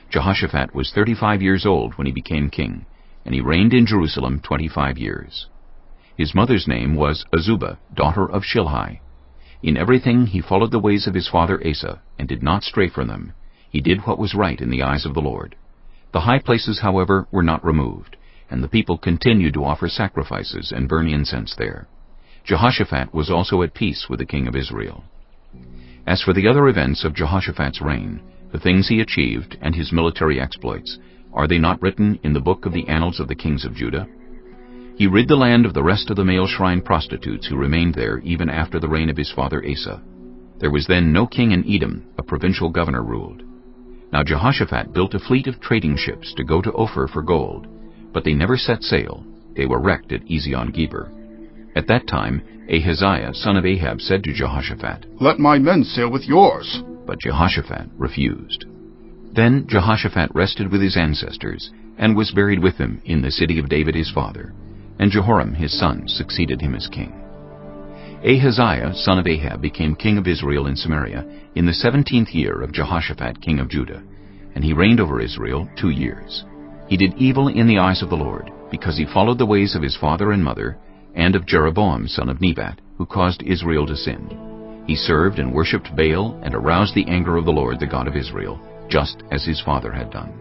Jehoshaphat was 35 years old when he became king, and he reigned in Jerusalem 25 years. His mother's name was Azubah, daughter of Shilhi. In everything he followed the ways of his father Asa, and did not stray from them. He did what was right in the eyes of the Lord. The high places, however, were not removed, and the people continued to offer sacrifices and burn incense there. Jehoshaphat was also at peace with the king of Israel. As for the other events of Jehoshaphat's reign, the things he achieved and his military exploits, are they not written in the book of the annals of the kings of Judah? He rid the land of the rest of the male shrine prostitutes who remained there even after the reign of his father Asa. There was then no king in Edom, a provincial governor ruled. Now Jehoshaphat built a fleet of trading ships to go to Ophir for gold, but they never set sail. They were wrecked at Ezion-Geber. At that time Ahaziah, son of Ahab, said to Jehoshaphat, "Let my men sail with yours." But Jehoshaphat refused. Then Jehoshaphat rested with his ancestors, and was buried with them in the city of David his father, and Jehoram his son succeeded him as king. Ahaziah, son of Ahab, became king of Israel in Samaria in the 17th year of Jehoshaphat, king of Judah, and he reigned over Israel 2 years. He did evil in the eyes of the Lord, because he followed the ways of his father and mother, and of Jeroboam, son of Nebat, who caused Israel to sin. He served and worshipped Baal, and aroused the anger of the Lord, the God of Israel, just as his father had done.